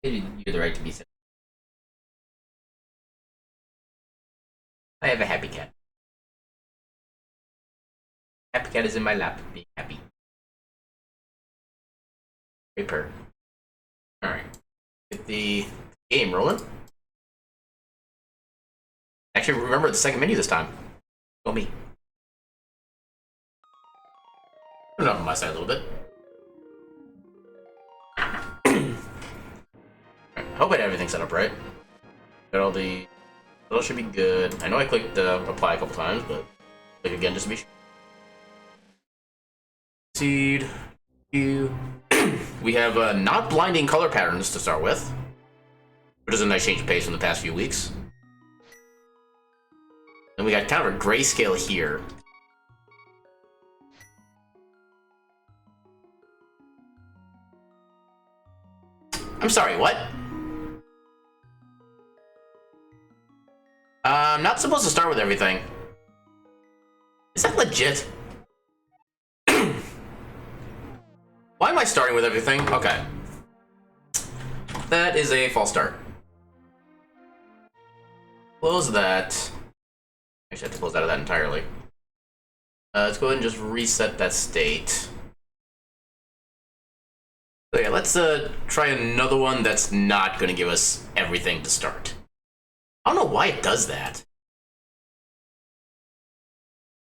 You have the right to be sad. I have a happy cat. Happy cat is in my lap, being happy. Paper. Alright. Get the game rolling. Actually, remember the second menu this time. Go me. Put it up on my side a little bit. Hope I had everything set up right. Got all the... That should be good. I know I clicked apply a couple times, but click again just to be sure. Seed. We have not blinding color patterns to start with, which is a nice change of pace from the past few weeks. And we got kind of a grayscale here. I'm sorry, what? I'm not supposed to start with everything. Is that legit? Why am I starting with everything? Okay. That is a false start. Close that. Actually, I have to close out of that entirely. Let's go ahead and just reset that state. So yeah, let's try another one that's not going to give us everything to start. I don't know why it does that.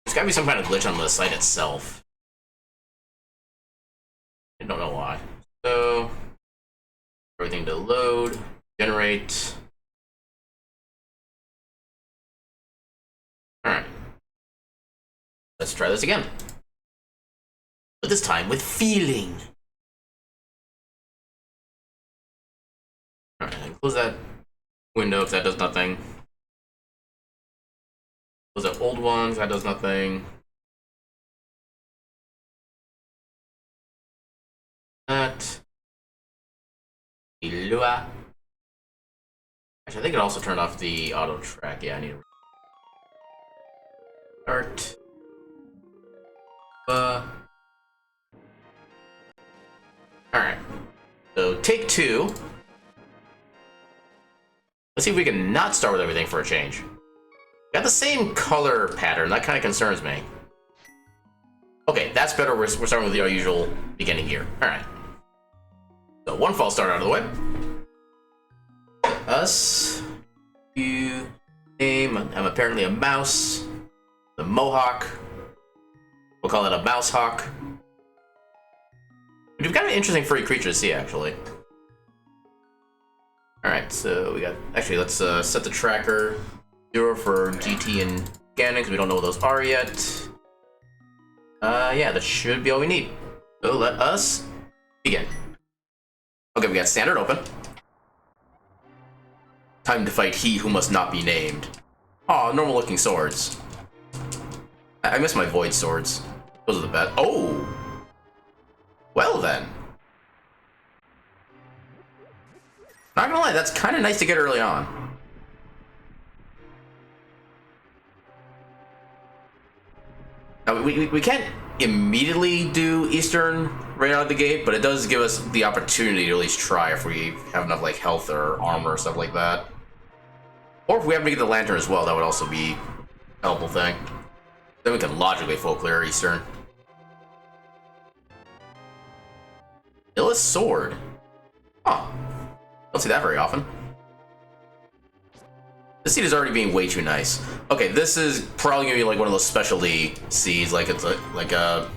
There's gotta be some kind of glitch on the site itself. I don't know why. So, everything to load, generate. Alright. Let's try this again. But this time with feeling. Alright, close that window because that does nothing. Close that old one because that does nothing. That. Ilua. Actually, I think it also turned off the auto track. Yeah, I need to start. Alright. So, take two. Let's see if we can not start with everything for a change. Got the same color pattern. That kind of concerns me. Okay, that's better. We're starting with our usual beginning here. Alright. So, one false start out of the way. Us. You. Name. I'm apparently a mouse. The mohawk. We'll call it a mouse hawk. We've got an interesting furry creature to see, actually. Alright, so we got... Actually, let's set the tracker. 0 for GT and Ganon, because we don't know what those are yet. Yeah, that should be all we need. So let us begin. Okay, we got standard open. Time to fight he who must not be named. Aw, normal looking swords. I miss my void swords. Those are the best. Oh! Well then. Not gonna lie, that's kind of nice to get early on. Now, we can't immediately do Eastern right out of the gate, but it does give us the opportunity to at least try if we have enough like health or armor or stuff like that. Or if we happen to get the lantern as well, that would also be a helpful thing. Then we can logically full clear Eastern. Illis sword. Huh. Don't see that very often. This seed is already being way too nice. Okay, this is probably gonna be like one of those specialty seeds, like it's like a...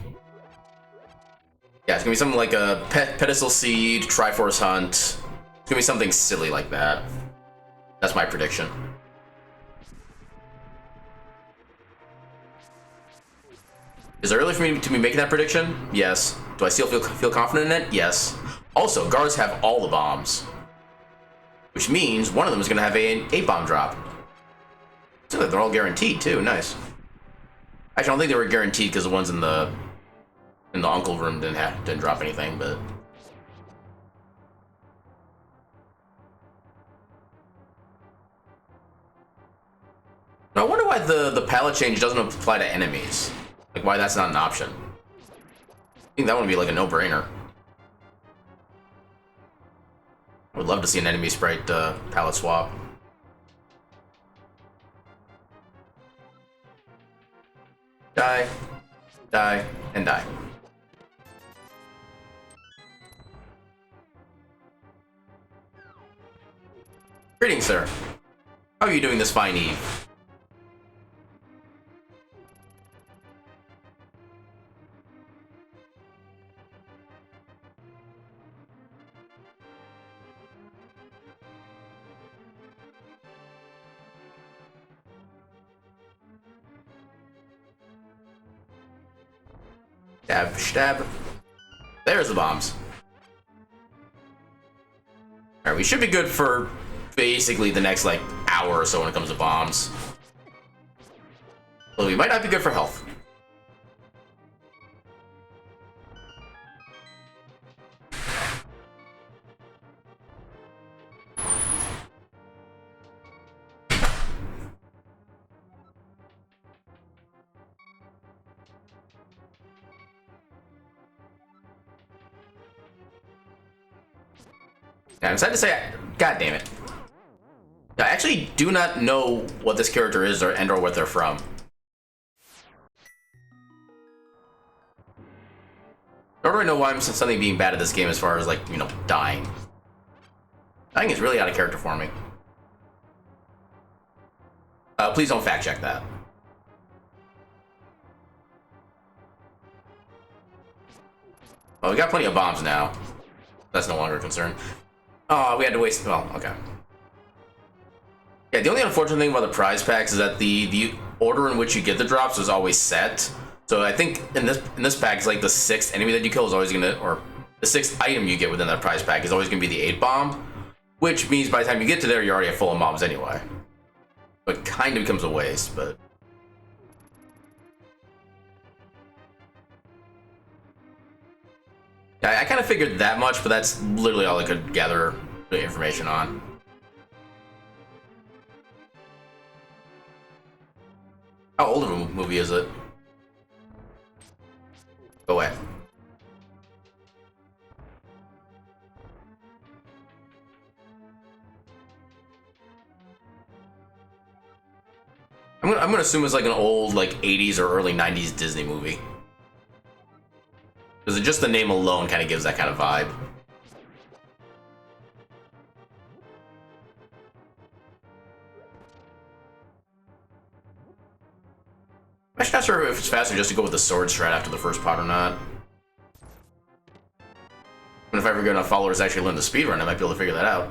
Yeah, it's gonna be something like a pedestal seed, Triforce Hunt. It's gonna be something silly like that. That's my prediction. Is it early for me to be making that prediction? Yes. Do I still feel confident in it? Yes. Also, guards have all the bombs. Which means one of them is going to have an 8-bomb drop. So they're all guaranteed, too. Nice. Actually, I don't think they were guaranteed because the ones in the uncle room didn't drop anything, but... Now, I wonder why the palette change doesn't apply to enemies. Like, why that's not an option. I think that would be like a no-brainer. I would love to see an enemy sprite palette swap. Die, die, and die. Greetings, sir. How are you doing this fine eve? Stab, stab. There's the bombs. Alright, we should be good for basically the next, like, hour or so when it comes to bombs. Well, we might not be good for health. Yeah, I'm sad to say, god damn it. I actually do not know what this character is or what they're from. Nor do I know why I'm suddenly being bad at this game as far as, like, you know, dying. Dying is really out of character for me. Please don't fact check that. Oh, we got plenty of bombs now. That's no longer a concern. Oh, we had to waste. Well, okay. Yeah, the only unfortunate thing about the prize packs is that the order in which you get the drops is always set. So I think in this pack, it's like the 6th enemy that you kill is always gonna, or the 6th item you get within that prize pack is always gonna be the 8 bomb, which means by the time you get to there, you're already full of bombs anyway. So it kind of becomes a waste, but. I kind of figured that much, but that's literally all I could gather the information on. How old of a movie is it? Go away. I'm gonna assume it's like an old, like, 80s or early 90s Disney movie. Because just the name alone kind of gives that kind of vibe. I'm actually not sure if it's faster just to go with the sword strat after the first part or not. And if I ever get enough followers to actually learn the speedrun, I might be able to figure that out.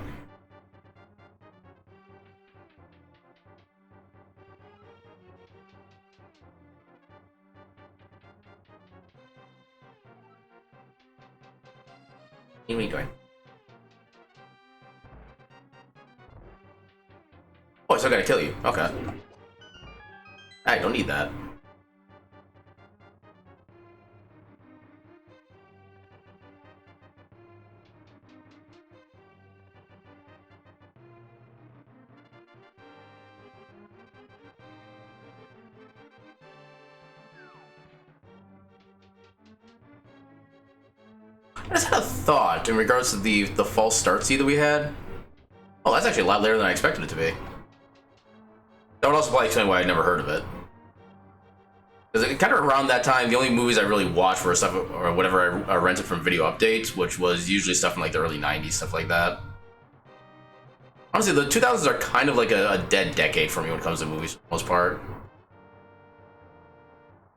What are you doing? Oh, I still gotta kill you. Okay. I don't need that. I just had a thought in regards to the false start seed that we had. Oh, that's actually a lot later than I expected it to be. That would also probably explain why I'd never heard of it. Because kind of around that time, the only movies I really watched were stuff or whatever I rented from video updates, which was usually stuff from like the early 90s, stuff like that. Honestly, the 2000s are kind of like a dead decade for me when it comes to movies for the most part.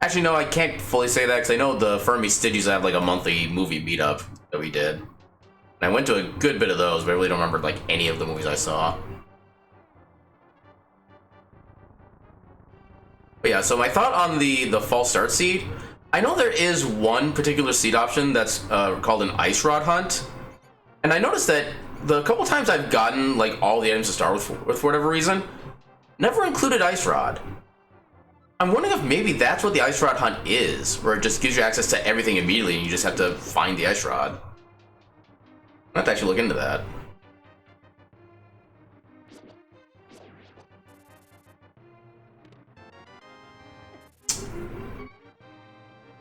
Actually, no, I can't fully say that because I know the Fermi did used to have like a monthly movie meetup that we did. And I went to a good bit of those, but I really don't remember like any of the movies I saw. But yeah, so my thought on the false start seed, I know there is one particular seed option that's called an ice rod hunt. And I noticed that the couple times I've gotten like all the items to start with for whatever reason, never included ice rod. I'm wondering if maybe that's what the ice rod hunt is, where it just gives you access to everything immediately and you just have to find the ice rod. I have to actually look into that.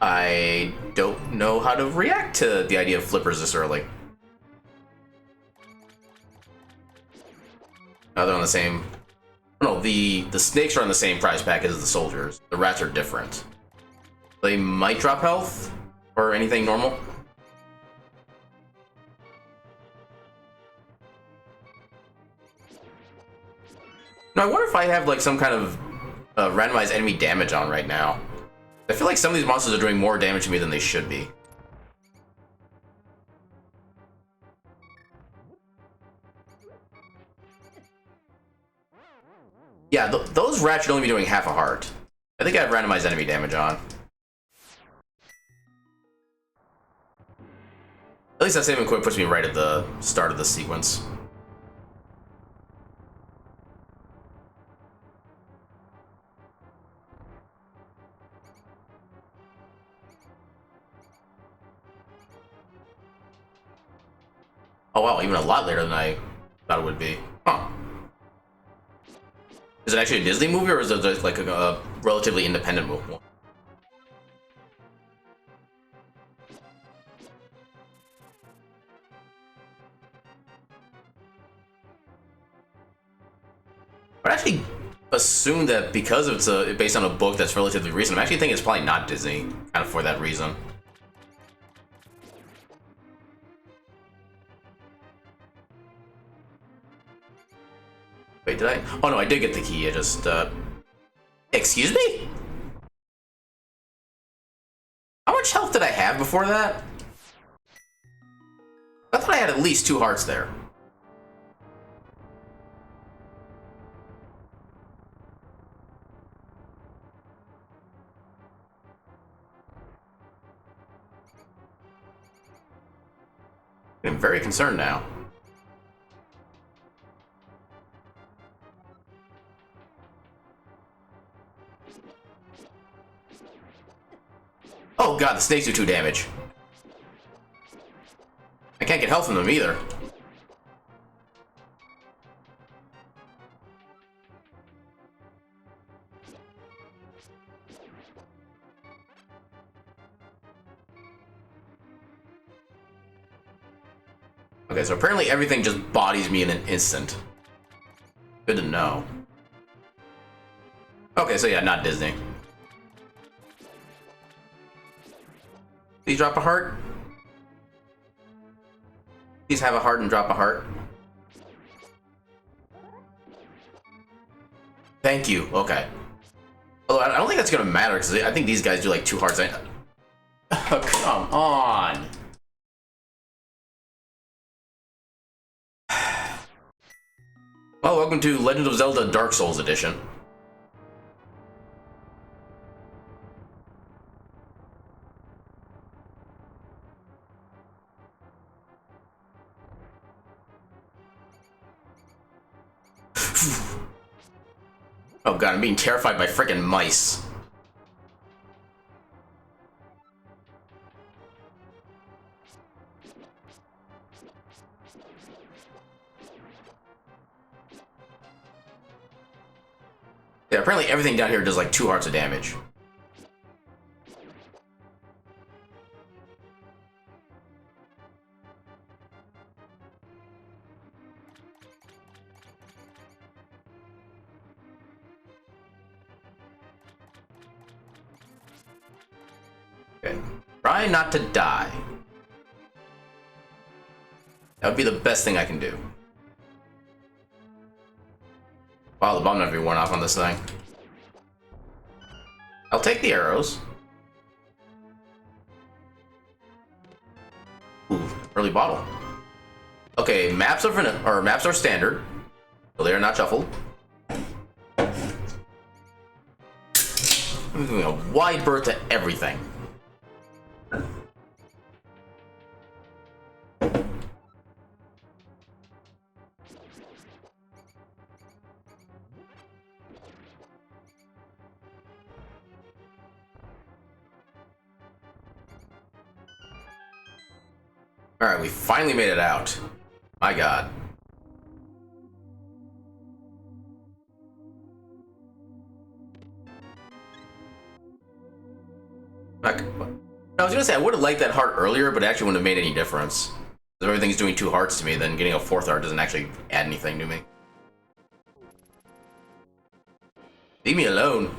I don't know how to react to the idea of flippers this early. They're on the same. No, the snakes are on the same prize pack as the soldiers. The rats are different. They might drop health or anything normal. No, I wonder if I have like some kind of randomized enemy damage on right now. I feel like some of these monsters are doing more damage to me than they should be. Yeah, those rats should only be doing half a heart. I think I have randomized enemy damage on. At least that save and quit puts me right at the start of the sequence. Oh wow, even a lot later than I thought it would be. Huh. Is it actually a Disney movie, or is it just like a relatively independent movie? I'd actually assume that because it's based on a book that's relatively recent, I'm actually thinking it's probably not Disney, kind of for that reason. Wait, did I? Oh no, I did get the key. I just, excuse me? How much health did I have before that? I thought I had at least 2 hearts there. I'm very concerned now. Oh god, the snakes do 2 damage. I can't get health from them either. Okay, so apparently everything just bodies me in an instant. Good to know. Okay, so yeah, not Disney. Please drop a heart. Please have a heart and drop a heart. Thank you. Okay. Although I don't think that's gonna matter because I think these guys do like 2 hearts. Oh, come on. Well, welcome to Legend of Zelda Dark Souls Edition. Oh god, I'm being terrified by frickin' mice. Yeah, apparently everything down here does like 2 hearts of damage. Okay. Try not to die. That would be the best thing I can do. Wow, the bomb never be worn off on this thing. I'll take the arrows. Ooh, early bottle. Okay, maps are standard, so they are not shuffled. I'm doing a wide berth to everything. Alright, we finally made it out. My god. I was gonna say I would have liked that heart earlier, but it actually wouldn't have made any difference. If everything's doing 2 hearts to me, then getting a 4th heart doesn't actually add anything to me. Leave me alone.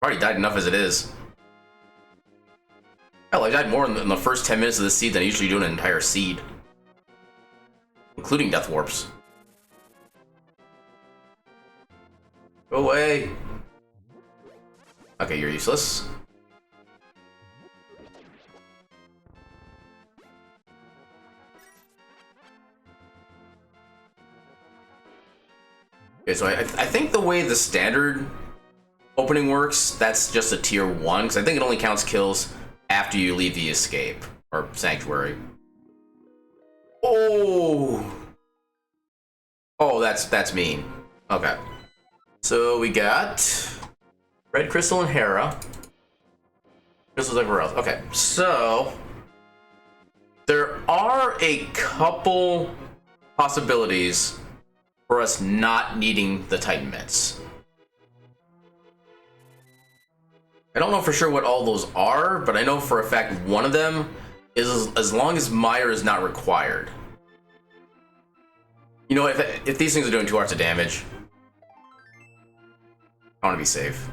Already died enough as it is. Hell, I died more in the first 10 minutes of this seed than I usually do in an entire seed. Including death warps. Go away. Okay, you're useless. Okay, so I think the way the standard opening works, that's just a tier 1, because I think it only counts kills after you leave the escape, or sanctuary. Oh! Oh, that's mean. Okay. So we got Red Crystal and Hera. Crystal's everywhere else. Okay, so there are a couple possibilities for us not needing the Titan Mitts. I don't know for sure what all those are, but I know for a fact one of them is as long as Meyer is not required. You know, if these things are doing 2 hearts of damage, I want to be safe.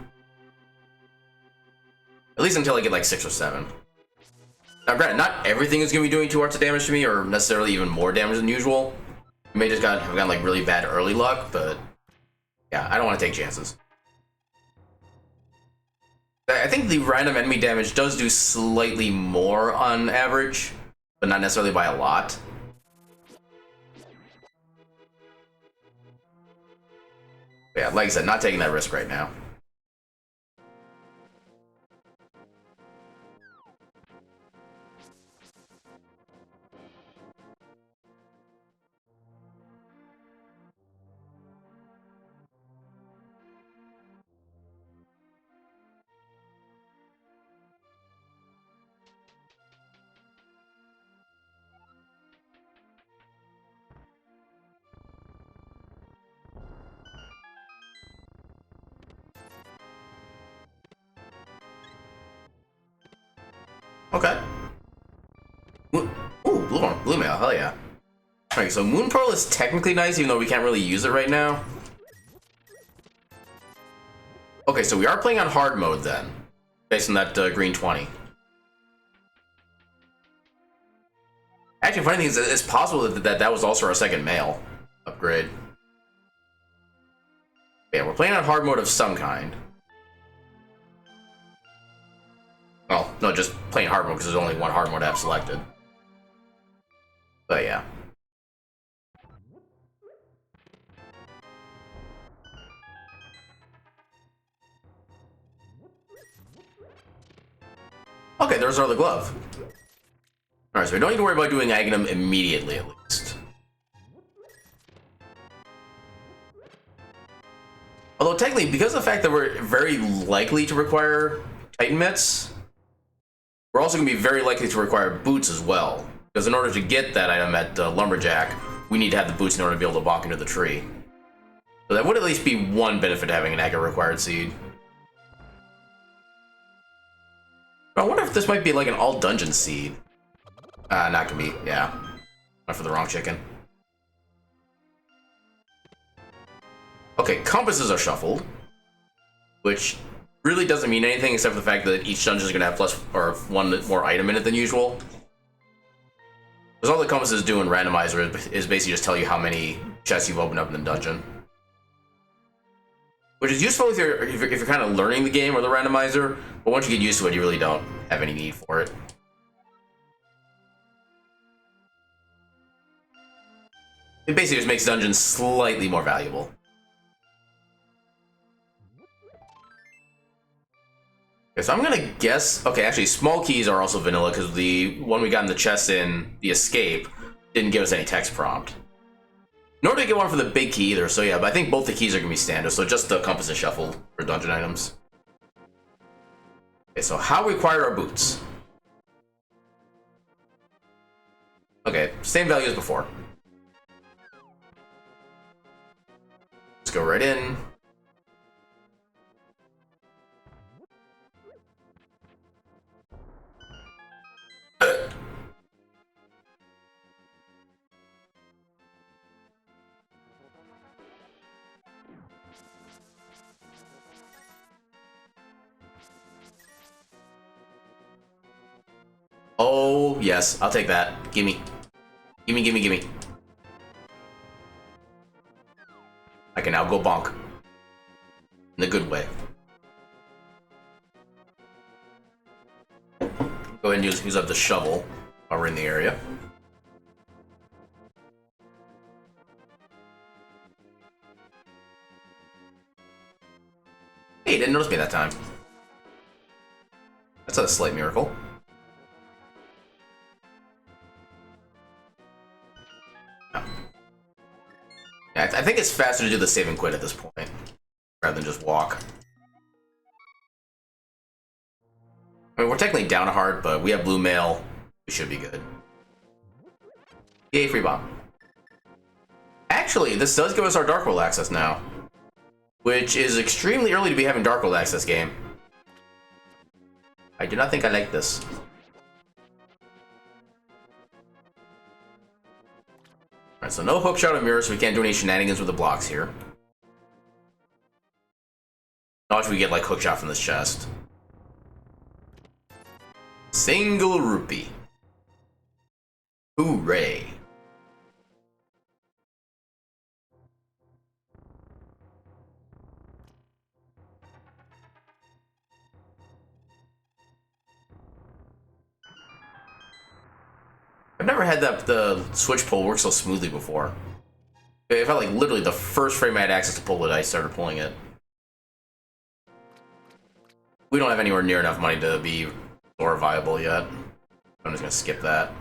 At least until I get like 6 or 7. Now granted, not everything is going to be doing 2 hearts of damage to me, or necessarily even more damage than usual. You may just have gotten like really bad early luck, but yeah, I don't want to take chances. I think the random enemy damage does do slightly more on average, but not necessarily by a lot. But yeah, like I said, not taking that risk right now. Okay. Ooh, blue mail, hell yeah. Alright, so Moon Pearl is technically nice, even though we can't really use it right now. Okay, so we are playing on hard mode then, based on that green 20. Actually, funny thing is, it's possible that was also our second mail upgrade. Yeah, we're playing on hard mode of some kind. Well, no, just playing hard mode because there's only one hard mode I have selected. But yeah. Okay, there's our other glove. Alright, so we don't need to worry about doing Aghanim immediately, at least. Although technically, because of the fact that we're very likely to require Titan Mitts, we're also going to be very likely to require boots as well. Because in order to get that item at Lumberjack, we need to have the boots in order to be able to walk into the tree. So that would at least be one benefit to having an Agha required seed. But I wonder if this might be like an all dungeon seed. Not gonna be, yeah. Went for the wrong chicken. Okay, compasses are shuffled, which really doesn't mean anything except for the fact that each dungeon is gonna have plus or one more item in it than usual. Because all the compasses do in randomizer is basically just tell you how many chests you've opened up in the dungeon. Which is useful if you're kind of learning the game or the randomizer, but once you get used to it, you really don't have any need for it. It basically just makes dungeons slightly more valuable. Okay, so I'm gonna guess... Okay, actually, small keys are also vanilla, because the one we got in the chest in the escape didn't give us any text prompt. Nor did I get one for the big key either, so yeah, but I think both the keys are gonna be standard, so just the compass is shuffled for dungeon items. Okay, so how we acquire our boots? Okay, same value as before. Let's go right in. Oh, yes, I'll take that. Gimme. Gimme, gimme, gimme. I can now go bonk. In a good way. Go ahead and use up the shovel while we're in the area. Hey, he didn't notice me that time. That's a slight miracle. Yeah, I think it's faster to do the save and quit at this point, rather than just walk. I mean, we're technically down a heart, but we have blue mail. We should be good. Yay, free bomb. Actually, this does give us our Dark World access now, which is extremely early to be having Dark World access game. I do not think I like this. Alright, so no hookshot or mirror, so we can't do any shenanigans with the blocks here. Not if we get like hookshot from this chest. Single rupee. Hooray. I've never had the switch pull work so smoothly before. It felt like literally the first frame I had access to pull it, I started pulling it. We don't have anywhere near enough money to be or viable yet. I'm just gonna skip that.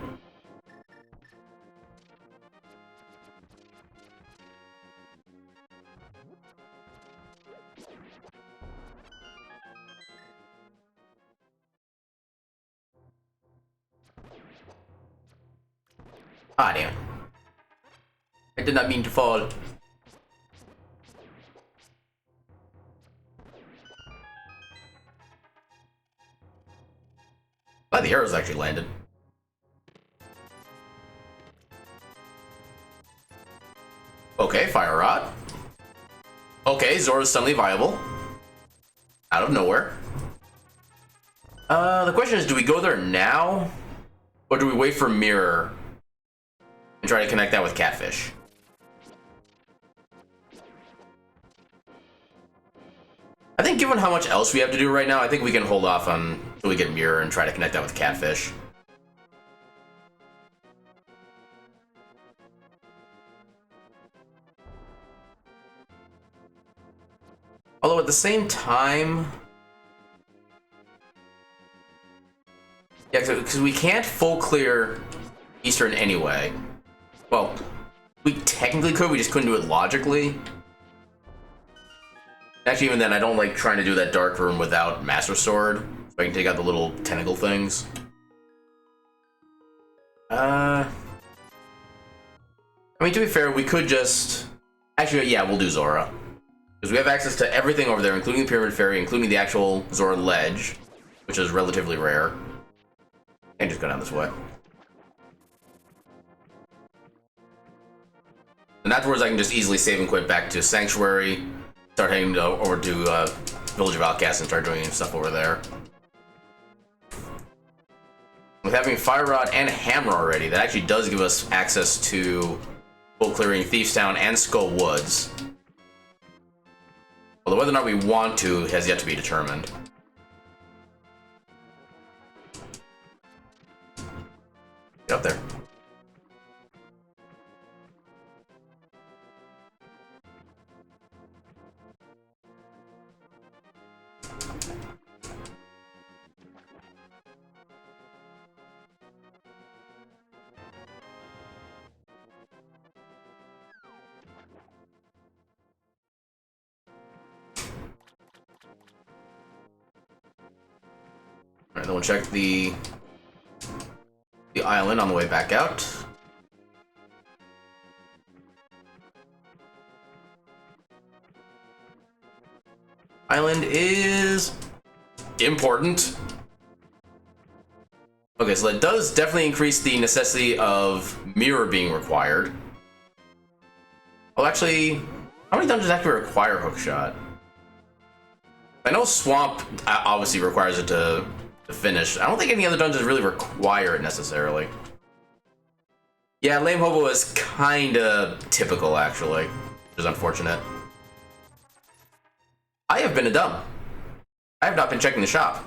Ah, damn. I did not mean to fall. Oh, the arrows actually landed. Okay, fire rod. Okay, Zora's suddenly viable. Out of nowhere. The question is, do we go there now? Or do we wait for Mirror and try to connect that with Catfish? I think given how much else we have to do right now, I think we can hold off until we get Mirror and try to connect that with Catfish. Although at the same time... Yeah, because we can't full clear Eastern anyway. Well, we technically could, we just couldn't do it logically. Actually, even then, I don't like trying to do that dark room without Master Sword, so I can take out the little tentacle things. I mean, to be fair, we could just... Actually, yeah, we'll do Zora. Because we have access to everything over there, including the Pyramid Fairy, including the actual Zora Ledge, which is relatively rare. And just go down this way. And afterwards, I can just easily save and quit back to Sanctuary, start heading over to Village of Outcasts and start doing stuff over there. With having Fire Rod and Hammer already, that actually does give us access to full clearing Thief's Town and Skull Woods. Although whether or not we want to has yet to be determined. Get up there. Alright, then we'll check the island on the way back out. Island is important. Okay, so that does definitely increase the necessity of mirror being required. Well, actually, how many dungeons actually require hookshot? I know Swamp obviously requires it to to finish. I don't think any other dungeons really require it necessarily. Yeah, Lame Hobo is kinda typical, actually, which is unfortunate. I have been a dumb. I have not been checking the shop.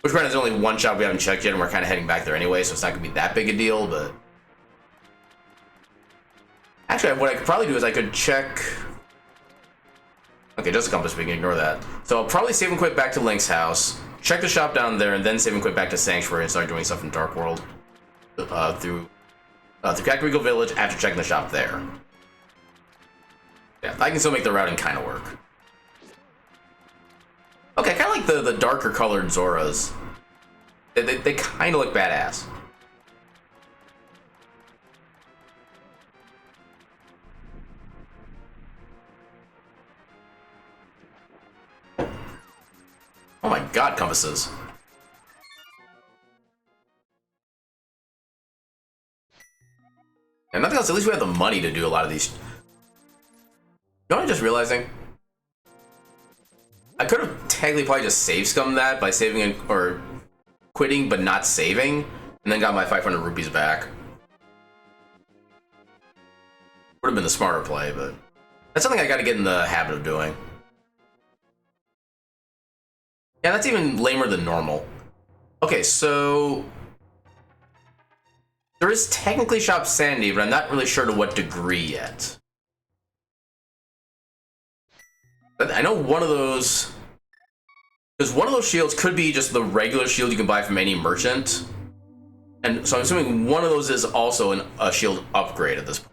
Which granted, there's only one shop we haven't checked yet, and we're kind of heading back there anyway, so it's not gonna be that big a deal, but... Actually, what I could probably do is I could check... Okay, just a compass, we can ignore that. So I'll probably save and quit back to Link's house, check the shop down there, and then save and quit back to Sanctuary and start doing stuff in Dark World. Through Kakariko Village after checking the shop there. Yeah, I can still make the routing kind of work. Okay, kind of like the darker colored Zoras. They kind of look badass. Oh my god, compasses. And nothing else, at least we have the money to do a lot of these. You know what I'm just realizing? I could have technically probably just save scummed that by saving it, or quitting but not saving, and then got my 500 rupees back. Would have been the smarter play, but that's something I gotta get in the habit of doing. Yeah, that's even lamer than normal. Okay, so... There is technically Shop Sanity, but I'm not really sure to what degree yet. But I know one of those... Because one of those shields could be just the regular shield you can buy from any merchant. And so I'm assuming one of those is also a shield upgrade at this point.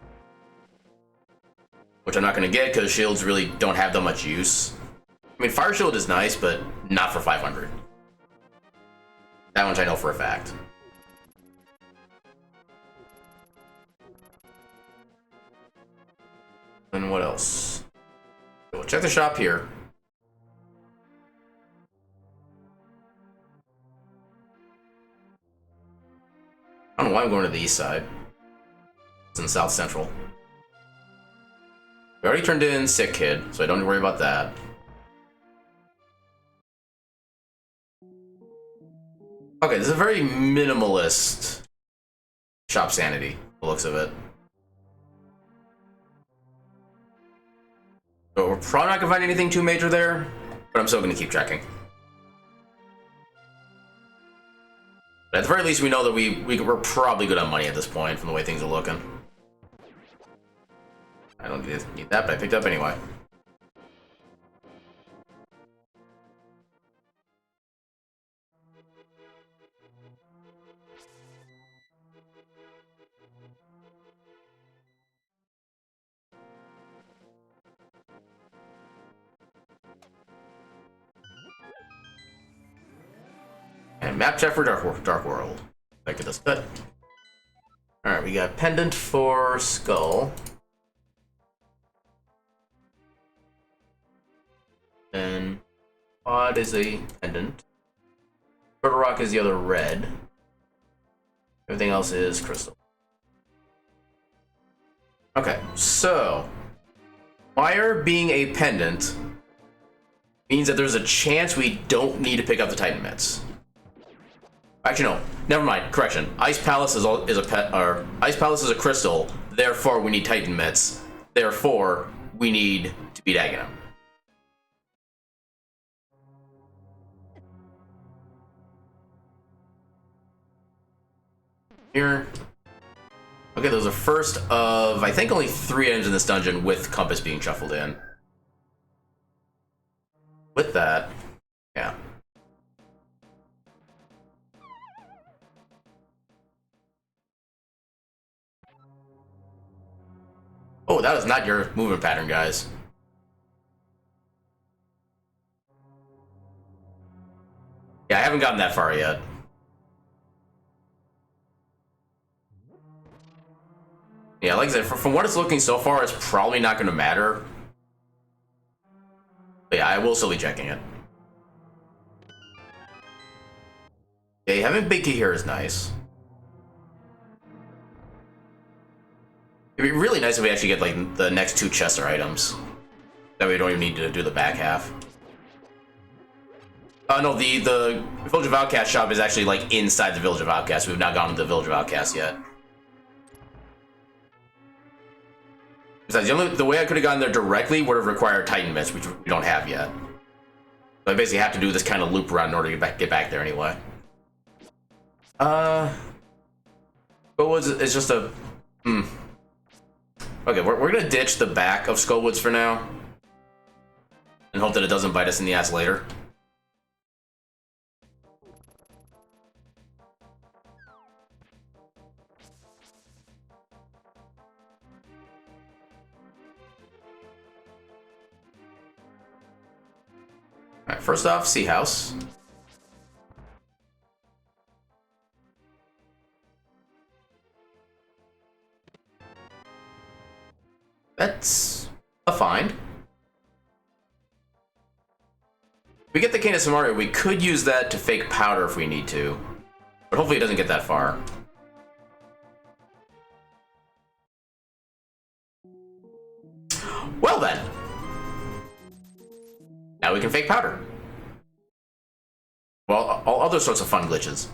Which I'm not going to get because shields really don't have that much use. I mean, Fire Shield is nice, but not for 500. That much I know for a fact. And what else? We'll check the shop here. I don't know why I'm going to the east side. It's in South Central. We already turned in Sick Kid, so I don't need to worry about that. Okay, this is a very minimalist Shop Sanity, the looks of it. So we're probably not gonna find anything too major there, but I'm still gonna keep checking. But at the very least, we know that we're probably good on money at this point from the way things are looking. I don't need that, but I picked up anyway. And map check for Dark World. I get this good. Alright, we got Pendant for Skull. And Odd is a pendant. Turtle Rock is the other red. Everything else is crystal. Okay, so Fire being a pendant means that there's a chance we don't need to pick up the Titan Mitts. Actually, no. Never mind. Correction. Ice Palace is a pet, or Ice Palace is a crystal. Therefore, we need Titan Mitts. Therefore, we need to beat Aghanim. Here. Okay, those are first of, I think, only 3 items in this dungeon with Compass being shuffled in. With that, yeah. Oh, that was not your movement pattern, guys. Yeah, I haven't gotten that far yet. Yeah, like I said, from what it's looking so far, it's probably not going to matter. But yeah, I will still be checking it. Okay, having Big Key here is nice. It'd be really nice if we actually get like the next 2 Chester items. That way we don't even need to do the back half. No, the Village of Outcast shop is actually like inside the Village of Outcast. We've not gone to the Village of Outcast yet. Besides, the way I could have gotten there directly would have required Titan Mitts, which we don't have yet. So I basically have to do this kind of loop around in order to get back there anyway. But it's just a... Okay, we're gonna ditch the back of Skullwoods for now. And hope that it doesn't bite us in the ass later. Alright, first off, Sea House. That's a find. If we get the Cane of Samaria, we could use that to fake powder if we need to. But hopefully it doesn't get that far. Well then. Now we can fake powder. Well, all other sorts of fun glitches.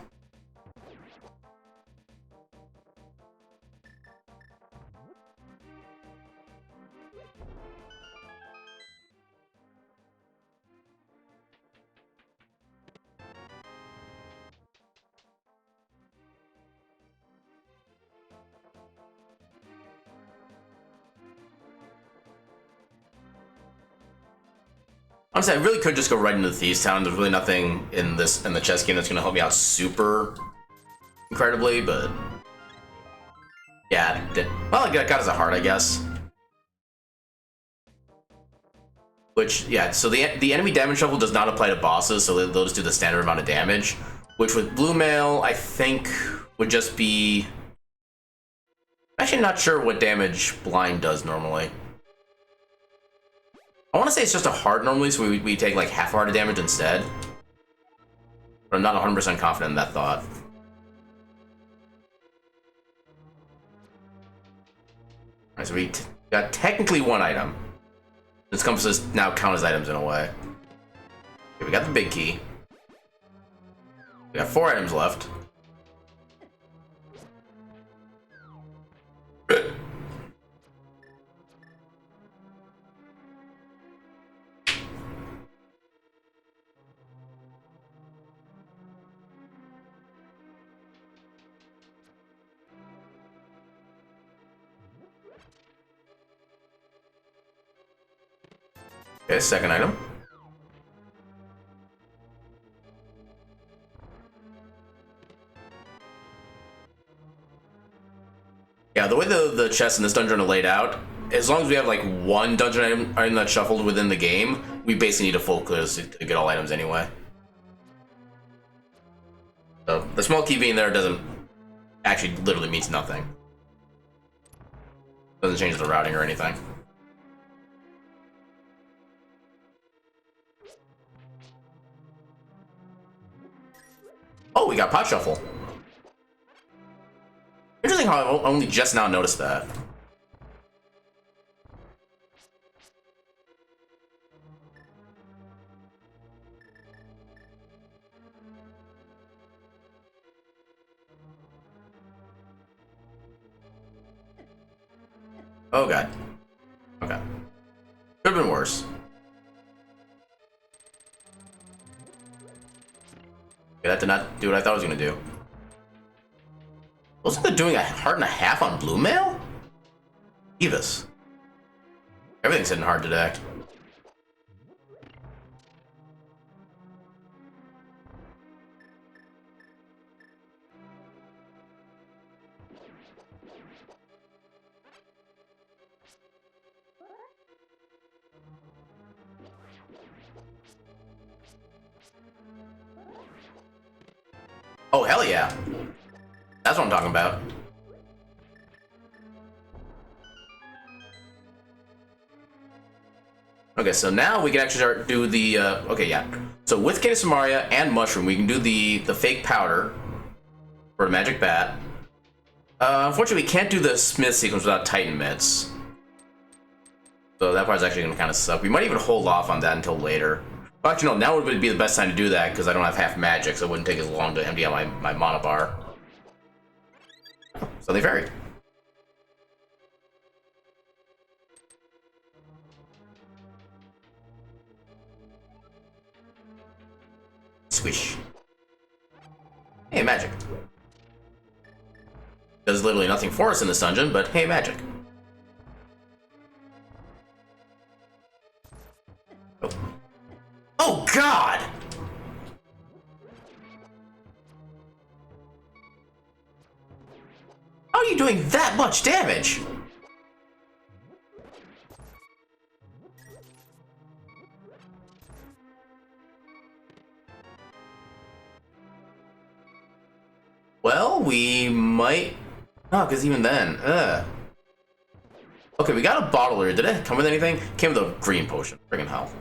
Honestly, I really could just go right into the Thieves' Town. There's really nothing in the chess game that's going to help me out super incredibly, but yeah, well, I got us a heart, I guess. Which, yeah, so the enemy damage shuffle does not apply to bosses, so they'll just do the standard amount of damage. Which with Blue Mail, I think would just be... Actually, not sure what damage Blind does normally. I want to say it's just a heart normally, so we take like half a heart of damage instead. But I'm not 100% confident in that thought. Alright, so we got technically one item. This compasses now count as items in a way. Okay, we got the big key. We got 4 items left. Okay, second item. Yeah, the way the chests in this dungeon are laid out, as long as we have like one dungeon item that's shuffled within the game, we basically need a full clear to get all items anyway. So the small key being there doesn't actually literally means nothing. Doesn't change the routing or anything. Oh, we got Pot Shuffle. Interesting how I only just now noticed that. Oh god. Okay. Could have been worse. Okay, that did not do what I thought it was gonna do. Wasn't it doing a heart and a half on Blue Mail? Evis. Everything's hitting hard today. Oh, hell yeah. That's what I'm talking about. Okay, so now we can actually start do the, okay, yeah. So with Cane of Samaria and Mushroom, we can do the fake powder for the Magic Bat. Unfortunately, we can't do the Smith sequence without Titan Mitts. So that part's actually gonna kind of suck. We might even hold off on that until later. Well, actually, no, now would be the best time to do that because I don't have half magic, so it wouldn't take as long to empty out my mana bar. So they vary. Squish. Hey, magic. There's literally nothing for us in this dungeon, but hey, magic. Oh, oh God! How are you doing that much damage? Well, we might... Oh, because even then, Okay, we got a bottle here. Did it come with anything? Came with a green potion. Friggin' hell.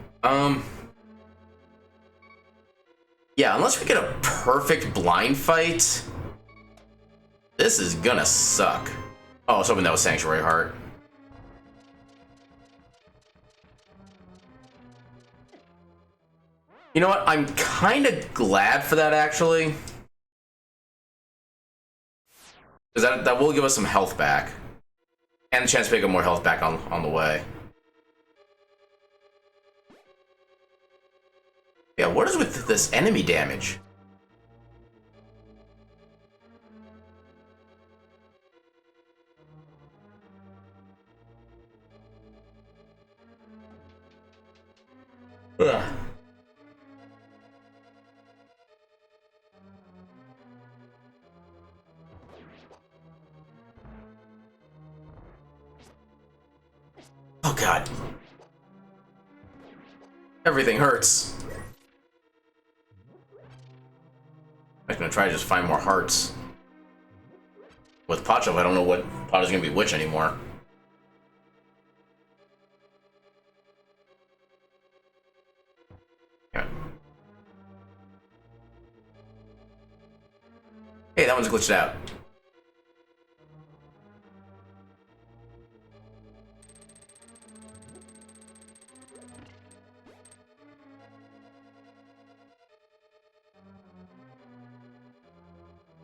Yeah, unless we get a perfect blind fight, this is gonna suck. Oh, I was hoping that was Sanctuary Heart. You know what? I'm kind of glad for that, actually. Because that will give us some health back. And a chance to pick up more health back on the way. Yeah, what is with this enemy damage? Ugh. Oh God. Everything hurts. I'm gonna try to just find more hearts. With Pachov, I don't know what pot is gonna be which anymore. Yeah. Hey, that one's glitched out.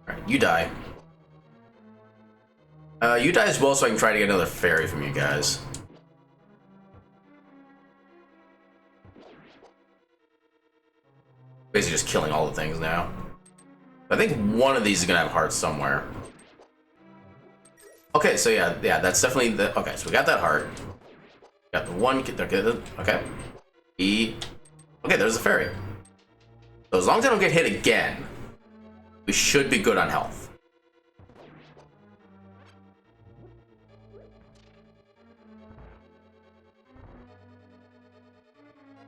Alright, you die. You die as well so I can try to get another fairy from you guys. Basically just killing all the things now. I think one of these is gonna have hearts somewhere. Okay, so yeah, that's definitely the... Okay, so we got that heart. Got the one... Okay. Okay, there's a fairy. So as long as I don't get hit again, we should be good on health.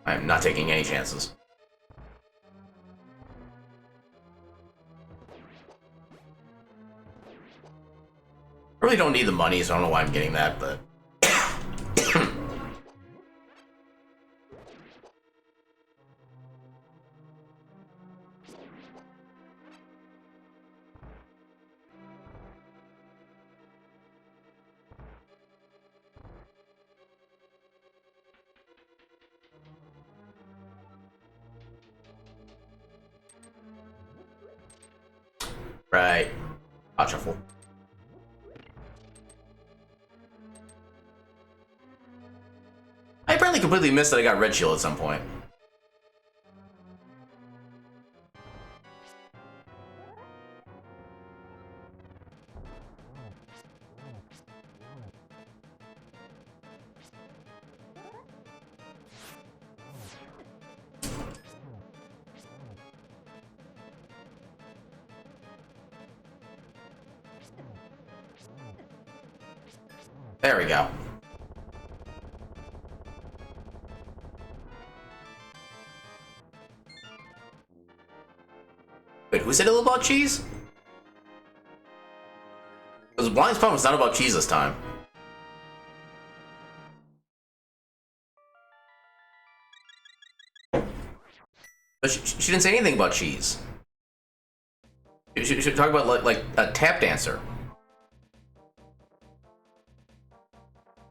I am not taking any chances. I really don't need the money, so I don't know why I'm getting that, but... Right. I'll shuffle. I apparently completely missed that I got red shield at some point. There we go. Wait, who said it about cheese? Because Blind's problem was not about cheese this time. But she didn't say anything about cheese. She should talk about like a tap dancer.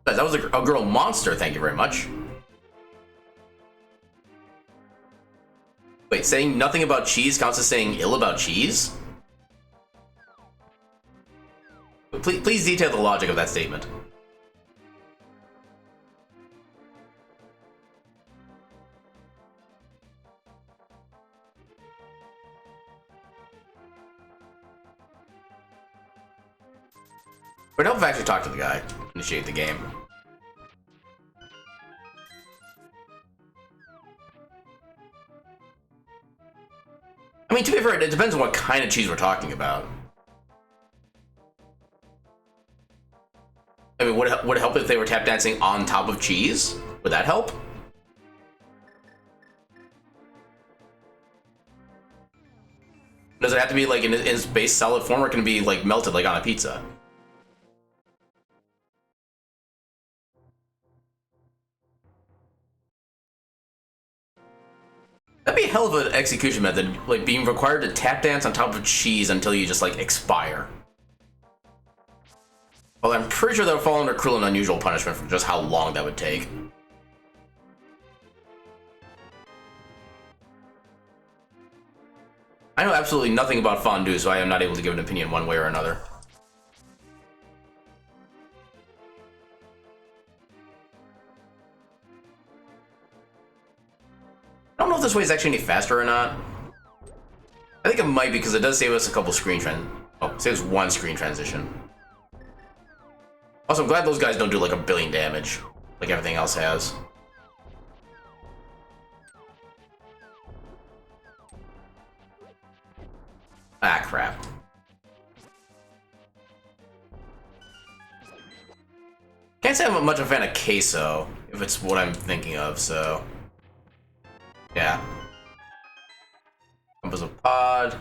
That was a girl monster, thank you very much. Wait, saying nothing about cheese counts as saying ill about cheese? Please detail the logic of that statement. But help if I actually talk to the guy. Initiate the game. I mean, to be fair, it depends on what kind of cheese we're talking about. I mean, would it help if they were tap dancing on top of cheese? Would that help? Does it have to be like in its base solid form, or can it be like melted like on a pizza? That'd be a hell of an execution method, like being required to tap dance on top of cheese until you just like expire. Well, I'm pretty sure that would fall under cruel and unusual punishment for just how long that would take. I know absolutely nothing about fondue, so I am not able to give an opinion one way or another. I don't know if this way is actually any faster or not. I think it might be because it does save us a couple screen saves one screen transition. Also, I'm glad those guys don't do like 1 billion damage, like everything else has. Ah, crap. Can't say I'm much of a fan of queso, if it's what I'm thinking of, so... yeah. Compass of pod.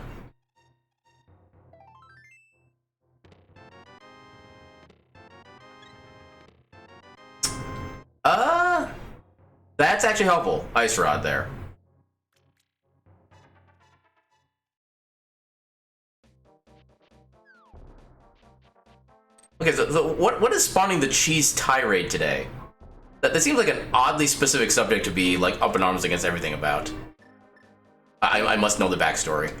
That's actually helpful. Ice Rod there. Okay, so what is spawning the cheese tirade today? That seems like an oddly specific subject to be like up in arms against everything about. I must know the backstory.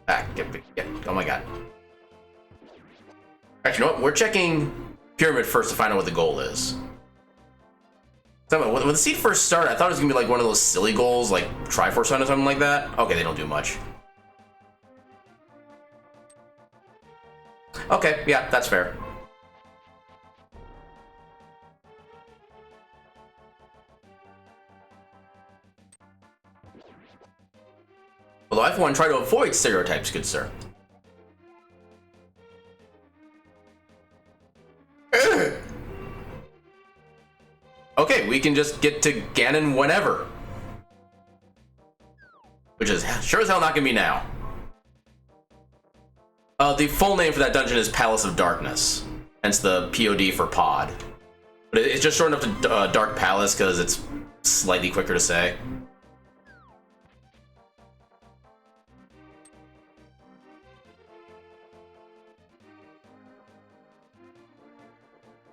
Ah, get, oh my god. Actually, you know what? We're checking Pyramid first to find out what the goal is. So, when the seed first started, I thought it was gonna be like one of those silly goals, like Triforce Sun or something like that. Okay, they don't do much. Okay, yeah, that's fair. Although I, for one, try to avoid stereotypes, good sir. Okay, we can just get to Ganon whenever. Which is sure as hell not gonna be now. The full name for that dungeon is Palace of Darkness. Hence the POD for pod. But it's just short enough to Dark Palace because it's slightly quicker to say.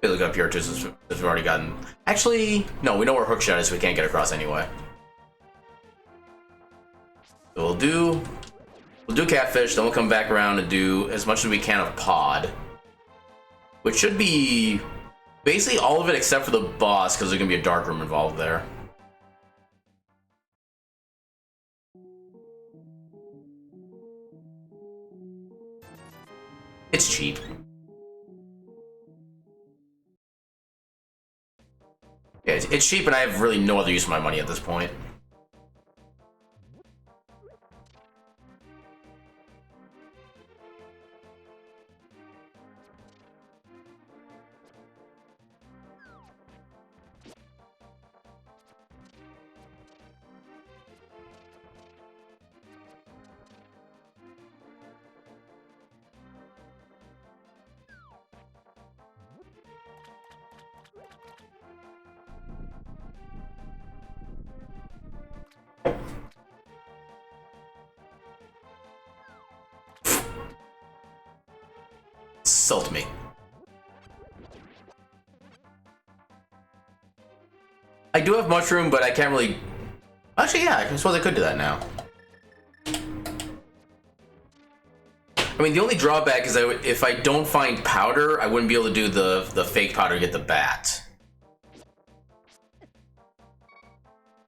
Look up here too, since we've already gotten... Actually, no, we know where Hookshot is, so we can't get across anyway. So we'll do Catfish, then we'll come back around and do as much as we can of Pod. Which should be basically all of it except for the boss, because there's going to be a dark room involved there. It's cheap. Yeah, it's cheap, and I have really no other use for my money at this point. Insult me. I do have mushroom, but I can't really... Actually, yeah, I suppose I could do that now. I mean, the only drawback is that if I don't find powder, I wouldn't be able to do the fake powder to get the bat.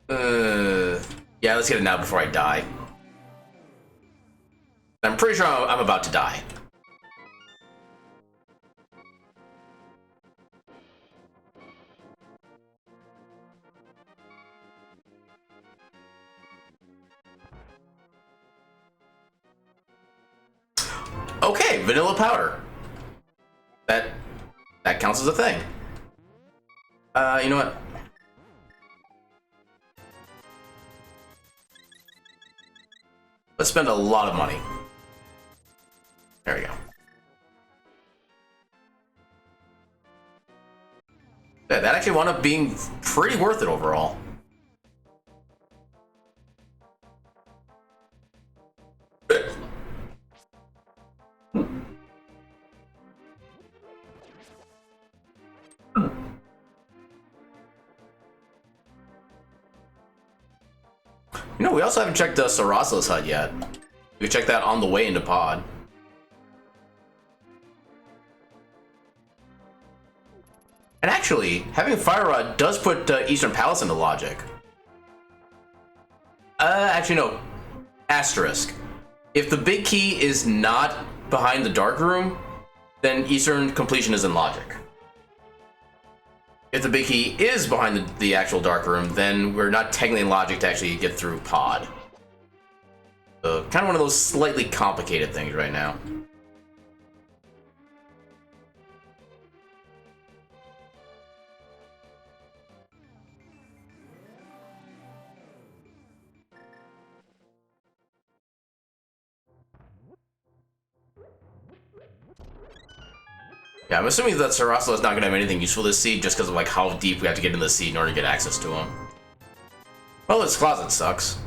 Yeah, let's get it now before I die. I'm pretty sure I'm about to die. Okay, vanilla powder. That counts as a thing. You know what? Let's spend a lot of money. There we go. Yeah, that actually wound up being pretty worth it overall. You know, we also haven't checked Sarasa's hut yet. We checked that on the way into pod. And actually, having Fire Rod does put Eastern Palace into logic. Actually no. Asterisk. If the big key is not behind the dark room, then Eastern completion is in logic. If the big key is behind the actual dark room, then we're not technically in logic to actually get through pod. So, kind of one of those slightly complicated things right now. Yeah, I'm assuming that Sarasa is not going to have anything useful this seed just because of like how deep we have to get in the seed in order to get access to him. Well, this closet sucks.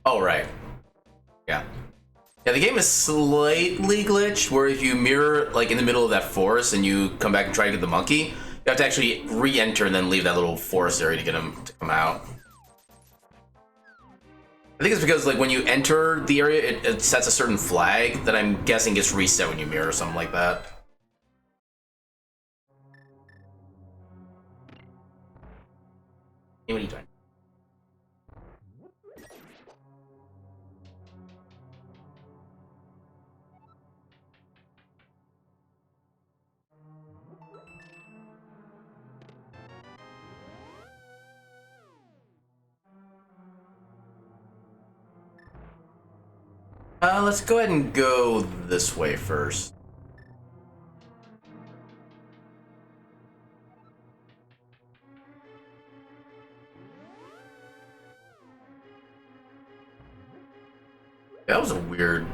Oh, right. Yeah. Yeah, the game is slightly glitched, where if you mirror, like, in the middle of that forest and you come back and try to get the monkey, you have to actually re-enter and then leave that little forest area to get him to come out. I think it's because, like, when you enter the area, it sets a certain flag that I'm guessing gets reset when you mirror or something like that. Hey, what are you doing? Let's go ahead and go this way first. That was a weird...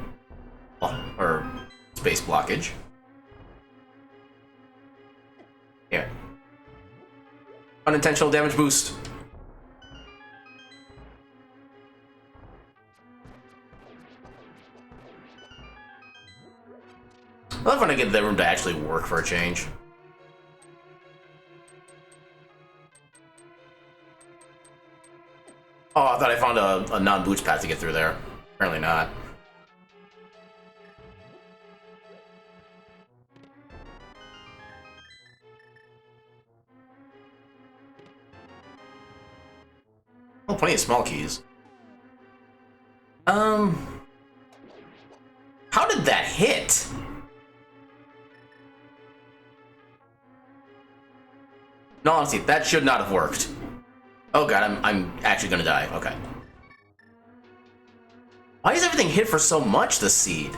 or space blockage. Yeah. Unintentional damage boost. I love when I get the room to actually work for a change. Oh, I thought I found a non-boots path to get through there. Apparently not. Oh, plenty of small keys. How did that hit? No, honestly, that should not have worked. Oh god, I'm actually gonna die. Okay. Why does everything hit for so much this seed?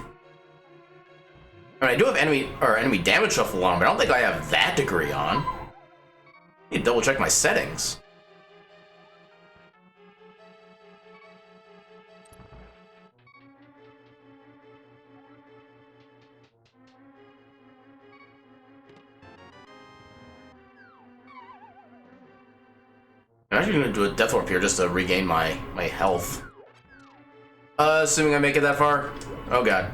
I mean, I do have enemy damage shuffle on, but I don't think I have that degree on. I need to double check my settings. I'm actually gonna do a Death Warp here just to regain my health. Assuming I make it that far. Oh god.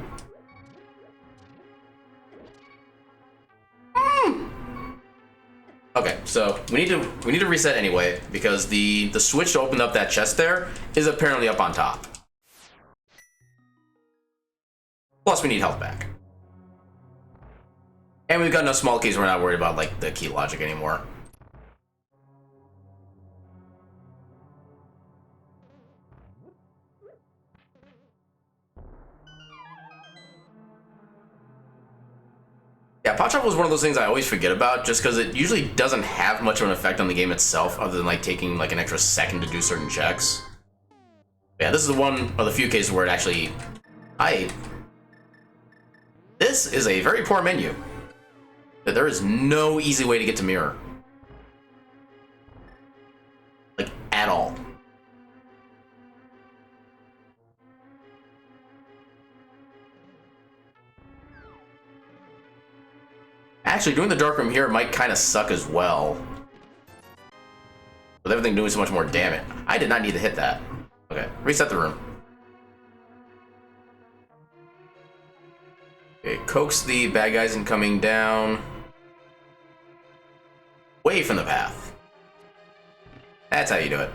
Okay, so we need to reset anyway because the switch to open up that chest there is apparently up on top. Plus, we need health back, and we've got enough small keys. We're not worried about like the key logic anymore. Yeah, Pot Shot was one of those things I always forget about just because it usually doesn't have much of an effect on the game itself other than like taking like an extra second to do certain checks. But yeah, this is the one of the few cases where it actually... This is a very poor menu. There is no easy way to get to Mirror. Like, at all. Actually, doing the dark room here might kind of suck as well. With everything doing so much more damage. I did not need to hit that. Okay, reset the room. Okay, coax the bad guys in coming down. Away from the path. That's how you do it.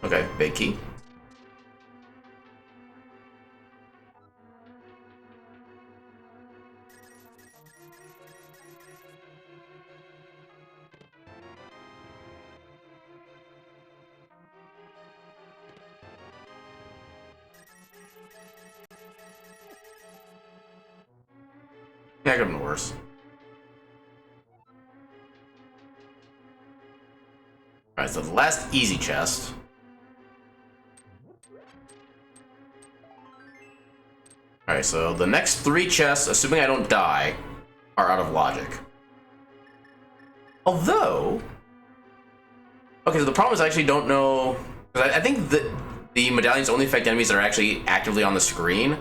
Okay, big key. Yeah, could have been worse. Alright, so the last easy chest. Alright, so the next 3 chests, assuming I don't die, are out of logic. Although... Okay, so the problem is I actually don't know... I think that the medallions only affect enemies that are actually actively on the screen. And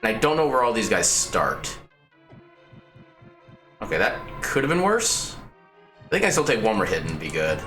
I don't know where all these guys start. Okay, that could have been worse. I think I still take one more hit and be good.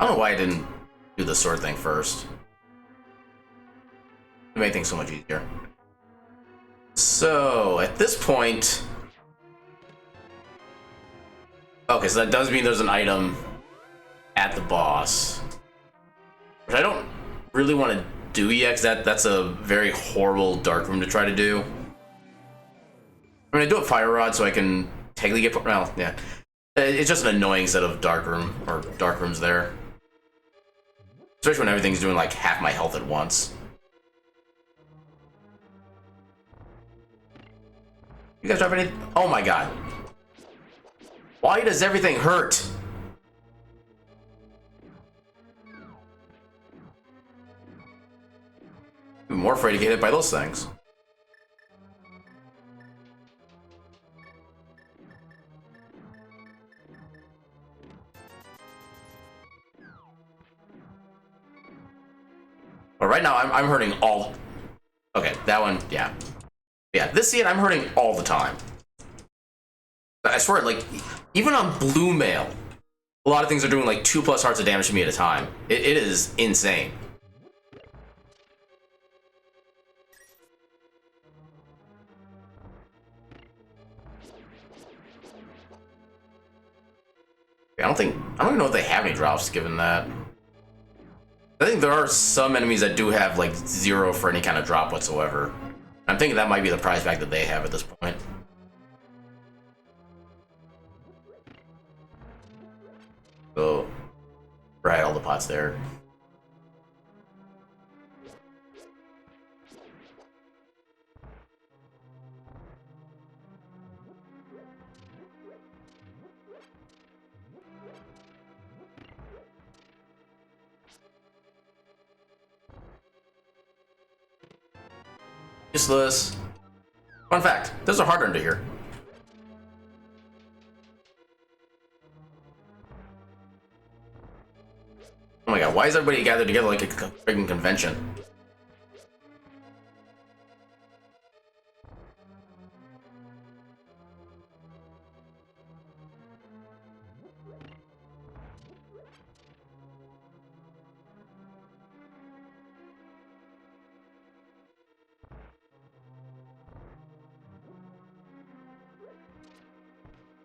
I don't know why I didn't do the sword thing first. It made things so much easier. So, at this point... Okay, so that does mean there's an item at the boss. Which I don't really want to do yet, because that's a very horrible dark room to try to do. I mean, I do have Fire Rod, so I can technically get... Well, yeah. It's just an annoying set of dark rooms there. Especially when everything's doing like half my health at once. You guys drop any? Oh my god. Why does everything hurt? I'm more afraid to get hit by those things. But right now, I'm hurting all... Okay, that one, yeah. Yeah, this scene, I'm hurting all the time. I swear, like, even on blue mail, a lot of things are doing like 2+ hearts of damage to me at a time. It is insane. I don't even know if they have any drops given that. I think there are some enemies that do have like 0 for any kind of drop whatsoever. I'm thinking that might be the prize pack that they have at this point. So, right, all the pots there. Useless. Fun fact, those are harder under here. Oh my god, why is everybody gathered together like a freaking convention?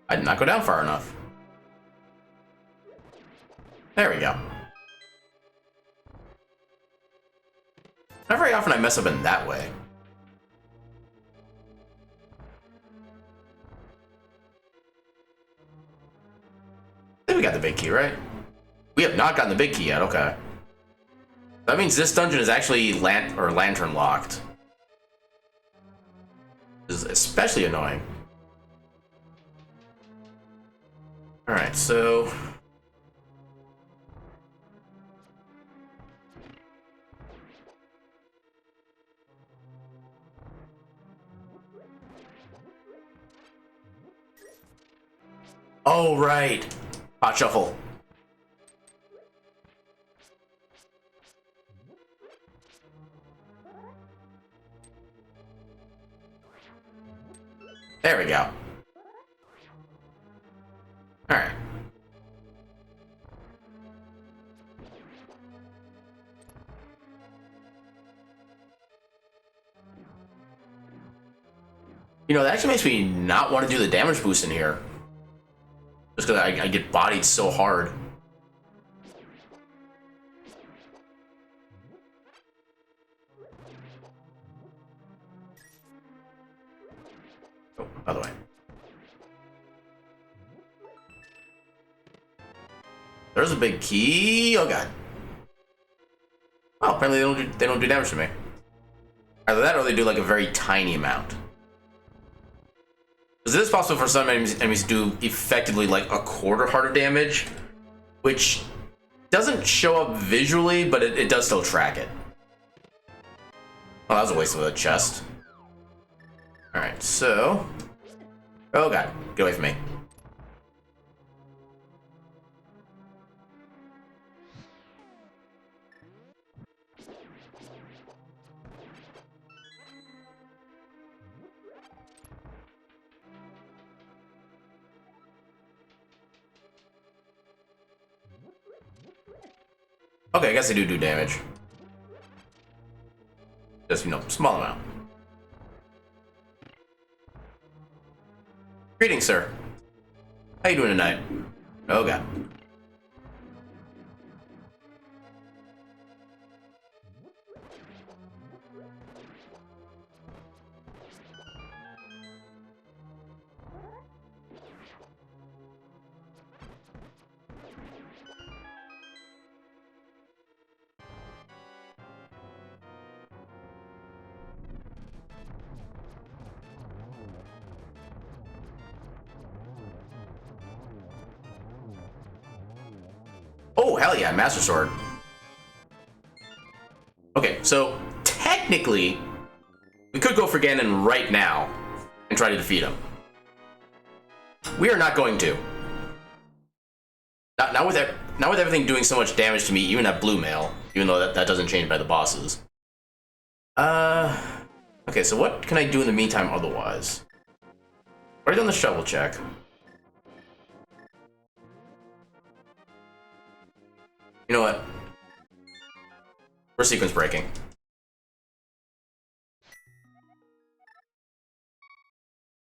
I did not go down far enough. There we go. Not very often I mess up in that way. I think we got the big key, right? We have not gotten the big key yet, okay. That means this dungeon is actually lantern locked. This is especially annoying. Alright, so... Oh, right. Hot shuffle. There we go. Alright. You know, that actually makes me not want to do the damage boost in here. Just because I get bodied so hard. Oh, by the way. There's a big key. Oh god. Oh, apparently they don't do damage to me. Either that or they do like a very tiny amount. Because it is possible for some enemies to do effectively like a quarter heart of damage, which doesn't show up visually, but it does still track it. Oh, that was a waste of a chest. Alright, so... Oh god, get away from me. Okay, I guess they do damage. Just, you know, small amount. Greetings, sir. How you doing tonight? Oh god. Oh, hell yeah, Master Sword. Okay, so technically, we could go for Ganon right now and try to defeat him. We are not going to. Not with everything doing so much damage to me, even at blue mail, even though that doesn't change by the bosses. Okay, so what can I do in the meantime otherwise? Already done the shovel check. You know what? We're sequence breaking.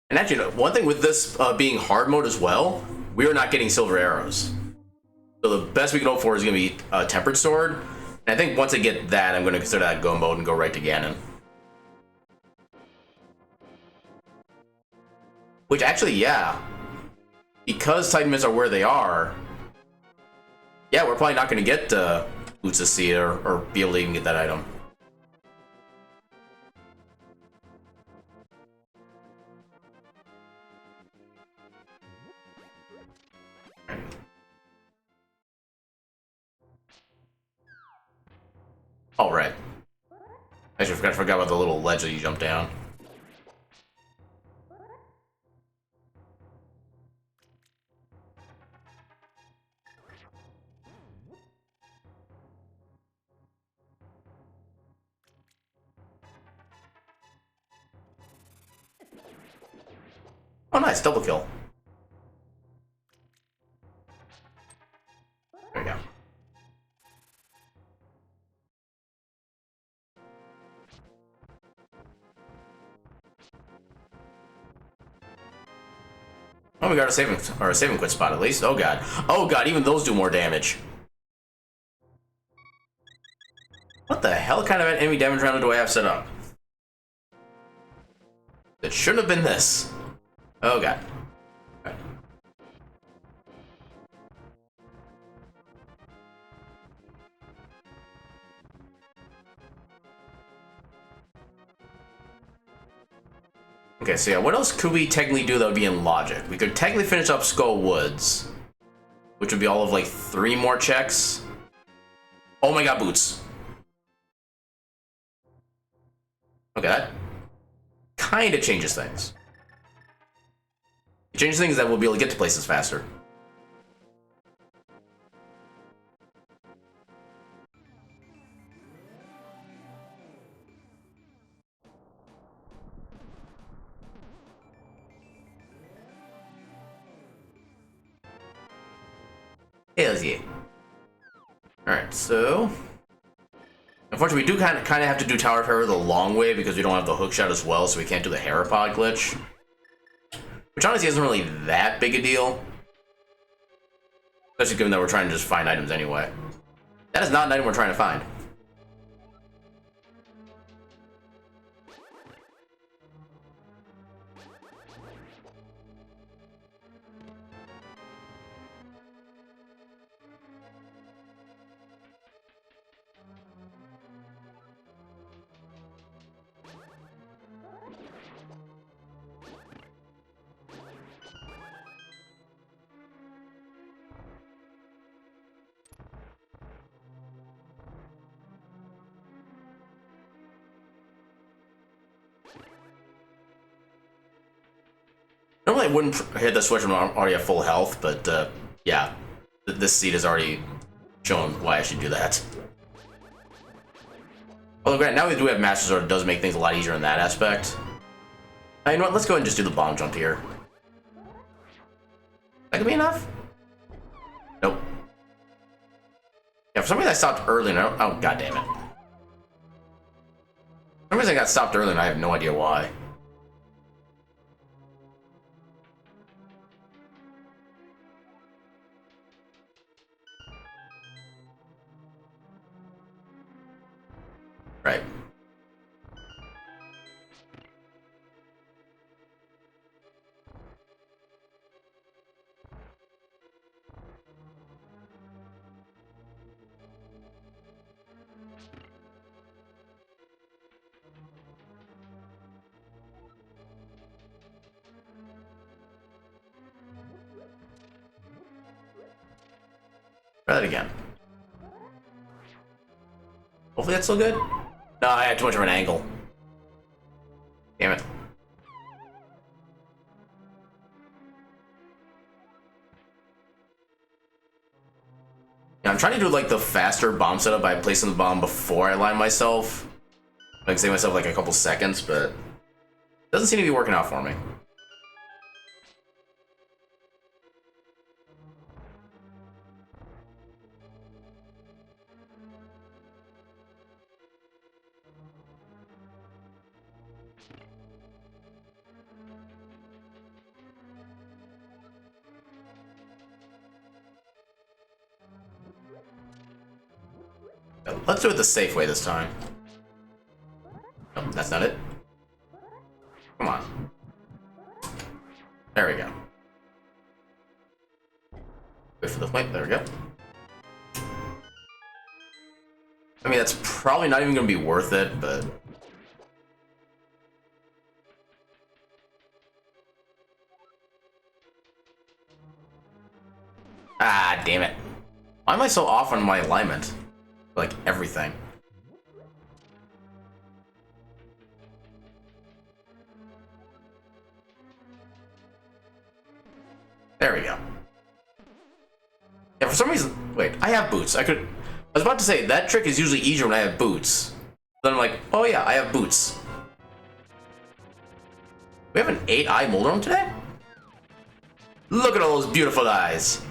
And actually, one thing with this being hard mode as well, we are not getting silver arrows. So the best we can hope for is going to be a tempered sword. And I think once I get that, I'm going to consider that go mode and go right to Ganon. Which actually, yeah. Because Titan Mints are where they are, yeah, we're probably not going to get Boots of Seed or be able to even get that item. All right. I Actually, I forgot about the little ledge that you jumped down. Oh, nice. Double kill. There we go. Oh, we got a save and quit spot at least. Oh god. Oh god, even those do more damage. What the hell kind of enemy damage round do I have set up? It shouldn't have been this. Oh god. Okay, so yeah, what else could we technically do that would be in logic? We could technically finish up Skull Woods, which would be all of like 3 more checks. Oh my god, boots. Okay, that kind of changes things. It changes things that we'll be able to get to places faster. Hells yeah. Alright, so unfortunately we do kind of have to do Tower of Terror the long way because we don't have the hookshot as well, so we can't do the Herapod glitch. Which honestly isn't really that big a deal. Especially given that we're trying to just find items anyway. That is not an item we're trying to find. Normally I wouldn't hit the switch when I'm already at full health, but yeah, this seed has already shown why I should do that. Although granted, now we do have Master Sword, it does make things a lot easier in that aspect. Now, you know what, let's go ahead and just do the bomb jump here. That could be enough? Nope. Yeah, for some reason I stopped early and oh god damn it. For some reason I got stopped early and I have no idea why. Right. Try that again. Hopefully that's still good. No, I had too much of an angle. Damn it. Yeah, I'm trying to do like the faster bomb setup by placing the bomb before I line myself. Like save myself like a couple seconds, but it doesn't seem to be working out for me. Let's do it the safe way this time. Nope, that's not it. Come on. There we go. Wait for the point. There we go. I mean, that's probably not even going to be worth it, but... Ah, damn it. Why am I so off on my alignment? Like, everything. There we go. Yeah, for some reason... Wait, I have boots. I was about to say, that trick is usually easier when I have boots. Then I'm like, oh yeah, I have boots. We have an 8-eye Moldorm today? Look at all those beautiful eyes.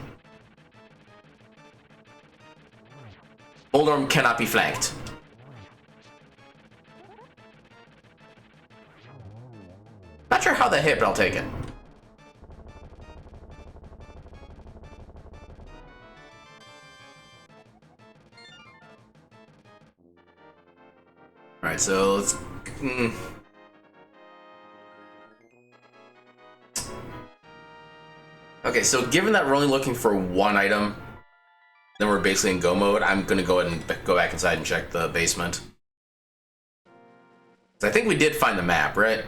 Moldorm cannot be flanked. Not sure how that hit, but I'll take it. Alright, so let's... Okay, so given that we're only looking for one item, then we're basically in go mode, I'm gonna go ahead and go back inside and check the basement. So I think we did find the map, right?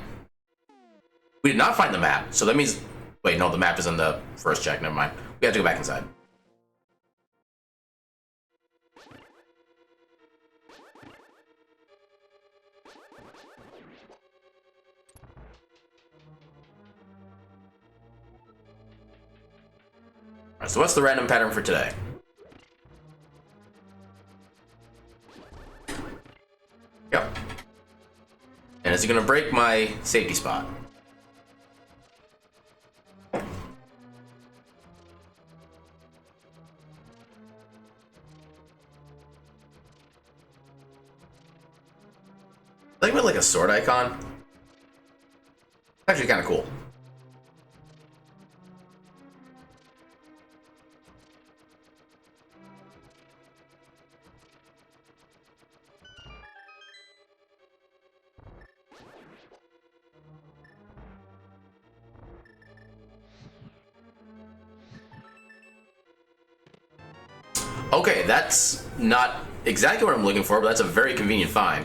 We did not find the map, so that means... Wait, no, the map is in the first check, never mind. We have to go back inside. Alright, so what's the random pattern for today? Yep. And is it gonna break my safety spot? I think with like a sword icon. Actually kind of cool. Okay, that's not exactly what I'm looking for, but that's a very convenient find.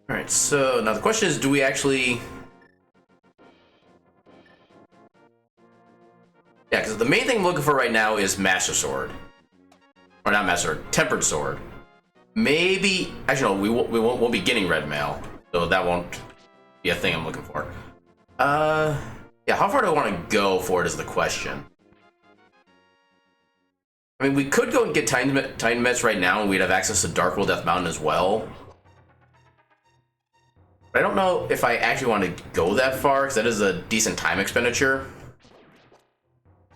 Alright, so now the question is, do we actually... Yeah, because the main thing I'm looking for right now is Master Sword. Or not Master Sword, Tempered Sword. Maybe... Actually, no, we won't be getting Red Mail, so that won't be a thing I'm looking for. Yeah, how far do I want to go for it is the question. I mean, we could go and get Titan Mets right now, and we'd have access to Dark World Death Mountain as well. But I don't know if I actually want to go that far, because that is a decent time expenditure.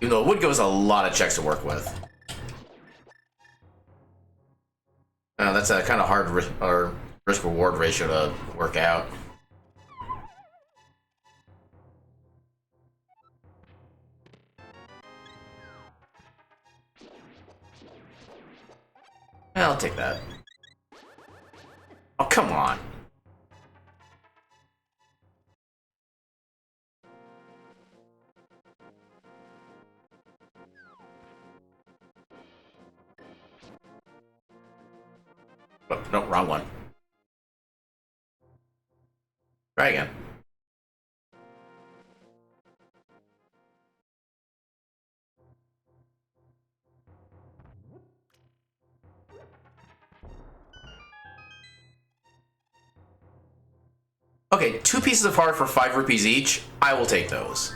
Even though it would give us a lot of checks to work with. That's a kind of hard risk-reward ratio to work out. I'll take that. Oh, come on. Oh, no, wrong one. Try again. Okay, 2 pieces of heart for 5 rupees each. I will take those.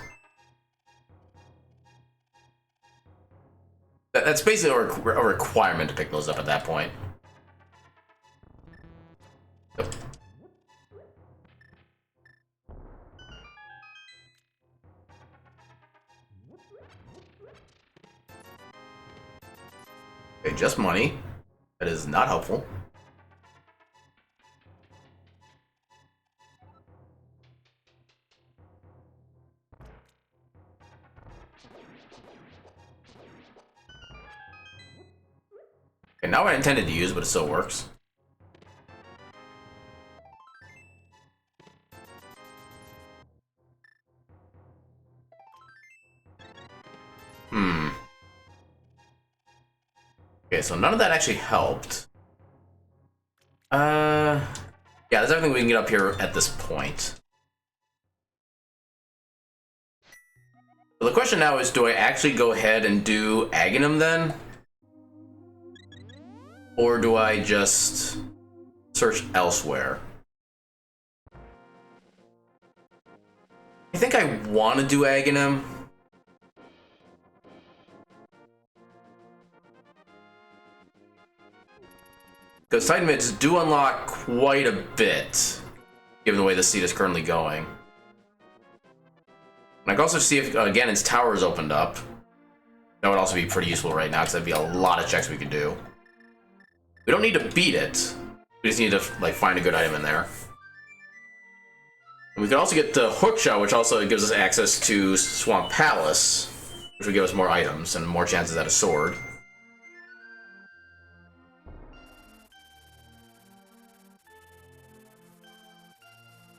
That's basically a requirement to pick those up at that point. Yep. Okay, just money. That is not helpful. Okay, not what I intended to use, but it still works. Okay, so none of that actually helped. Yeah, there's everything we can get up here at this point. So the question now is, do I actually go ahead and do Aghanim then? Or do I just search elsewhere? I think I want to do Aghanim. Because Titan mids do unlock quite a bit, given the way the seed is currently going. And I can also see if, again, its tower is opened up. That would also be pretty useful right now, because that'd be a lot of checks we could do. We don't need to beat it. We just need to, like, find a good item in there. And we can also get the hookshot, which also gives us access to Swamp Palace, which would give us more items and more chances at a sword.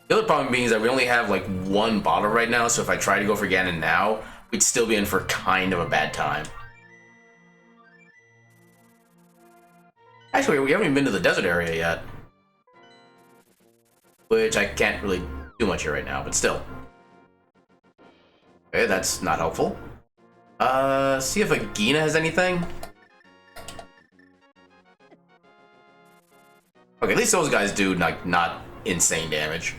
The other problem being is that we only have like one bottle right now, so if I try to go for Ganon now, we'd still be in for kind of a bad time. Actually, we haven't even been to the desert area yet. Which I can't really do much here right now, but still. Okay, that's not helpful. See if Agina has anything. Okay, at least those guys do not insane damage.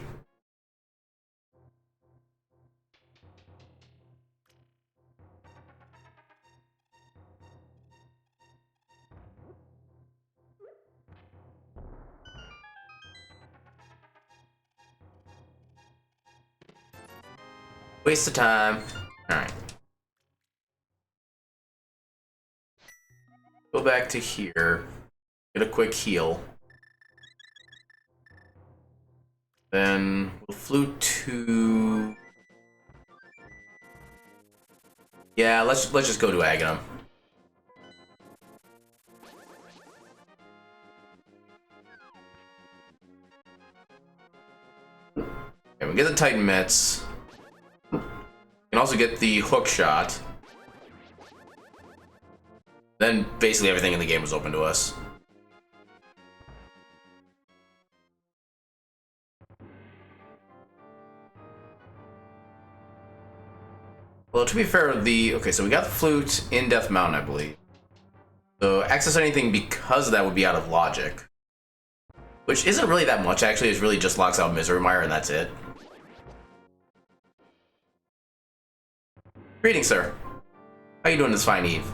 Waste of time. Alright. Go back to here. Get a quick heal. Then we'll flute to... Yeah, let's just go to Aghanim. Okay, we get the Titan Mitts. We can also get the hook shot. Then basically everything in the game was open to us. Well, to be fair, okay, so we got the flute in Death Mountain, I believe. So access anything because of that would be out of logic. Which isn't really that much, actually. It really just locks out Misery Mire and that's it. Greetings, sir. How you doing this fine eve?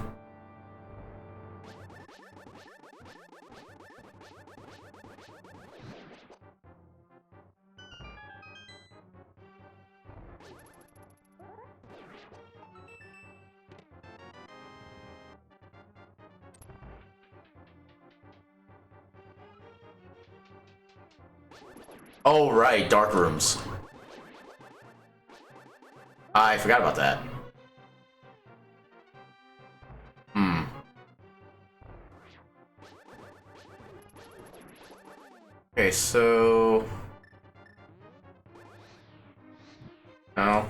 Oh, right, dark rooms. I forgot about that. Okay, so... No.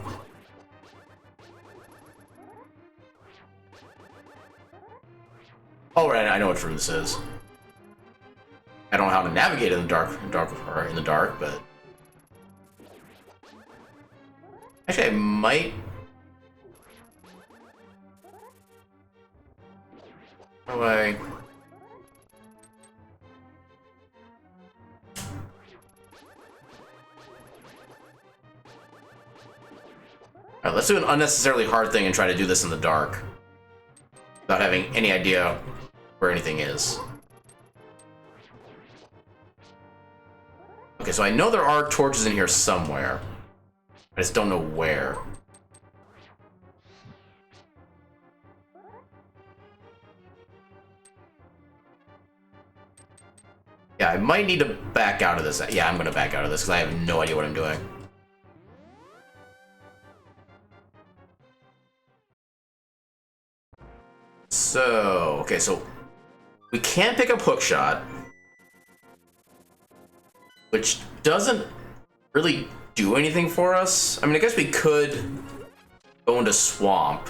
Oh, right, I know which room this is. I don't know how to navigate in the dark, but... Actually, I might... How do I... Alright, let's do an unnecessarily hard thing and try to do this in the dark. Without having any idea where anything is. Okay, so I know there are torches in here somewhere. I just don't know where. Yeah, I might need to back out of this. Yeah, I'm gonna back out of this because I have no idea what I'm doing. So, okay, so we can't pick up Hookshot, which doesn't really do anything for us. I mean, I guess we could go into Swamp.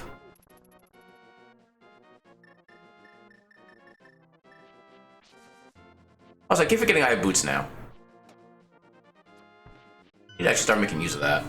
Also, I keep forgetting I have boots now. Need to actually start making use of that.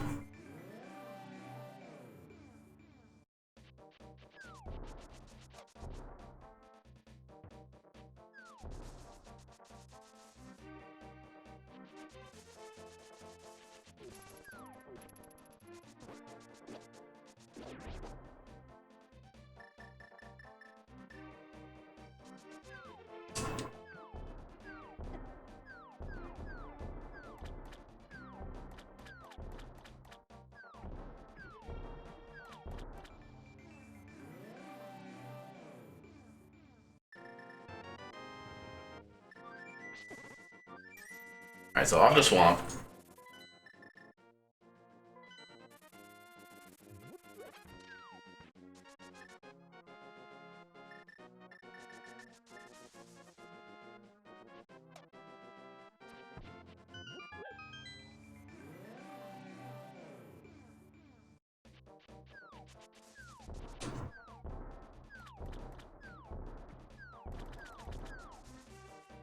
Alright, so off the swamp.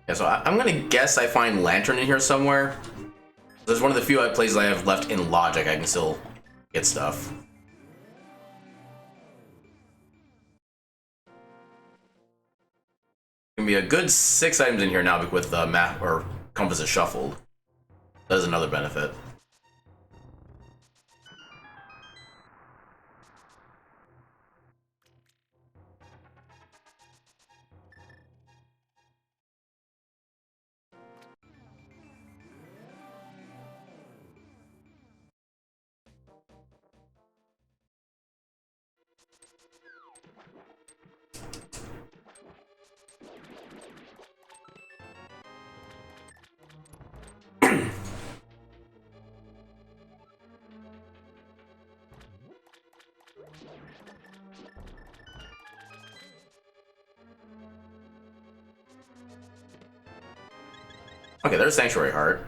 Yeah, so I'm gonna guess I find Lantern in here somewhere. This is one of the few places I have left in logic I can still get stuff. Gonna be a good 6 items in here now with the map or compass is shuffled. That is another benefit. Okay, there's Sanctuary Heart.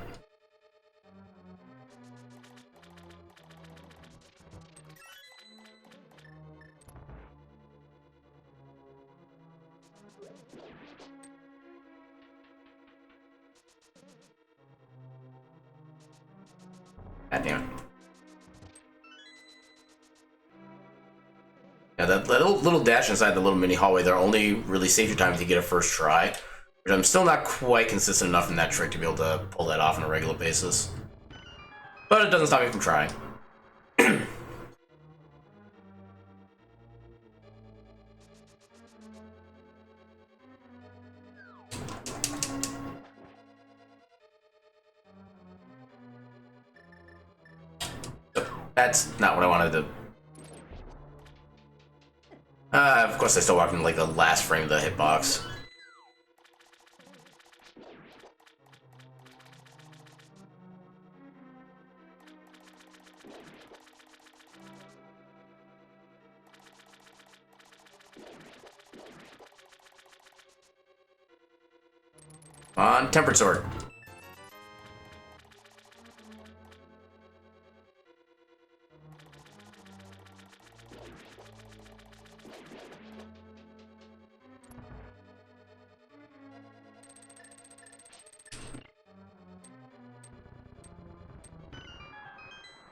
God damn it. Yeah, that little dash inside the little mini hallway there only really saves your time if you get a first try. But I'm still not quite consistent enough in that trick to be able to pull that off on a regular basis. But it doesn't stop me from trying. That's not what I wanted to... of course I still walked in like the last frame of the hitbox. On Tempered Sword.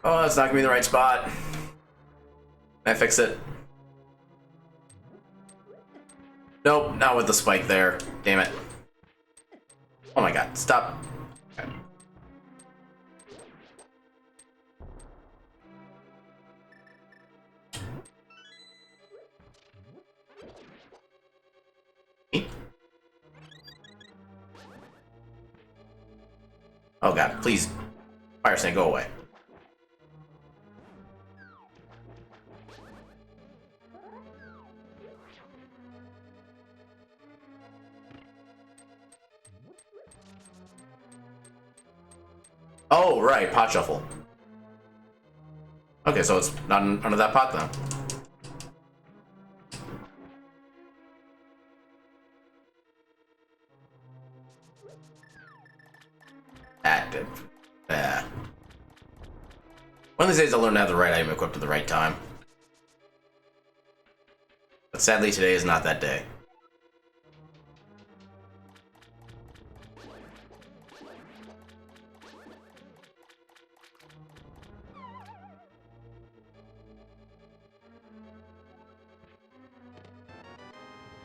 Oh, that's not gonna be the right spot. Can I fix it? Nope, not with the spike there. Damn it. Oh my god, stop. Okay. Oh god, please. Fire Snake, go away. Oh, right, pot shuffle. Okay, so it's not under that pot then. Active. Yeah. One of these days I'll learn to have the right item equipped at the right time. But sadly today is not that day.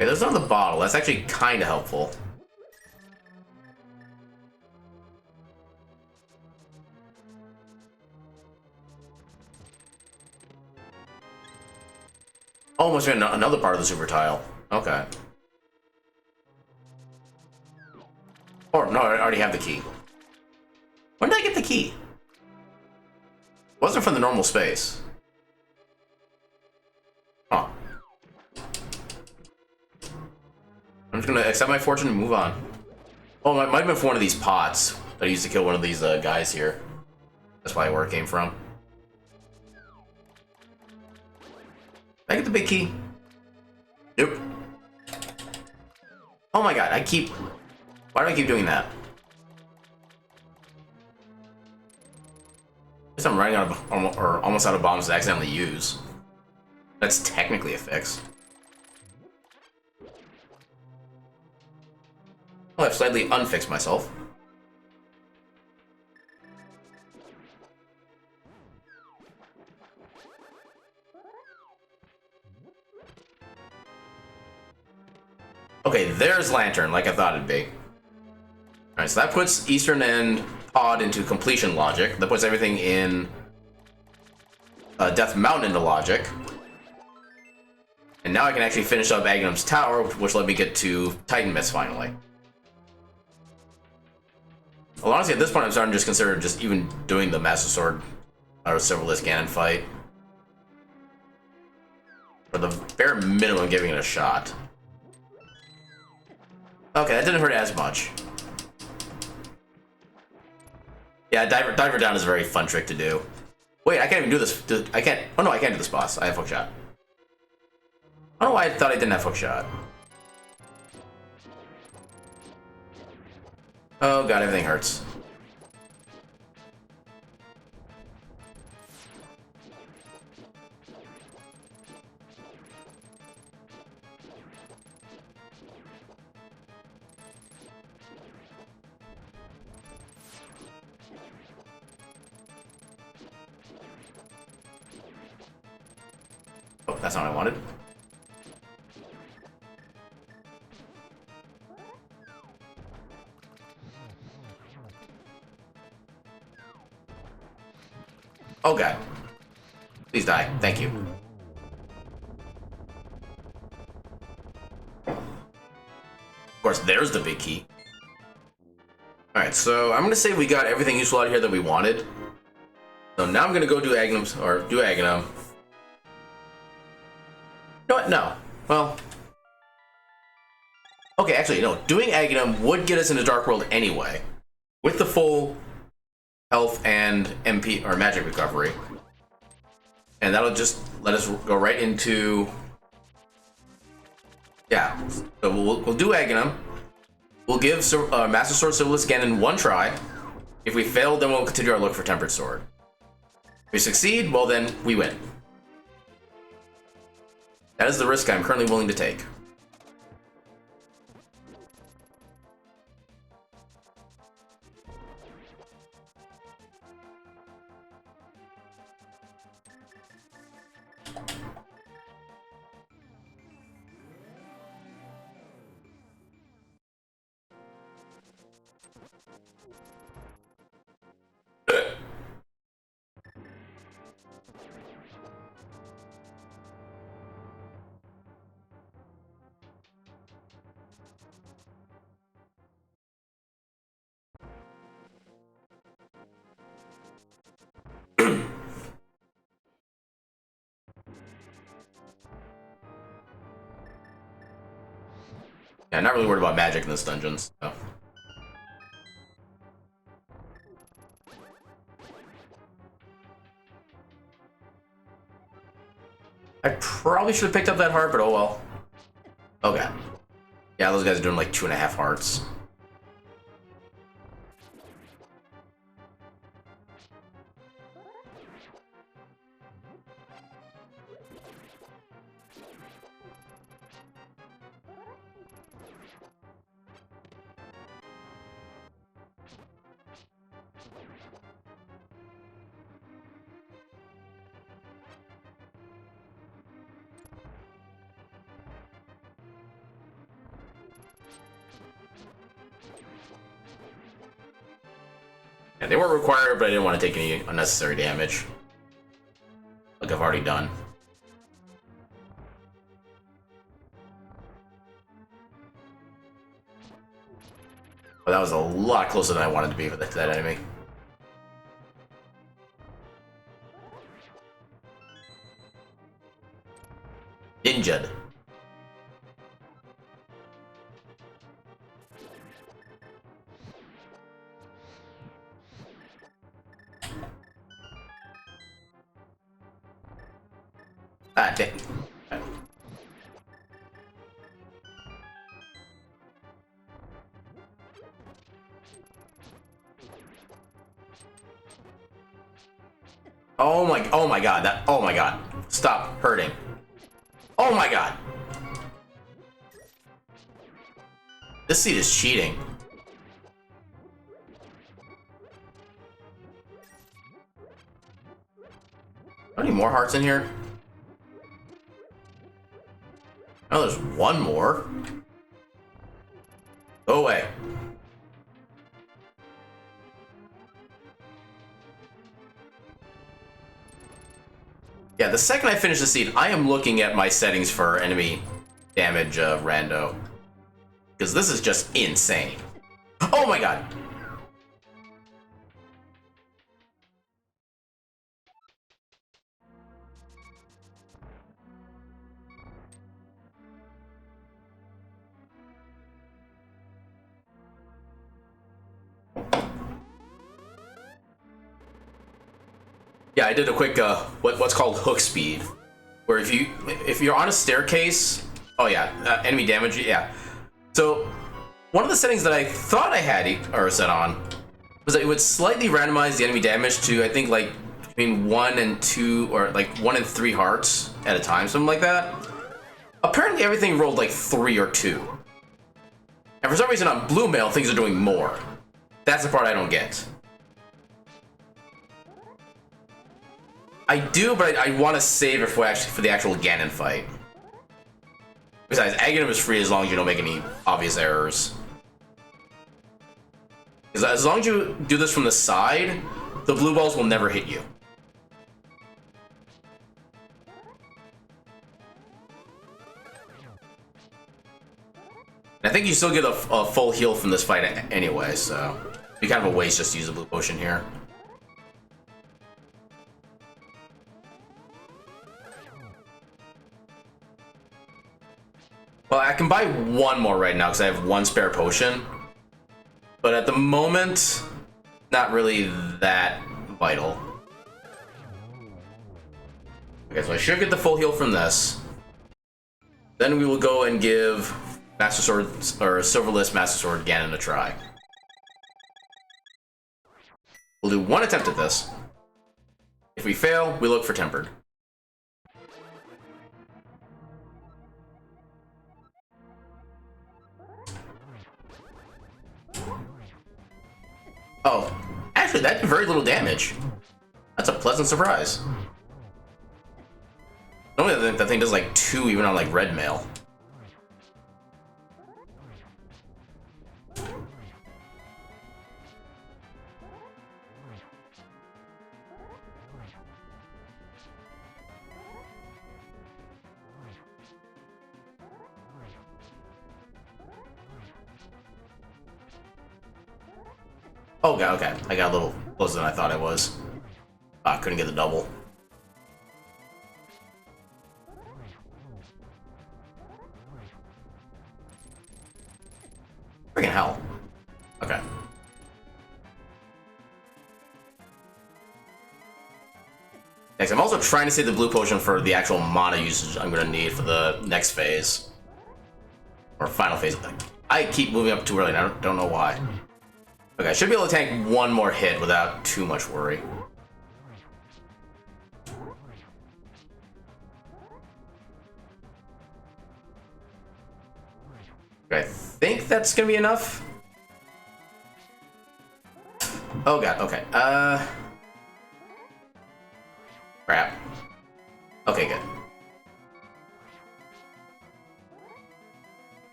Okay, there's another bottle. That's actually kind of helpful. Oh, must be another part of the super tile. Okay. Or, no, I already have the key. When did I get the key? It wasn't from the normal space. Huh. I'm just gonna accept my fortune and move on. Oh, it might have been for one of these pots. that I used to kill one of these guys here. That's probably where it came from. Did I get the big key? Nope. Oh my god, why do I keep doing that? I guess I'm running out of, or almost out of bombs to accidentally use. That's technically a fix. Well, I've slightly unfixed myself. Okay, there's Lantern, like I thought it'd be. Alright, so that puts Eastern and Pod into completion logic. That puts everything in Death Mountain into logic. And now I can actually finish up Aghanim's Tower, which let me get to Titan Mist finally. Well, honestly, at this point, I'm starting to just consider just even doing the Master Sword or Silverless Ganon fight. For the bare minimum, giving it a shot. Okay, that didn't hurt as much. Yeah, diver down is a very fun trick to do. Wait, I can't even do this. I can't. Oh no, I can't do this boss. I have hook shot. I don't know why I thought I didn't have hook shot. Oh god, everything hurts. Oh, that's not what I wanted. Oh god. Please die. Thank you. Of course, there's the big key. Alright, so I'm gonna say we got everything useful out of here that we wanted. So now I'm gonna go do Aghanim's, or do Aghanim. You know what? No. Well. Okay, actually, no. Doing Aghanim would get us into Dark World anyway. With the full health and MP, or magic recovery. And that'll just let us go right into... Yeah. So we'll do Aghanim. We'll give Master Sword Silverless Ganon one try. If we fail, then we'll continue our look for Tempered Sword. If we succeed, well then, we win. That is the risk I'm currently willing to take. Yeah, not really worried about magic in this dungeon, so. I probably should have picked up that heart, but oh well. Okay. Yeah, those guys are doing like 2.5 hearts. Yeah, they weren't required, but I didn't want to take any unnecessary damage. Like I've already done. But that was a lot closer than I wanted to be to that enemy. Ninja'd. Ah, dang. Oh my god, oh my god. Stop hurting. Oh my god. This seed is cheating. Are any more hearts in here? Oh, there's one more. Go away. Yeah, the second I finish the seed, I am looking at my settings for enemy damage rando. Because this is just insane. Oh my god! Yeah, I did a quick what's called hook speed, where if you're on a staircase, oh yeah, enemy damage, yeah. So one of the settings that I thought I had or set on was that it would slightly randomize the enemy damage to, I think, like between 1 and 2 or like 1 and 3 hearts at a time, something like that. Apparently everything rolled like 3 or 2, and for some reason on Blue Mail things are doing more. That's the part I don't get. I do, but I want to save it for the actual Ganon fight. Besides, Aghanim is free as long as you don't make any obvious errors. Because as long as you do this from the side, the blue balls will never hit you. I think you still get a full heal from this fight anyway, so it'd be kind of a waste just to use a blue potion here. Well, I can buy one more right now because I have one spare potion. But at the moment, not really that vital. Okay, so I should get the full heal from this. Then we will go and give Master Sword, or Silverless Master Sword Ganon a try. We'll do one attempt at this. If we fail, we look for Tempered. Oh, actually, that did very little damage. That's a pleasant surprise. Normally, that thing does like 2 even on like red mail. Oh, god, okay. I got a little closer than I thought I was. I couldn't get the double. Freaking hell. Okay. Next, I'm also trying to save the blue potion for the actual mana usage I'm going to need for the next phase. Or final phase of the thing. I keep moving up too early and I don't know why. Okay, I should be able to tank one more hit without too much worry. Okay, I think that's gonna be enough. Oh god, okay. Crap. Okay, good.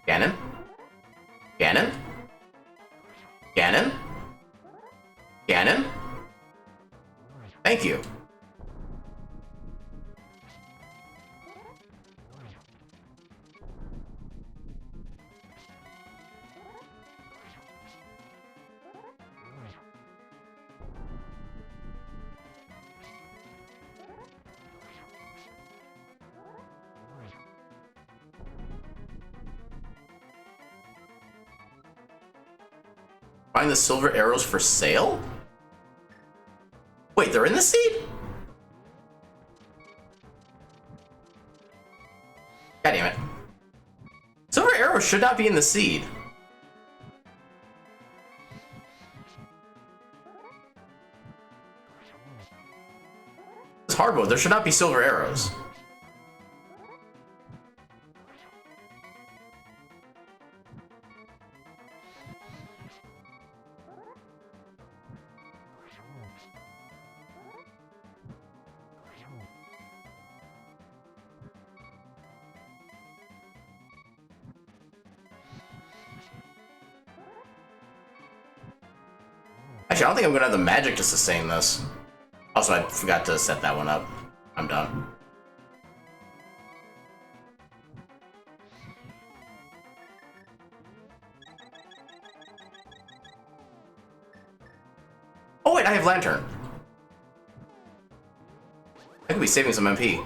Ganon? Ganon? Ganon? Ganon? Thank you. Find the silver arrows for sale? Wait, they're in the seed? should not be in the seed. It's hard mode. There should not be silver arrows. Actually, I don't think I'm gonna have the magic to sustain this. Also, I forgot to set that one up. I'm done. Oh wait, I have Lantern. I could be saving some MP.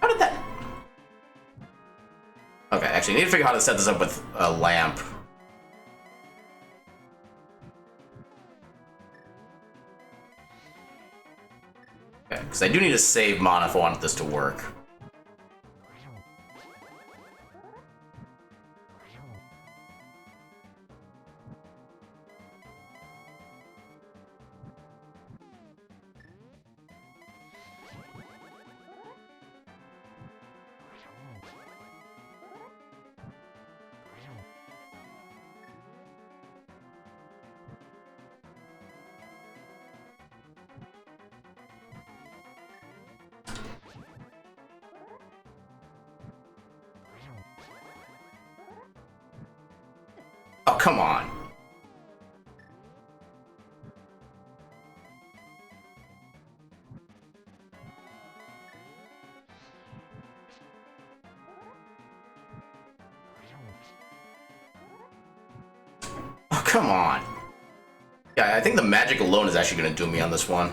How did that... Okay, actually, I need to figure out how to set this up with a lamp. Okay, because I do need to save mana if I want this to work. Oh, come on. Oh, come on. Yeah, I think the magic alone is actually going to do me on this one.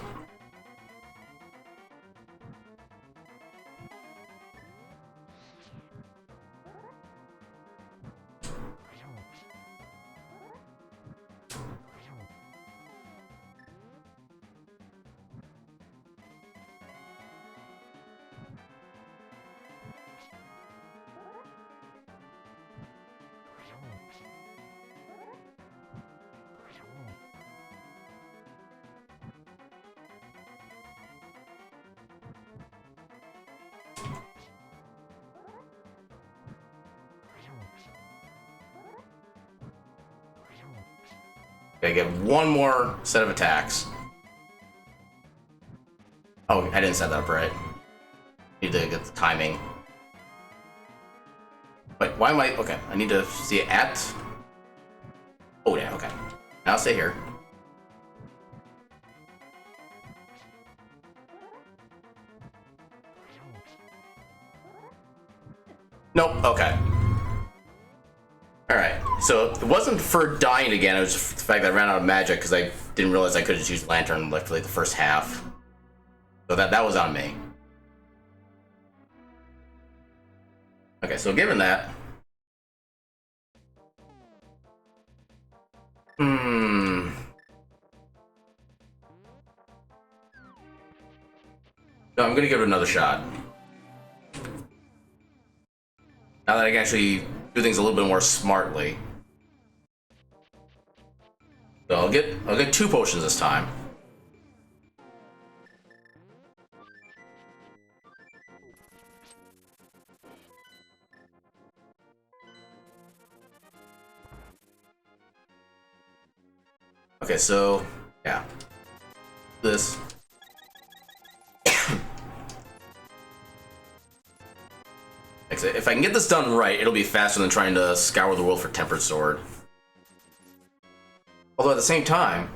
Okay, get one more set of attacks. Oh, I didn't set that up right. Need to get the timing. Wait, why am I... Okay, I need to see it at... Oh, yeah, okay. Now I'll stay here. Nope, okay. Alright, so it wasn't for dying again, it was just the fact that I ran out of magic because I didn't realize I could just use Lantern left for like the first half. So that was on me. Okay, so given that... No, I'm gonna give it another shot. Now that I can actually do things a little bit more smartly. So I'll get 2 potions this time. Okay, so yeah. This. If I can get this done right, it'll be faster than trying to scour the world for Tempered Sword. Although at the same time,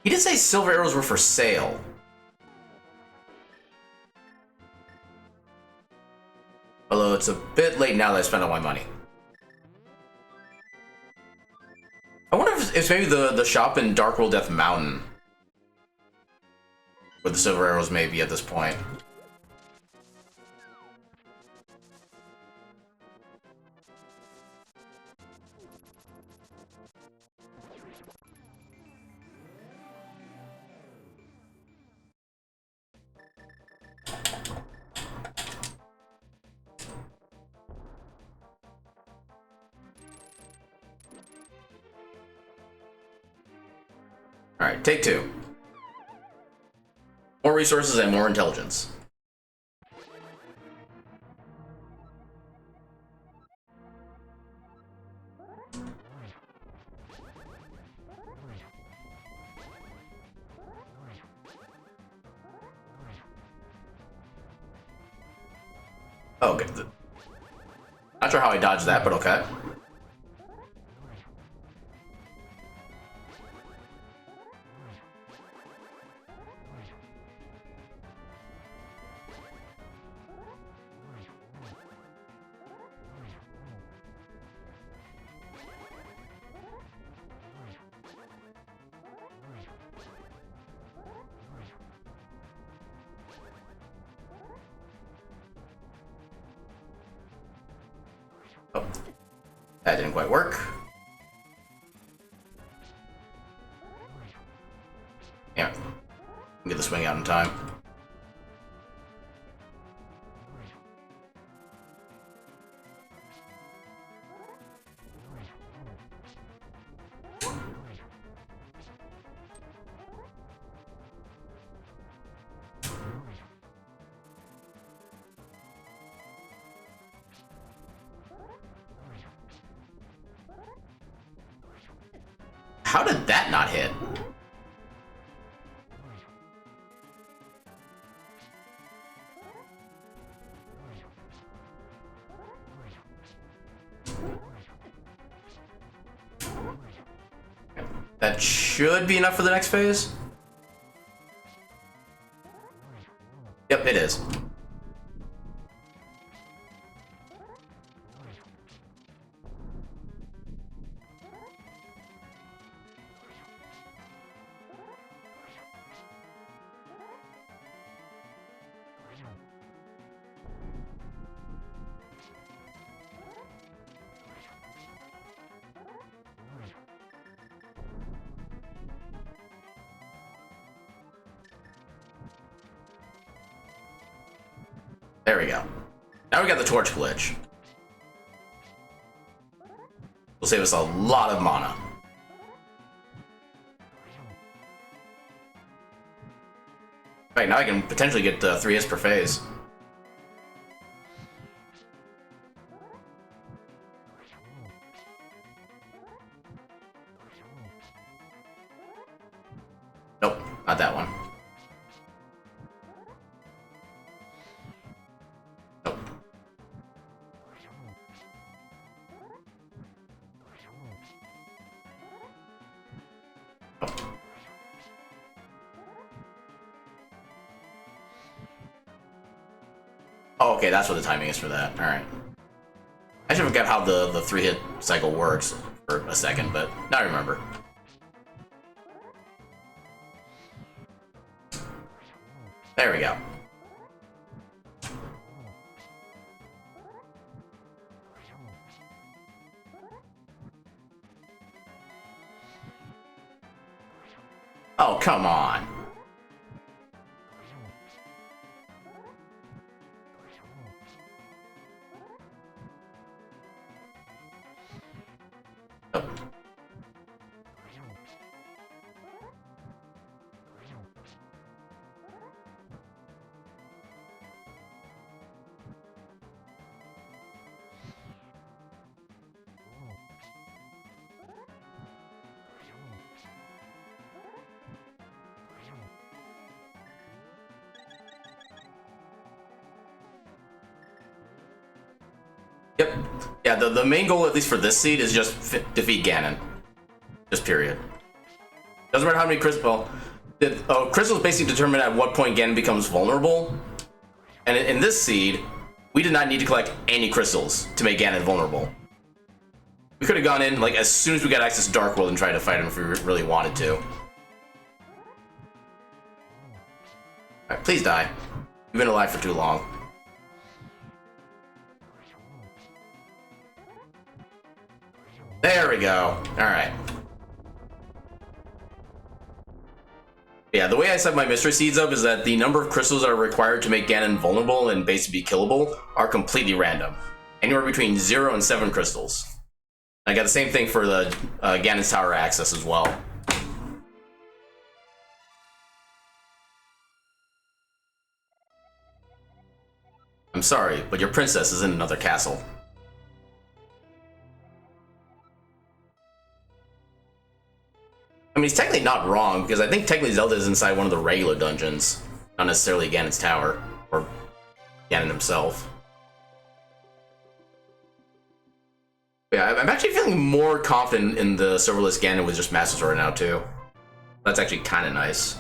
he did say silver arrows were for sale. Although it's a bit late now that I spent all my money. I wonder if it's maybe the shop in Darkworld Death Mountain where the silver arrows may be at this point. Alright, take 2. More resources and more intelligence. Oh, good. Not sure how I dodged that, but okay. Oh, that didn't quite work. Yeah, get the swing out in time. How did that not hit? That should be enough for the next phase. Yep, it is. There we go. Now we got the torch glitch. Will save us a lot of mana. Right, now I can potentially get 3 hits per phase. Nope, not that one. Oh, okay, that's what the timing is for that. Alright. I should forget how the 3-hit cycle works for a second, but now I remember. There we go. Oh, come on. Yep. Yeah, the main goal, at least for this seed, is just defeat Ganon. Just period. Doesn't matter how many crystals. Well, crystals basically determine at what point Ganon becomes vulnerable. And in this seed, we did not need to collect any crystals to make Ganon vulnerable. We could have gone in like as soon as we got access to Dark World and tried to fight him if we really wanted to. Alright, please die. You've been alive for too long. There we go. Alright. Yeah, the way I set my mystery seeds up is that the number of crystals that are required to make Ganon vulnerable and basically killable are completely random. Anywhere between 0 and 7 crystals. I got the same thing for the Ganon's Tower access as well. I'm sorry, but your princess is in another castle. I mean, he's technically not wrong, because I think technically Zelda is inside one of the regular dungeons, not necessarily Ganon's tower, or Ganon himself. Yeah, I'm actually feeling more confident in the serverless Ganon with just Master Sword now, too. That's actually kind of nice.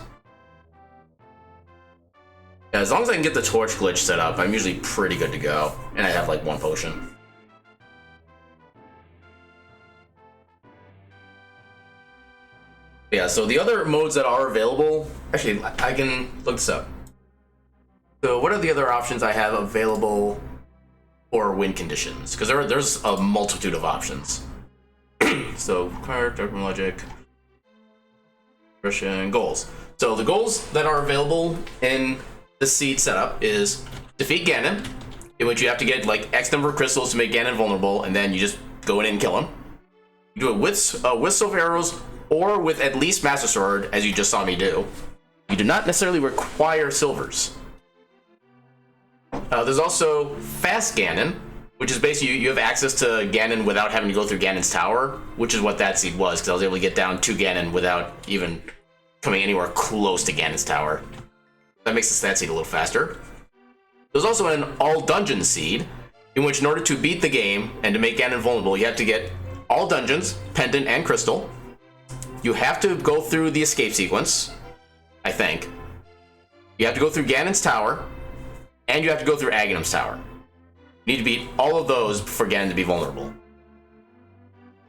Yeah, as long as I can get the torch glitch set up, I'm usually pretty good to go. And I have like 1 potion. Yeah, so the other modes that are available, actually, I can look this up. So what are the other options I have available for win conditions? Because there's a multitude of options. So, card, dark logic, Russian goals. So the goals that are available in the seed setup is defeat Ganon, in which you have to get like X number of crystals to make Ganon vulnerable, and then you just go in and kill him. You do it with silver arrows or with at least Master Sword, as you just saw me do. You do not necessarily require silvers. There's also fast Ganon, which is basically you have access to Ganon without having to go through Ganon's tower, which is what that seed was, because I was able to get down to Ganon without even coming anywhere close to Ganon's tower. That makes the stat seed a little faster. There's also an all dungeon seed, in which in order to beat the game and to make Ganon vulnerable, you have to get all dungeons, pendant, and crystal. You have to go through the escape sequence, I think. You have to go through Ganon's tower, and you have to go through Aghanim's tower. You need to beat all of those for Ganon to be vulnerable.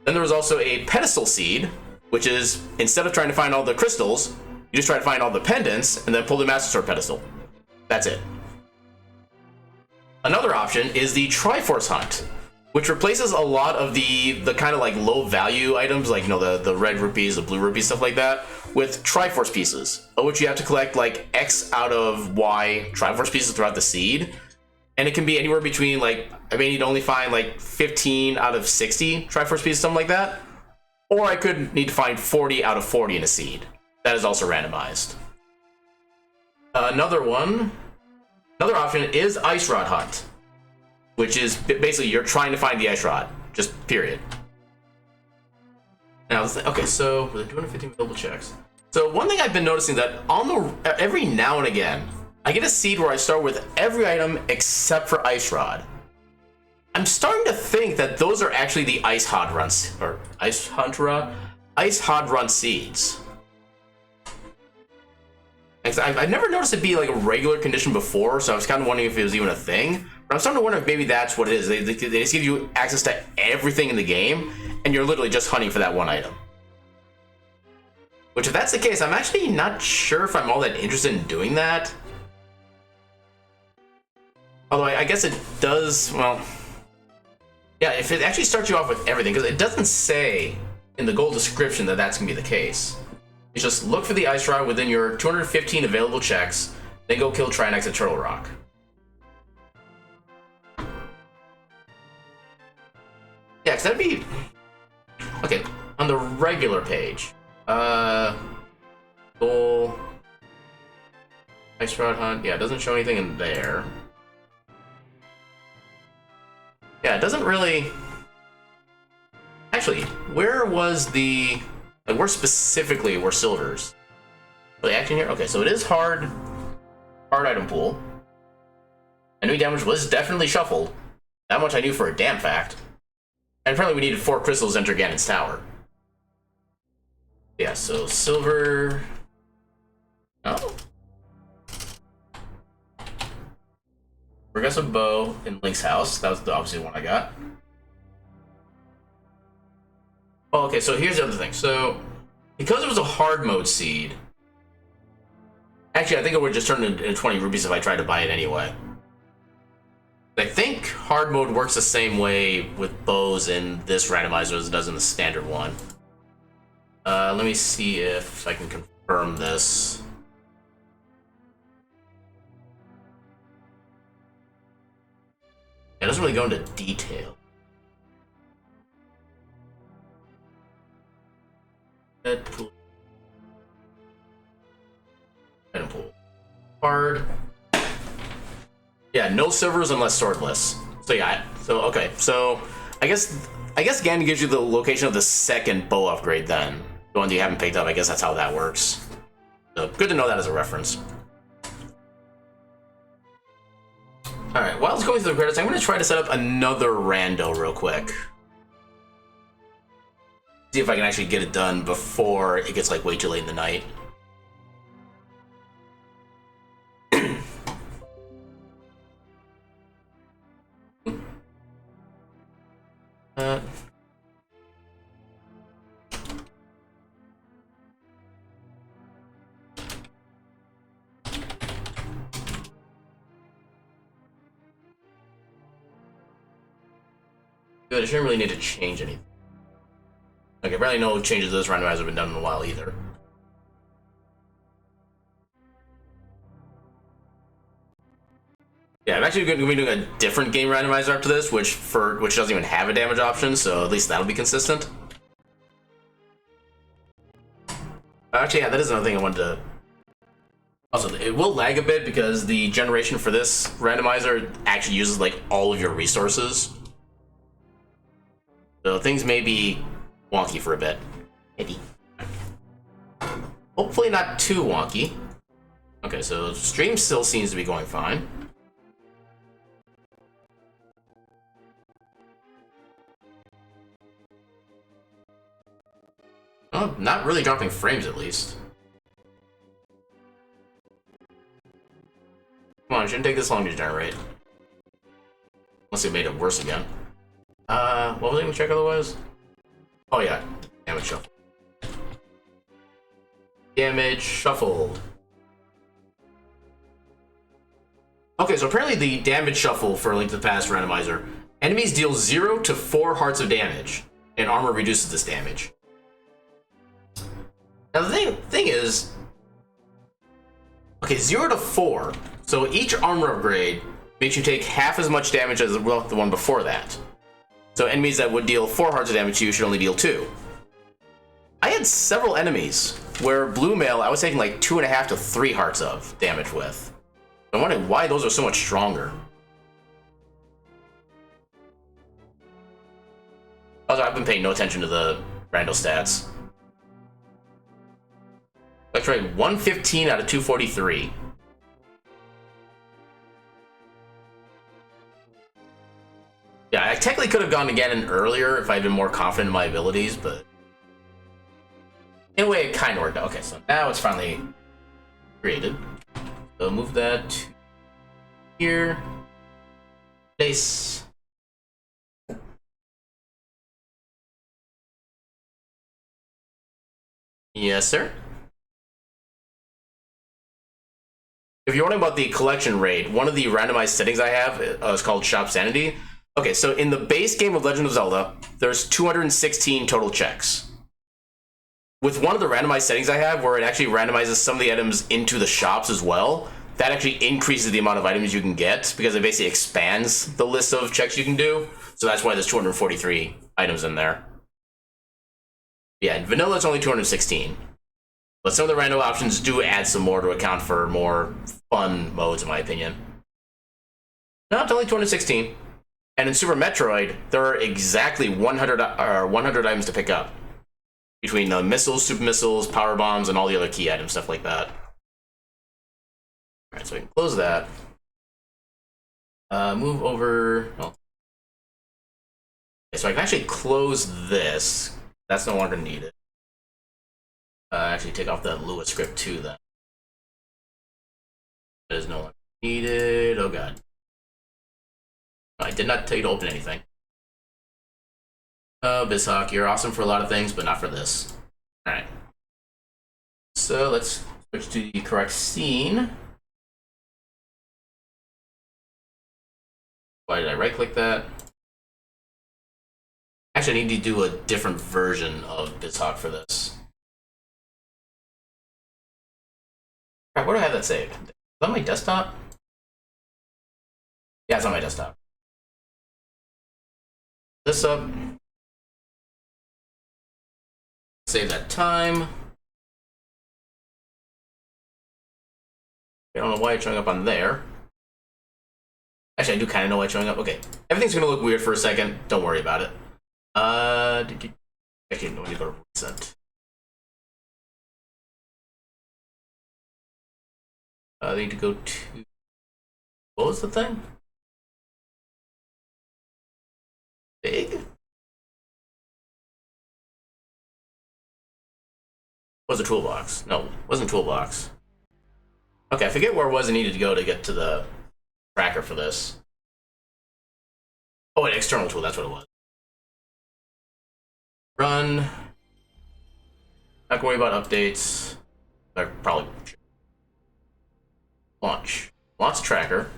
Then there was also a pedestal seed, which is, instead of trying to find all the crystals, you just try to find all the pendants, and then pull the Master Sword pedestal. That's it. Another option is the Triforce Hunt, which replaces a lot of the kind of like low value items, like, you know, the red rupees, the blue rupees, stuff like that, with Triforce pieces, of which you have to collect like X out of Y Triforce pieces throughout the seed. And it can be anywhere between, like, I mean, you'd only find like 15 out of 60 Triforce pieces, something like that. Or I could need to find 40 out of 40 in a seed. That is also randomized. Another option is Ice Rod Hunt, which is basically you're trying to find the Ice Rod, just period. Now, okay, so we're doing 215 available checks. So one thing I've been noticing that every now and again, I get a seed where I start with every item except for Ice Rod. I'm starting to think that those are actually the Ice Hod Runs, or Ice Hod Run seeds. I've never noticed it be like a regular condition before, so I was kind of wondering if it was even a thing. But I'm starting to wonder if maybe that's what it is. They just give you access to everything in the game, and you're literally just hunting for that one item. Which, if that's the case, I'm actually not sure if I'm all that interested in doing that. Although I guess it does, well... Yeah, if it actually starts you off with everything, because it doesn't say in the goal description that that's going to be the case. It's just look for the Ice Rod within your 215 available checks, then go kill Trinex at Turtle Rock. Yeah, because that'd be... Okay, on the regular page. Goal... Ice Rod Hunt, yeah, it doesn't show anything in there. Yeah, it doesn't really... Actually, where was the... Like, where specifically were silvers? The action here? Okay, so it is hard item pool. Enemy damage was definitely shuffled. That much I knew for a damn fact. And apparently we needed 4 crystals to enter Ganon's tower. Yeah, so silver... Oh. Progressive bow in Link's house. That was obviously the one I got. Oh, okay, so here's the other thing. So, because it was a hard mode seed... Actually, I think it would just turn into 20 rupees if I tried to buy it anyway. I think hard mode works the same way with bows in this randomizer as it does in the standard one. Let me see if I can confirm this. It doesn't really go into detail. Deadpool. Deadpool. Hard. Yeah, no silvers unless swordless. So yeah, so okay, so I guess Ganon gives you the location of the second bow upgrade then. The one that you haven't picked up, I guess that's how that works. So good to know that as a reference. Alright, while I was going through the credits, I'm gonna try to set up another rando real quick. See if I can actually get it done before it gets like way too late in the night. Good, I shouldn't really need to change anything. Okay, apparently no changes to this randomizer have been done in a while either. Yeah, I'm actually going to be doing a different game randomizer after this, which doesn't even have a damage option, so at least that'll be consistent. Actually, yeah, that is another thing I wanted to... Also, it will lag a bit because the generation for this randomizer actually uses like all of your resources. So things may be wonky for a bit. Maybe. Hopefully not too wonky. Okay, so stream still seems to be going fine. Oh, not really dropping frames at least. Come on, it shouldn't take this long to generate. Unless they made it worse again. What was I gonna check otherwise? Oh yeah, damage shuffle. Damage shuffled. Okay, so apparently the damage shuffle for Link to the Past randomizer, enemies deal 0 to 4 hearts of damage, and armor reduces this damage. Now the thing is, okay, 0 to 4, so each armor upgrade makes you take half as much damage as the one before that. So enemies that would deal 4 hearts of damage to you should only deal 2. I had several enemies where blue mail I was taking like 2.5 to 3 hearts of damage with. I'm wondering why those are so much stronger. Also, I've been paying no attention to the rando stats. Metroid 115 out of 243. Yeah, I technically could have gone to Ganon earlier if I'd been more confident in my abilities, but in a way it kind of worked out. Okay, so now it's finally created. So move that to here. Place. Yes, sir. If you're wondering about the collection raid, one of the randomized settings I have is called Shop Sanity. Okay, so in the base game of Legend of Zelda, there's 216 total checks. With one of the randomized settings I have, where it actually randomizes some of the items into the shops as well, that actually increases the amount of items you can get, because it basically expands the list of checks you can do. So that's why there's 243 items in there. Yeah, in vanilla it's only 216. But some of the random options do add some more to account for more fun modes, in my opinion. No, it's only 216. And in Super Metroid, there are exactly 100 items to pick up. Between the missiles, super missiles, power bombs, and all the other key items, stuff like that. Alright, so we can close that. Move over... Oh. Okay, so I can actually close this. That's no longer needed. Actually take off that Lua script too, then. That is no longer needed. Oh god. I did not tell you to open anything. Oh, Bizhawk, you're awesome for a lot of things, but not for this. Alright. So let's switch to the correct scene. Why did I right-click that? Actually, I need to do a different version of Bizhawk for this. Alright, where do I have that saved? Is that on my desktop? Yeah, it's on my desktop. This up. Save that time. I don't know why it's showing up on there. Actually, I do kind of know why it's showing up. Okay. Everything's going to look weird for a second. Don't worry about it. Actually, no, I need to go to recent. I need to go to... What was the thing? Big? What was the toolbox? No, it wasn't toolbox. Okay, I forget where it was I needed to go to get to the tracker for this. Oh, an external tool, that's what it was. Run. Not gonna worry about updates. I probably should. Launch. Launch tracker.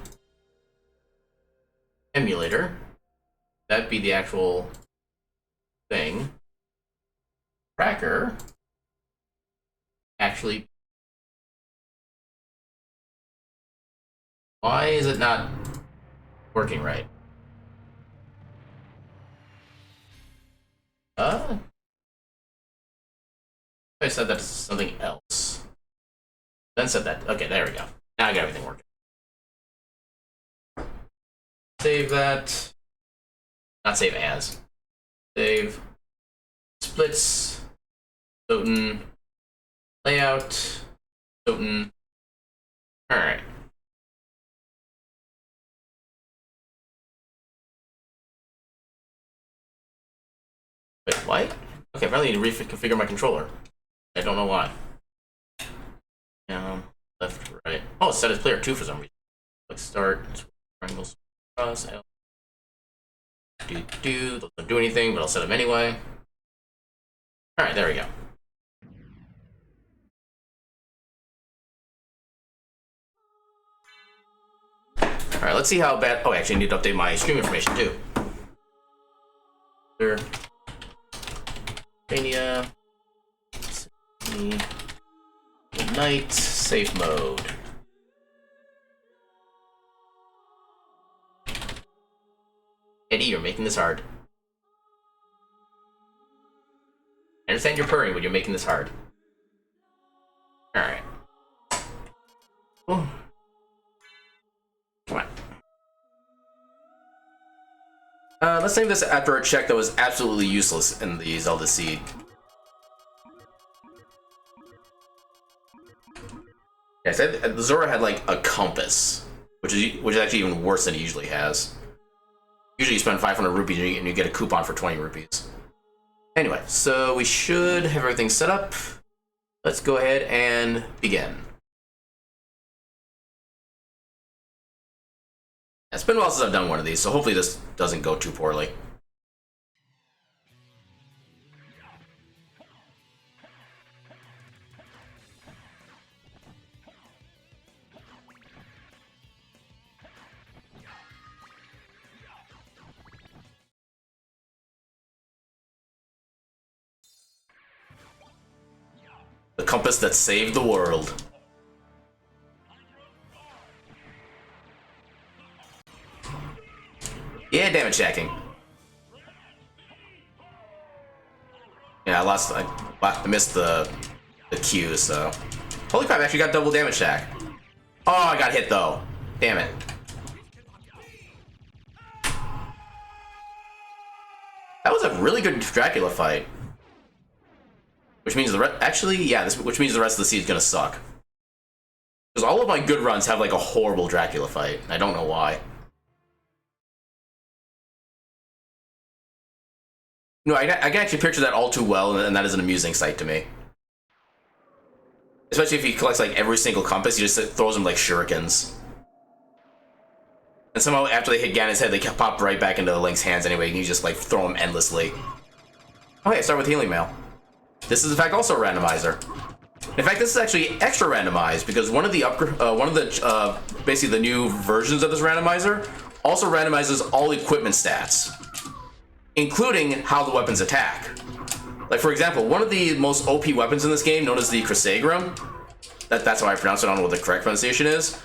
Emulator. That'd be the actual thing. Tracker. Actually. Why is it not working right? I said that to something else. Then said that. Okay, there we go. Now I got everything working. Save that. Not save as. Save. Splits. SotN. Layout. SotN. Alright. Wait, what? Okay, I probably need to reconfigure my controller. I don't know why. Down, left, right. Oh, it's set as player 2 for some reason. Click start, triangles, cross, L. Those don't do anything, but I'll set them anyway. Alright, there we go. Alright, let's see how bad. Oh, I actually need to update my stream information too. There. Mania. Night. Safe mode. Eddie, you're making this hard. I understand you're purring, but you're making this hard. Alright. Come on. Let's save this after a check that was absolutely useless in the Zelda Seed. Yes, Zora had like a compass, which is actually even worse than he usually has. Usually you spend 500 rupees and you get a coupon for 20 rupees. Anyway, so we should have everything set up. Let's go ahead and begin. It's been a while since I've done one of these, so hopefully this doesn't go too poorly. The compass that saved the world. Yeah, damage stacking. Yeah, I missed the Q, so. Holy crap, I actually got double damage stack. Oh, I got hit though. Damn it. That was a really good Dracula fight. Which means which means the rest of the seed is gonna suck. Because all of my good runs have like a horrible Dracula fight. I don't know why. No, I can actually picture that all too well, and that is an amusing sight to me. Especially if he collects like every single compass, he just throws them like shurikens. And somehow after they hit Ganon's head, they pop right back into Link's hands anyway, and you just like throw them endlessly. Okay, start with healing mail. This is in fact also a randomizer. In fact, this is actually extra randomized because one of the basically the new versions of this randomizer also randomizes all equipment stats, including how the weapons attack. Like for example, one of the most OP weapons in this game, known as the Crissaegrim, that's how I pronounce it, I don't know what the correct pronunciation is.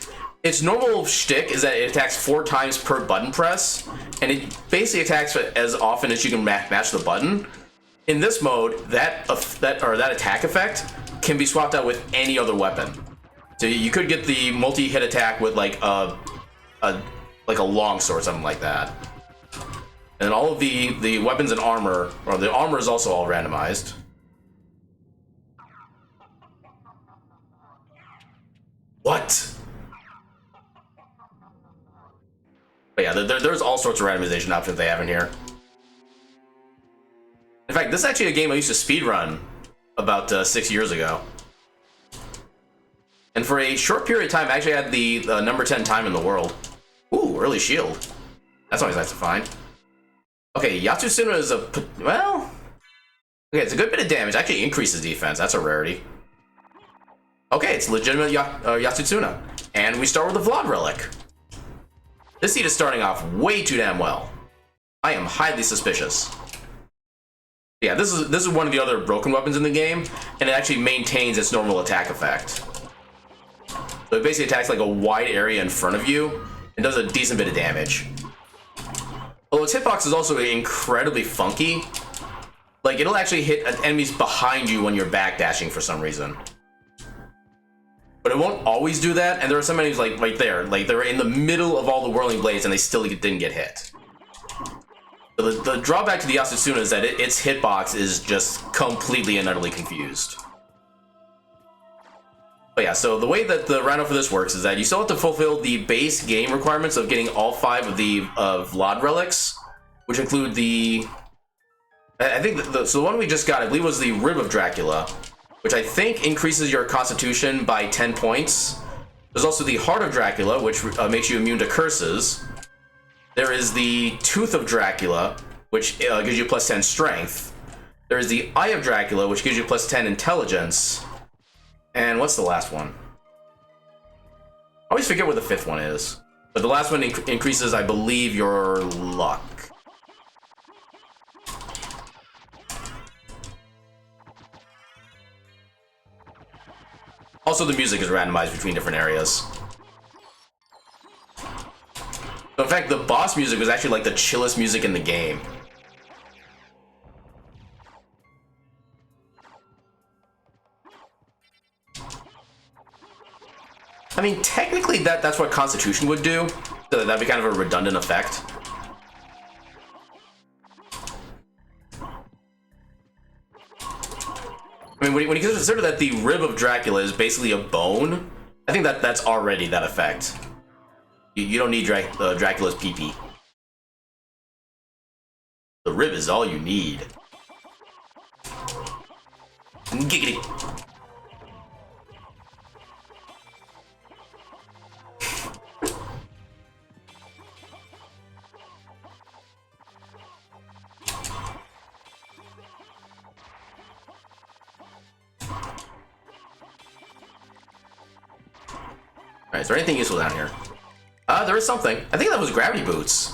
Its normal shtick is that it attacks 4 times per button press, and it basically attacks as often as you can match the button. In this mode, that attack effect can be swapped out with any other weapon. So you could get the multi-hit attack with like a like a longsword, something like that. And then all of the weapons and armor, or the armor is also all randomized. What? But yeah, there's all sorts of randomization options they have in here. In fact, this is actually a game I used to speedrun about 6 years ago. And for a short period of time, I actually had the number 10 time in the world. Ooh, early shield. That's always nice to find. Okay, Yatsusuna is a... well... okay, it's a good bit of damage. Actually increases defense. That's a rarity. Okay, it's legitimate Yatsusuna. And we start with the Vlad Relic. This seed is starting off way too damn well. I am highly suspicious. Yeah, this is one of the other broken weapons in the game, and it actually maintains its normal attack effect. So it basically attacks like a wide area in front of you, and does a decent bit of damage. Although its hitbox is also incredibly funky. Like, it'll actually hit enemies behind you when you're backdashing for some reason. But it won't always do that, and there are some enemies like right there, like they're in the middle of all the whirling blades and they still didn't get hit. So the drawback to the Yatsusuna is that its hitbox is just completely and utterly confused. But yeah, so the way that the Rhino for this works is that you still have to fulfill the base game requirements of getting all 5 of the Vlad relics, which include the... I think so the one we just got, I believe, was the Rib of Dracula, which I think increases your constitution by 10 points. There's also the Heart of Dracula, which makes you immune to curses. There is the Tooth of Dracula, which gives you plus 10 strength. There is the Eye of Dracula, which gives you plus 10 intelligence. And what's the last one? I always forget what the 5th one is. But the last one increases, I believe, your luck. Also, the music is randomized between different areas. So in fact, the boss music was actually like the chillest music in the game. I mean, technically that's what Constitution would do. So that'd be kind of a redundant effect. I mean, when you consider that the Rib of Dracula is basically a bone, I think that's already that effect. You don't need Dracula's pee-pee. The rib is all you need. Giggity. Alright, is there anything useful down here? There is something. I think that was gravity boots.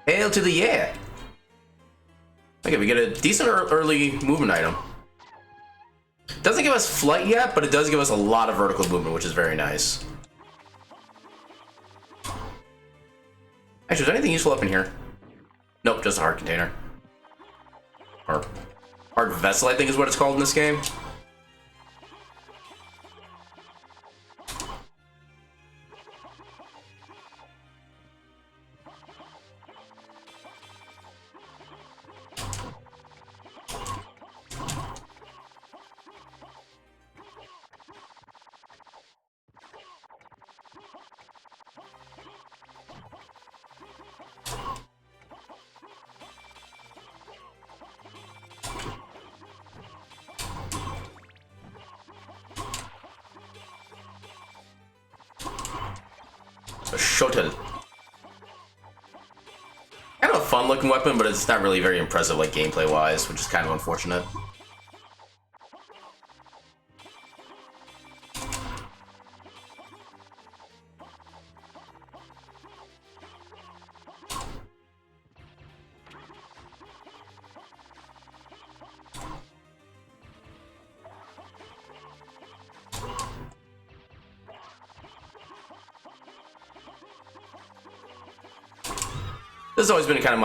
Hail to the yeah. Okay, we get a decent early movement item. Doesn't give us flight yet, but it does give us a lot of vertical movement, which is very nice. Actually, is there anything useful up in here? Nope, just a heart container. Or heart vessel, I think is what it's called in this game. A shotl. Kind of a fun looking weapon, but it's not really very impressive like gameplay wise, which is kind of unfortunate. This has always been kind of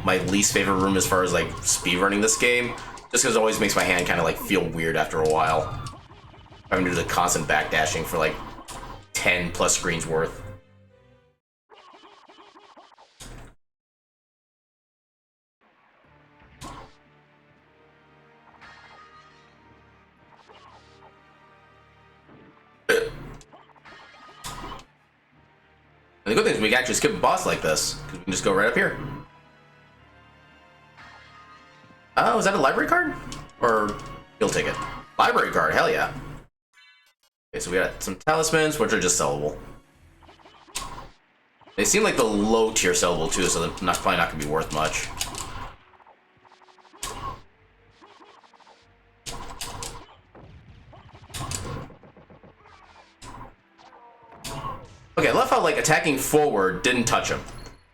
my least favorite room as far as like speedrunning this game, just because it always makes my hand kind of like feel weird after a while. Having to do the constant backdashing for like 10 plus screens worth. And the good thing is we can actually skip a boss like this, because we can just go right up here. Oh, is that a library card? Or field ticket? Library card, hell yeah. Okay, so we got some talismans, which are just sellable. They seem like the low tier sellable too, so they're probably not going to be worth much. Okay, I love how like attacking forward didn't touch him.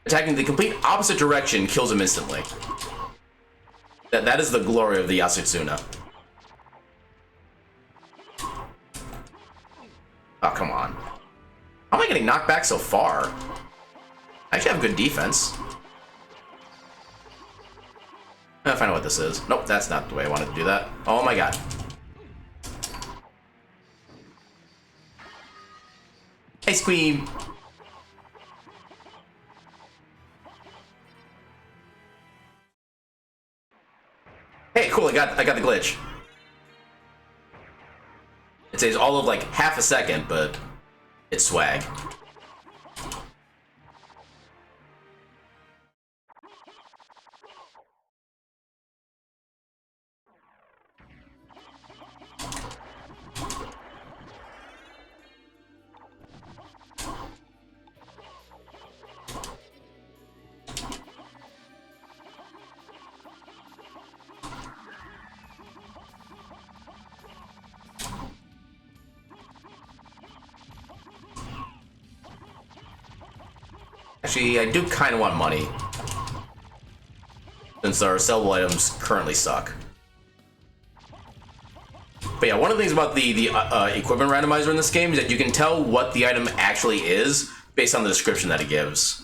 Attacking the complete opposite direction kills him instantly. That is the glory of the Yasutsuna. Oh, come on. How am I getting knocked back so far? I actually have good defense. I'll find out what this is. Nope, that's not the way I wanted to do that. Oh my god. Ice cream. Hey, cool, I got the glitch. It saves all of like half a second, but it's swag. Actually, I do kind of want money, since our sellable items currently suck. But yeah, one of the things about the equipment randomizer in this game is that you can tell what the item actually is based on the description that it gives.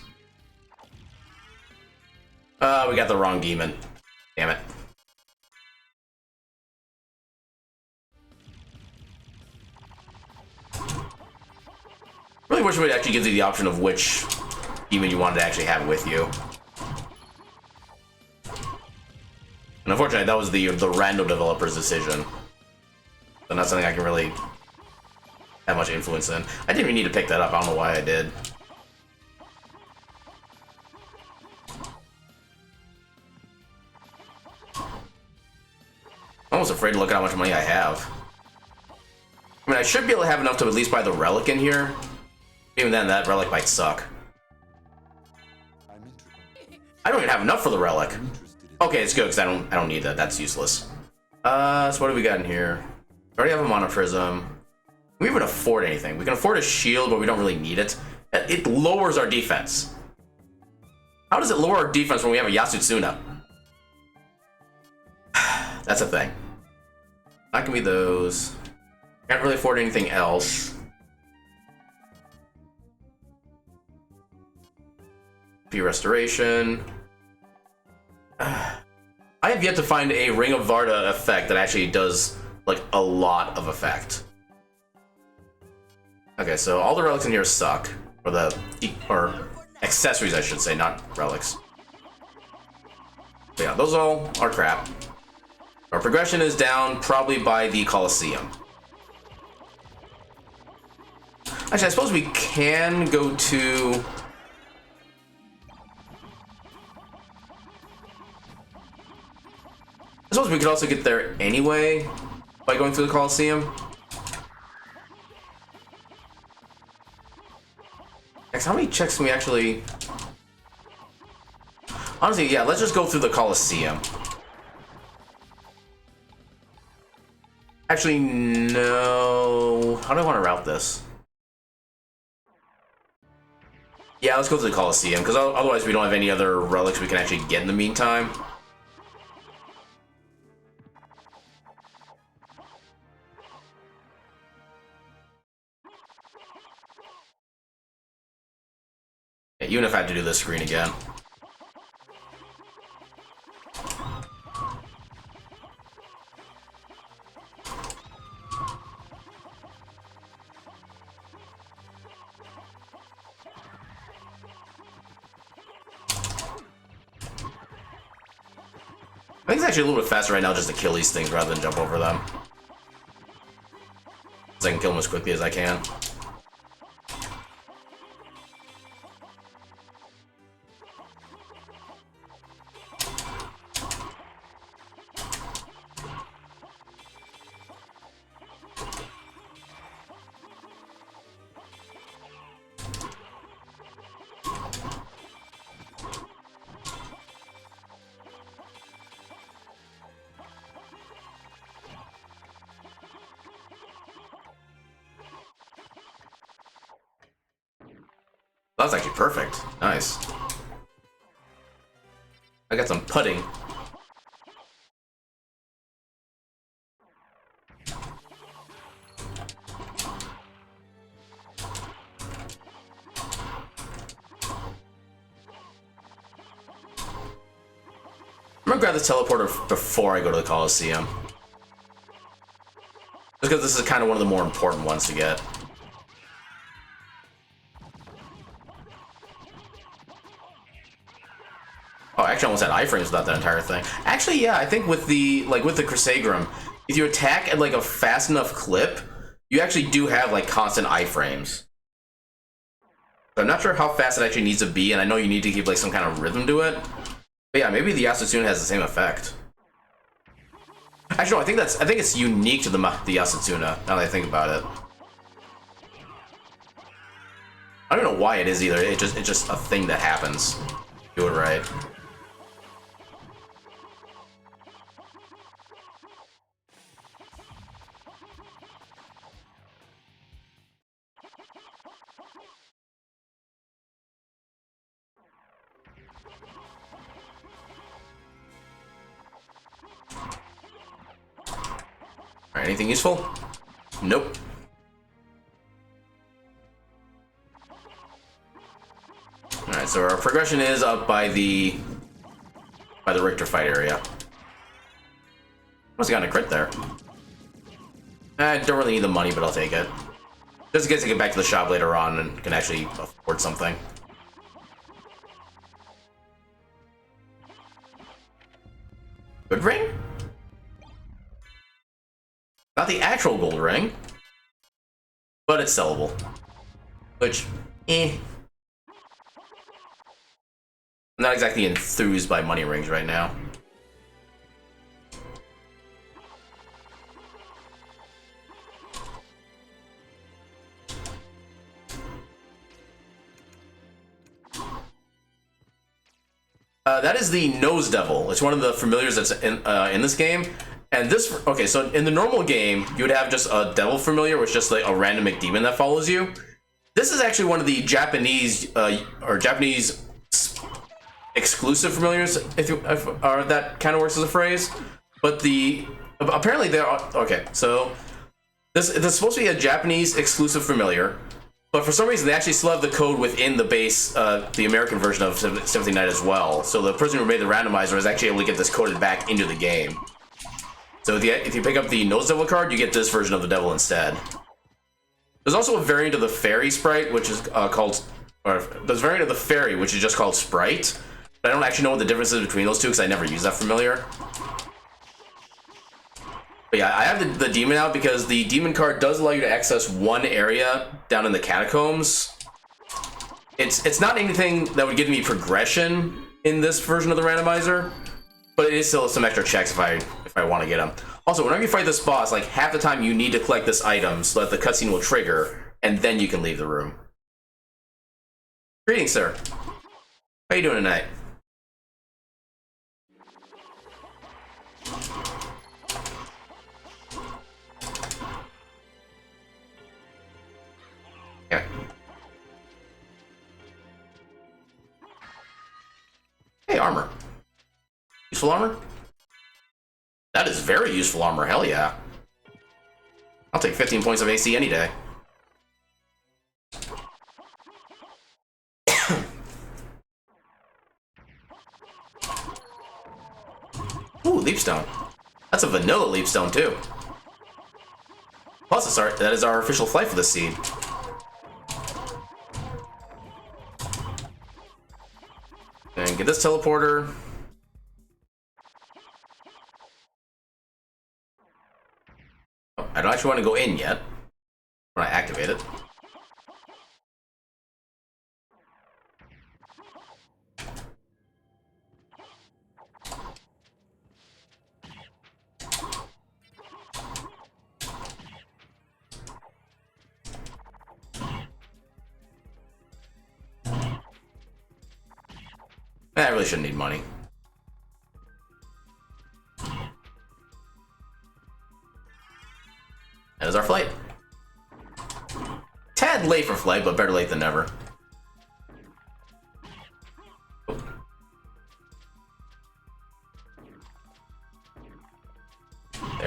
We got the wrong demon. Damn it. Really wish it actually gives you the option of which demon you wanted to actually have with you. And unfortunately, that was the Rando developer's decision. So not something I can really have much influence in. I didn't even need to pick that up. I don't know why I did. I'm almost afraid to look at how much money I have. I mean, I should be able to have enough to at least buy the relic in here. Even then, that relic might suck. I don't even have enough for the relic. Okay, it's good because I don't need that. That's useless. So what do we got in here? We already have a mana prism. We even afford anything. We can afford a shield, but we don't really need it. It lowers our defense. How does it lower our defense when we have a Yasutsuna? That's a thing. Not gonna be those. Can't really afford anything else. P restoration. I have yet to find a Ring of Varda effect that actually does like a lot of effect. Okay, so all the relics in here suck, or accessories I should say, not relics. But yeah, those all are crap. Our progression is down probably by the Colosseum. Actually, I suppose we can go to. I suppose we could also get there anyway by going through the Colosseum. Next, how many checks can we actually... Honestly, yeah, let's just go through the Colosseum. Actually, no... How do I want to route this? Yeah, let's go to the Colosseum, because otherwise we don't have any other relics we can actually get in the meantime. Even if I had to do this screen again. I think it's actually a little bit faster right now just to kill these things rather than jump over them. So I can kill them as quickly as I can. was actually perfect. Nice. I got some putting. I'm gonna grab the teleporter before I go to the Coliseum. Just because this is kind of one of the more important ones to get. Oh, actually, I almost had iframes without that entire thing. Actually, yeah, I think with the Crusagram, if you attack at like a fast enough clip, you actually do have like constant iframes. So I'm not sure how fast it actually needs to be, and I know you need to keep like some kind of rhythm to it. But yeah, maybe the Yasutsuno has the same effect. Actually, no, I think it's unique to the Yasutsuno, now that I think about it. I don't know why it is either. It's just a thing that happens. Do it right. Alright, anything useful? Nope. Alright, so our progression is up by the Richter fight area. Must have gotten a crit there. I don't really need the money, but I'll take it. Just in case I get back to the shop later on and can actually afford something. Good ring? Not the actual gold ring, but it's sellable. Which, I'm not exactly enthused by money rings right now. That is the Nose Devil. It's one of the familiars that's in this game. And this, okay, so in the normal game, you would have just a devil familiar, which is just like a random McDemon that follows you. This is actually one of the Japanese Japanese exclusive familiars, if that kind of works as a phrase. But apparently there are, okay, so this is supposed to be a Japanese exclusive familiar, but for some reason they actually still have the code within the base, the American version of Symphony Night as well. So the person who made the randomizer is actually able to get this coded back into the game. So if you pick up the Nose Devil card, you get this version of the devil instead. There's also a variant of the fairy sprite, which is there's a variant of the fairy, which is just called Sprite. But I don't actually know what the difference is between those two because I never used that familiar. But yeah, I have the demon out because the demon card does allow you to access one area down in the catacombs. It's not anything that would give me progression in this version of the randomizer, but it is still some extra checks if I want to get them. Also, whenever you fight this boss, like half the time you need to collect this item so that the cutscene will trigger, and then you can leave the room. Greetings, sir. How you doing tonight? Yeah. Hey, armor. Useful armor? That is very useful armor, hell yeah. I'll take 15 points of AC any day. Ooh, Leapstone. That's a vanilla Leapstone too. Plus, that is our official flight for the seed. And get this teleporter. I don't actually want to go in yet when I activate it. I really shouldn't need money. That is our flight. Tad late for flight, but better late than never.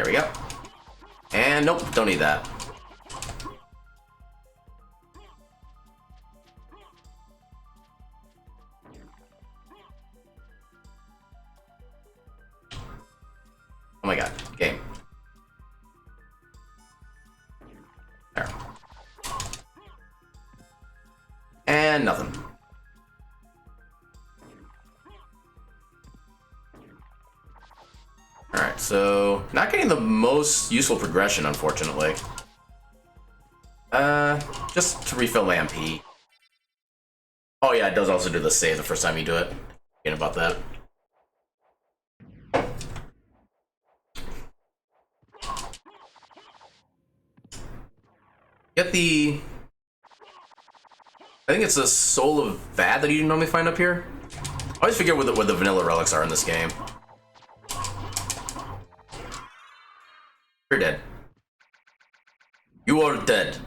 There we go. And nope, don't need that. Oh my god, game. There. And nothing. Alright, so not getting the most useful progression, unfortunately. Just to refill my MP. Oh yeah, it does also do the save the first time you do it. Forgetting about that. Get the... I think it's the Soul of Vad that you normally find up here. I always forget what the vanilla relics are in this game. You're dead. You are dead.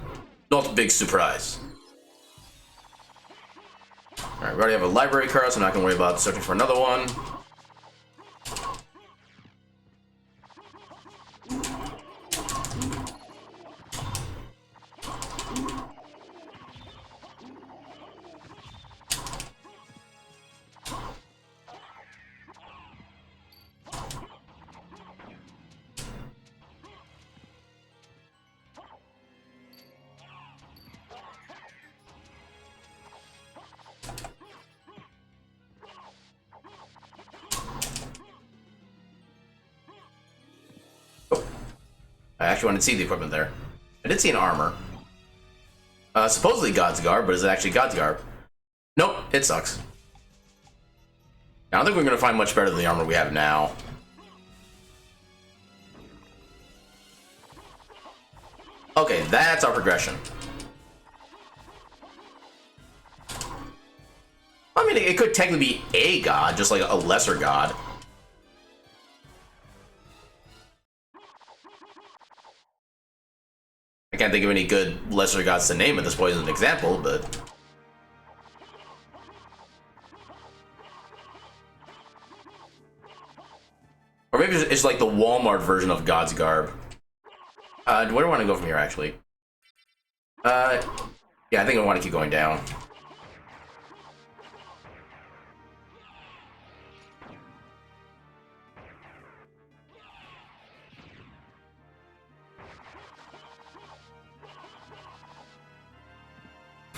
Not big surprise. Alright, we already have a library card, so I'm not gonna worry about searching for another one. I actually wanted to see the equipment there. I did see an armor. Supposedly God's Garb, but is it actually God's Garb? Nope, it sucks. I don't think we're going to find much better than the armor we have now. Okay, that's our progression. I mean, it could technically be a god, just like a lesser god. I can't think of any good lesser gods to name at this point as an example, but... Or maybe it's like the Walmart version of God's Garb. Where do I want to go from here, actually? Yeah, I think I want to keep going down.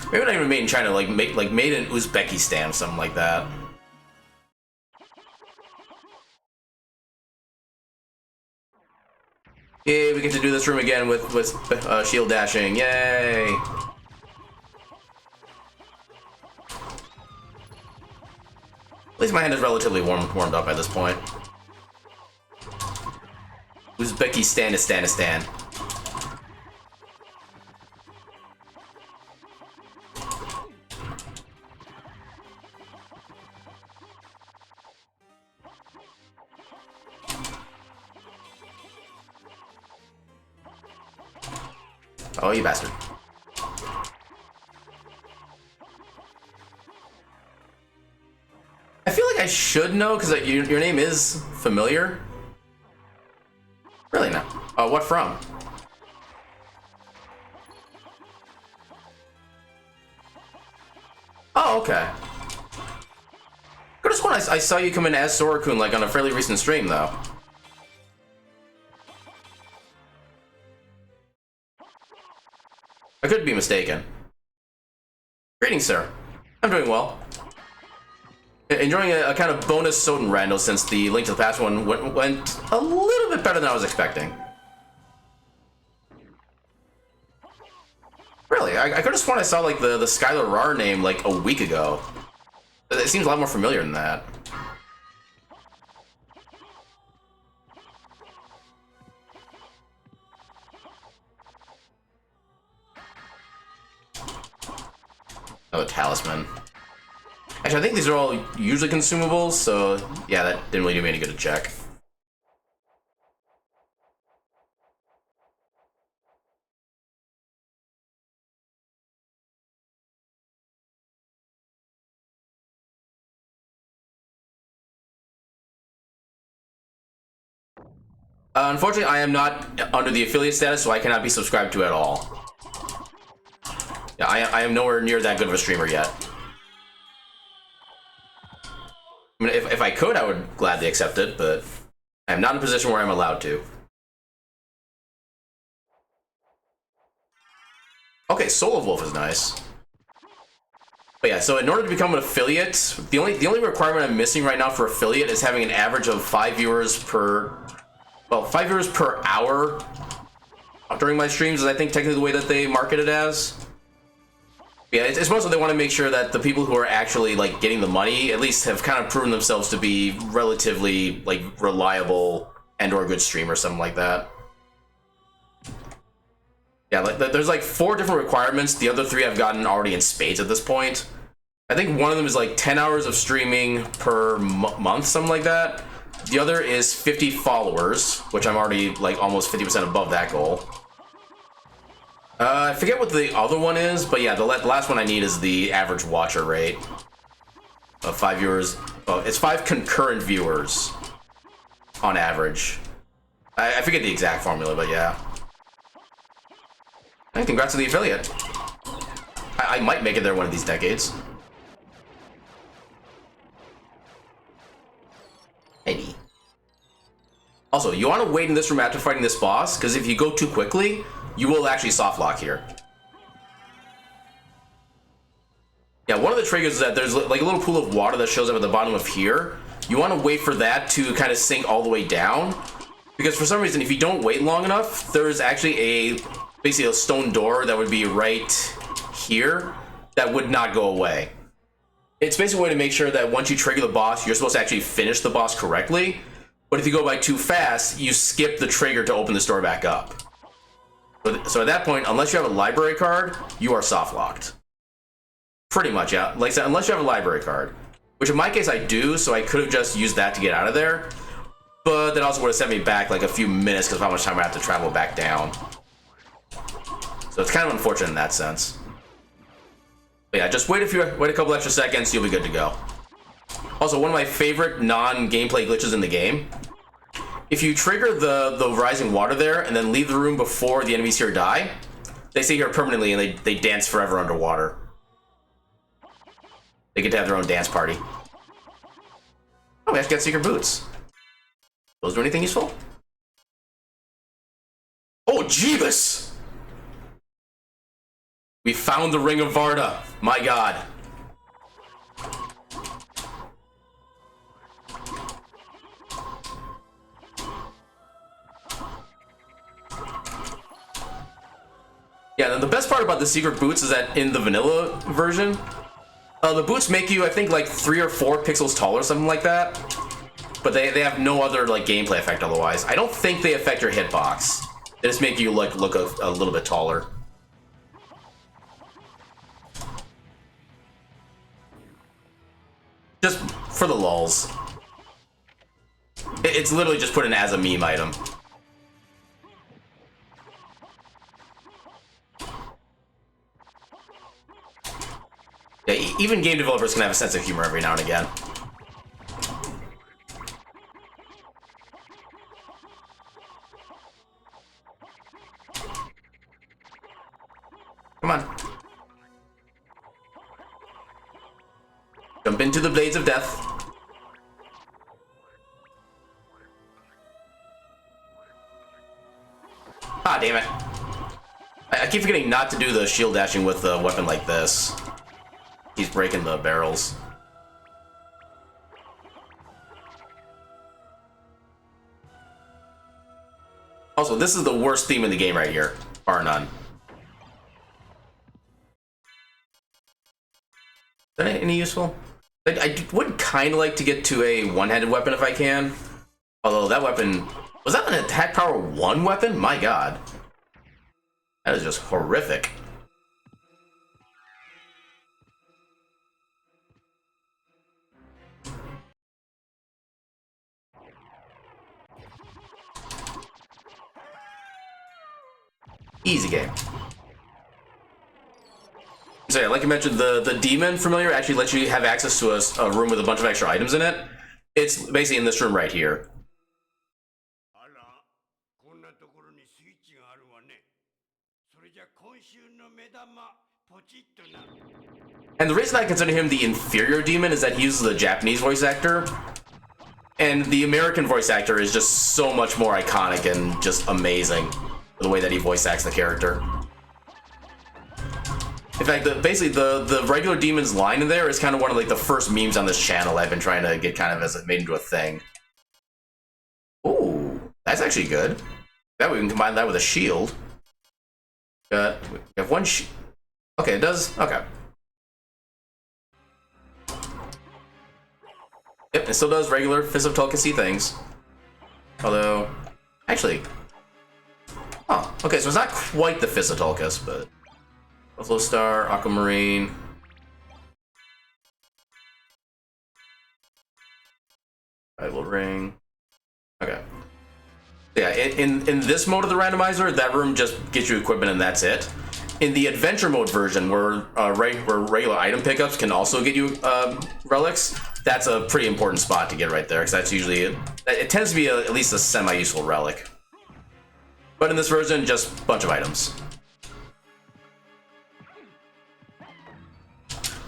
Maybe not even made in China, like made in Uzbekistan, something like that. Yay, we get to do this room again with shield dashing. Yay! At least my hand is relatively warmed up at this point. Uzbekistan. Oh, you bastard. I feel like I should know, because your name is familiar. Really, no. What from? Oh, okay. Could have sworn I saw you come in as Sora-kun, like, on a fairly recent stream, though. I could be mistaken. Greetings, sir. I'm doing well. Enjoying a kind of bonus SotN Randos since the Link to the Past one went a little bit better than I was expecting. Really? I could have sworn I saw like the Skylar Rar name like a week ago. It seems a lot more familiar than that. Oh, talisman. Actually, I think these are all usually consumables, so yeah, that didn't really do me any good to check. Unfortunately, I am not under the affiliate status, so I cannot be subscribed to at all. Yeah, I am nowhere near that good of a streamer yet. I mean, if I could, I would gladly accept it, but I am not in a position where I'm allowed to. Okay, Soul of Wolf is nice. But yeah, so in order to become an affiliate, the only requirement I'm missing right now for affiliate is having an average of 5 viewers per... Well, 5 viewers per hour during my streams is, I think, technically the way that they market it as. Yeah, it's mostly they want to make sure that the people who are actually, like, getting the money at least have kind of proven themselves to be relatively, like, reliable and or good stream or something like that. Yeah, like, there's, like, 4 different requirements. The other 3 I've gotten already in spades at this point. I think one of them is, like, 10 hours of streaming per month, something like that. The other is 50 followers, which I'm already, like, almost 50% above that goal. I forget what the other one is, but yeah, the last one I need is the average watcher rate of 5 viewers. Oh, it's 5 concurrent viewers on average. I forget the exact formula, but yeah. Hey, congrats to the affiliate. I might make it there one of these decades. Maybe. Also, you want to wait in this room after fighting this boss, because if you go too quickly, you will actually soft lock here. Yeah, one of the triggers is that there's like a little pool of water that shows up at the bottom of here. You want to wait for that to kind of sink all the way down, because for some reason, if you don't wait long enough, there's actually basically a stone door that would be right here that would not go away. It's basically a way to make sure that once you trigger the boss, you're supposed to actually finish the boss correctly. But if you go by too fast, you skip the trigger to open this door back up. So at that point, unless you have a library card, you are soft locked. Pretty much, yeah. Like I said, unless you have a library card. Which in my case I do, so I could have just used that to get out of there. But that also would have sent me back like a few minutes because of how much time I have to travel back down. So it's kind of unfortunate in that sense. But yeah, just wait a couple extra seconds, you'll be good to go. Also, one of my favorite non-gameplay glitches in the game. If you trigger the rising water there and then leave the room before the enemies here die, they stay here permanently and they dance forever underwater. They get to have their own dance party. Oh, we actually got secret boots. Those do anything useful? Oh, Jeebus! We found the Ring of Varda. My god. Yeah, and the best part about the secret boots is that in the vanilla version, the boots make you, I think, like 3 or 4 pixels taller, something like that. But they have no other like gameplay effect otherwise. I don't think they affect your hitbox. They just make you like look a little bit taller. Just for the lulz. It's literally just put in as a meme item. Yeah, even game developers can have a sense of humor every now and again. Come on. Jump into the blades of death. Ah, damn it. I keep forgetting not to do the shield dashing with a weapon like this. He's breaking the barrels. Also, this is the worst theme in the game right here, bar none. Is that any useful? I would kind of like to get to a one-handed weapon if I can. Although that weapon... Was that an attack power 1 weapon? My god. That is just horrific. Easy game. So yeah, like I mentioned, the demon familiar actually lets you have access to a room with a bunch of extra items in it. It's basically in this room right here. And the reason I consider him the inferior demon is that he uses the Japanese voice actor. And the American voice actor is just so much more iconic and just amazing. The way that he voice acts the character. In fact, basically the regular demon's line in there is kind of one of like the first memes on this channel I've been trying to get kind of as made into a thing. Ooh, that's actually good. That we can combine that with a shield. We have one okay, it does. Okay. Yep, it still does regular Fist of Tulkasi things. Although, actually, oh, okay, so it's not quite the Fist of Tulkas, but Buffalo Star, Aquamarine. Idle Ring. Okay. Yeah, in this mode of the randomizer, that room just gets you equipment and that's it. In the adventure mode version, where regular item pickups can also get you relics, that's a pretty important spot to get right there, because that's usually it tends to be at least a semi-useful relic. But in this version, just a bunch of items.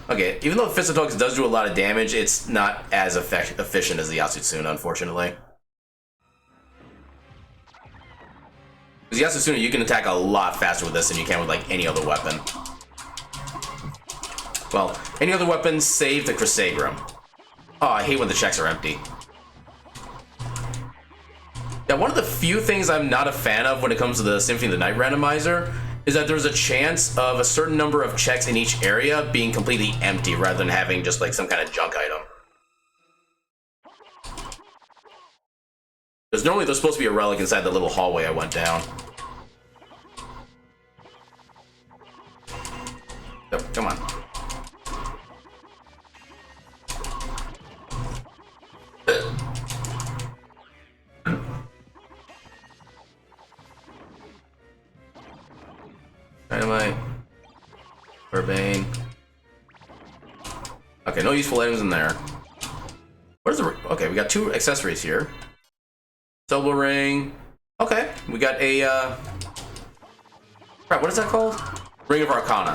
Okay, even though Fist of Tulkas does do a lot of damage, it's not as efficient as the Yasutsuna, unfortunately. Because Yasutsuna, you can attack a lot faster with this than you can with like any other weapon. Well, any other weapon save the Chrysagram. Oh, I hate when the checks are empty. Now, one of the few things I'm not a fan of when it comes to the Symphony of the Night randomizer is that there's a chance of a certain number of checks in each area being completely empty rather than having just like some kind of junk item. Because normally there's supposed to be a relic inside the little hallway I went down. Oh, come on. Dynamite. Urbane. Okay, no useful items in there. Where's the... Okay, we got 2 accessories here. Double ring. Okay, we got a crap, what is that called? Ring of Arcana.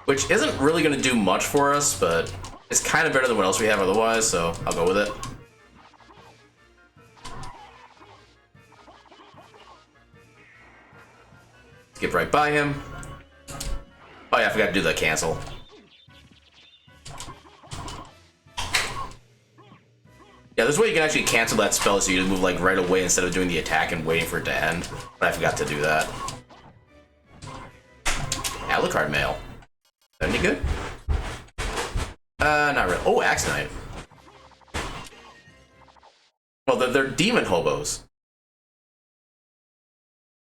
Which isn't really gonna do much for us, but it's kind of better than what else we have otherwise, so I'll go with it. Skip right by him. Oh yeah, I forgot to do the cancel. Yeah, there's a way you can actually cancel that spell so you just move like right away instead of doing the attack and waiting for it to end. But I forgot to do that. Alucard mail. Is that any good? Not really. Oh, Axe Knight. Well, they're demon hobos.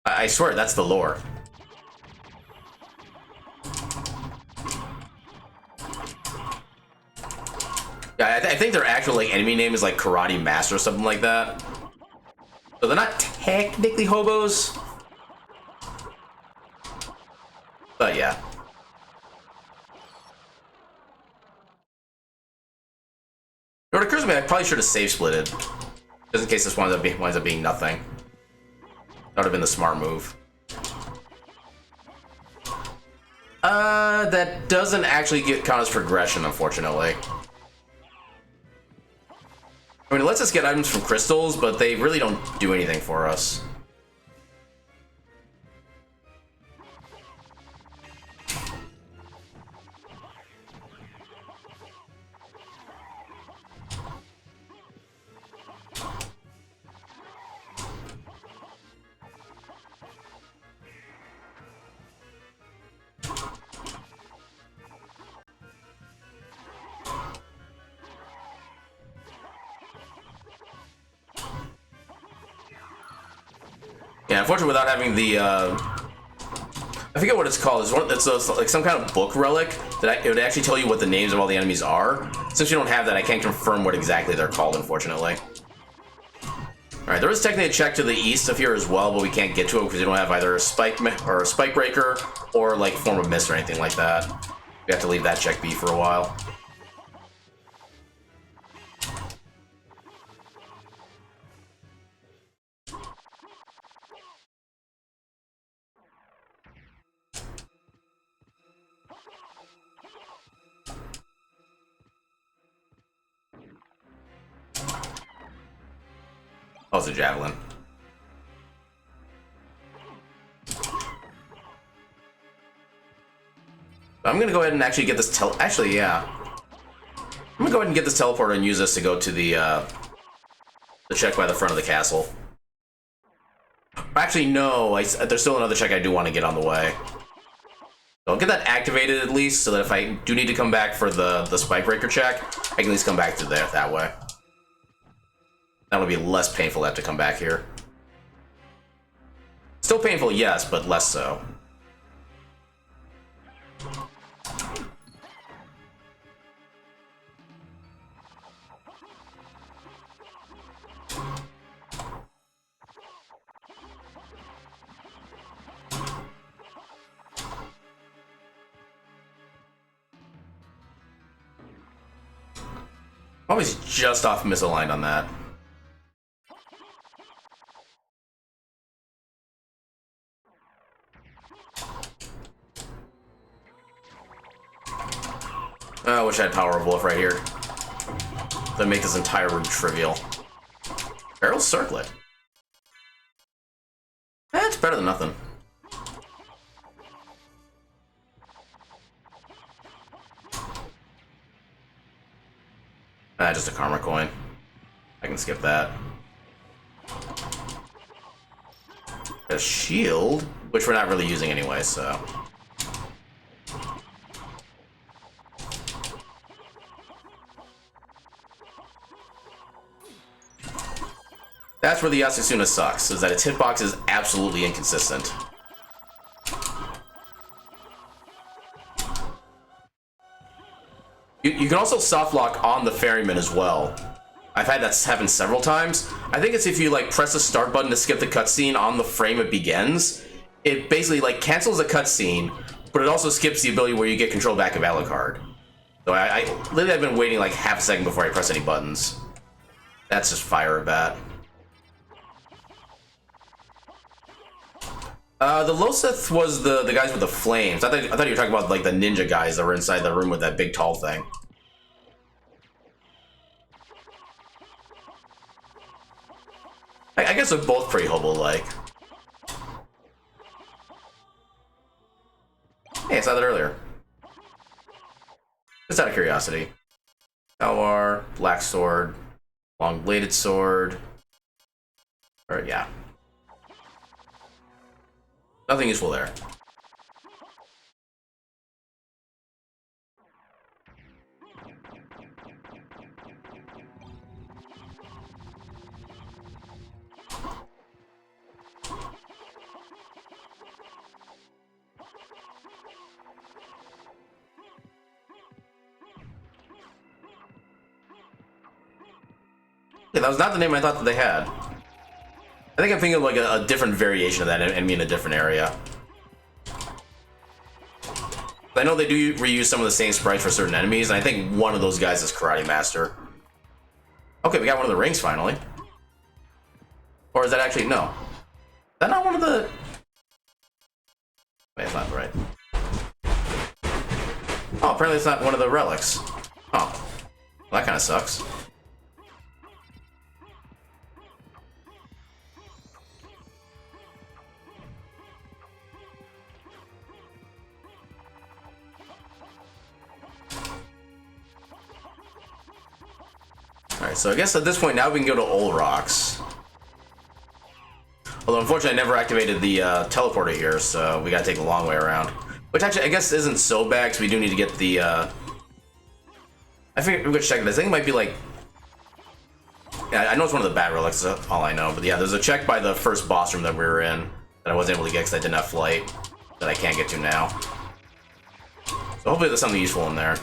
I swear, that's the lore. Yeah, I think their actual like enemy name is like Karate Master or something like that. So they're not technically hobos. But yeah. You know what occurs to me, I probably should have save splitted. Just in case this winds up being nothing. That would have been the smart move. That doesn't actually count as progression, unfortunately. I mean, it lets us get items from crystals, but they really don't do anything for us. Yeah, unfortunately, without having the, I forget what it's called. It's like some kind of book relic that it would actually tell you what the names of all the enemies are. Since you don't have that, I can't confirm what exactly they're called, unfortunately. Alright, there is technically a check to the east of here as well, but we can't get to it because you don't have either a spike breaker or like form of mist or anything like that. We have to leave that check be for a while. Oh, it's a javelin. I'm gonna go ahead and actually get this actually, yeah. I'm gonna go ahead and get this teleporter and use this to go to the check by the front of the castle. Actually, no, there's still another check I do want to get on the way. So I'll get that activated at least, so that if I do need to come back for the spike breaker check, I can at least come back to there that way. That'll be less painful to have to come back here. Still painful, yes, but less so. Always just off misaligned on that. I wish I had Power of Wolf right here. That'd make this entire room trivial. Barrel Circlet. It's better than nothing. Just a karma coin. I can skip that. A shield, which we're not really using anyway, so. That's where the Yasasuna sucks, is that its hitbox is absolutely inconsistent. You can also soft lock on the ferryman as well. I've had that happen several times. I think it's if you like press the start button to skip the cutscene on the frame it begins. It basically like cancels the cutscene, but it also skips the ability where you get control back of Alucard. So literally I've been waiting like half a second before I press any buttons. That's just fire a bat. The Loseth was the guys with the flames. I thought you were talking about like the ninja guys that were inside the room with that big tall thing. I guess they're both pretty hobo-like. Hey, I saw that earlier. Just out of curiosity. Alwar, black sword, long bladed sword. Or yeah. Nothing useful there. Yeah, that was not the name I thought that they had. I think I'm thinking of like a different variation of that enemy in a different area. I know they do reuse some of the same sprites for certain enemies, and I think one of those guys is Karate Master. Okay, we got one of the rings finally. Or is that actually no? Is that not one of the? Wait, it's not right. Oh, apparently it's not one of the relics. Oh, well, that kind of sucks. Alright, so I guess at this point now we can go to Old Rocks. Although unfortunately I never activated the teleporter here, so we gotta take the long way around. Which actually I guess isn't so bad, because we do need to get the I figured we could check this. I think it might be like, yeah, I know it's one of the bat relics, that's all I know. But yeah, there's a check by the first boss room that we were in that I wasn't able to get because I didn't have flight, that I can't get to now. So hopefully there's something useful in there.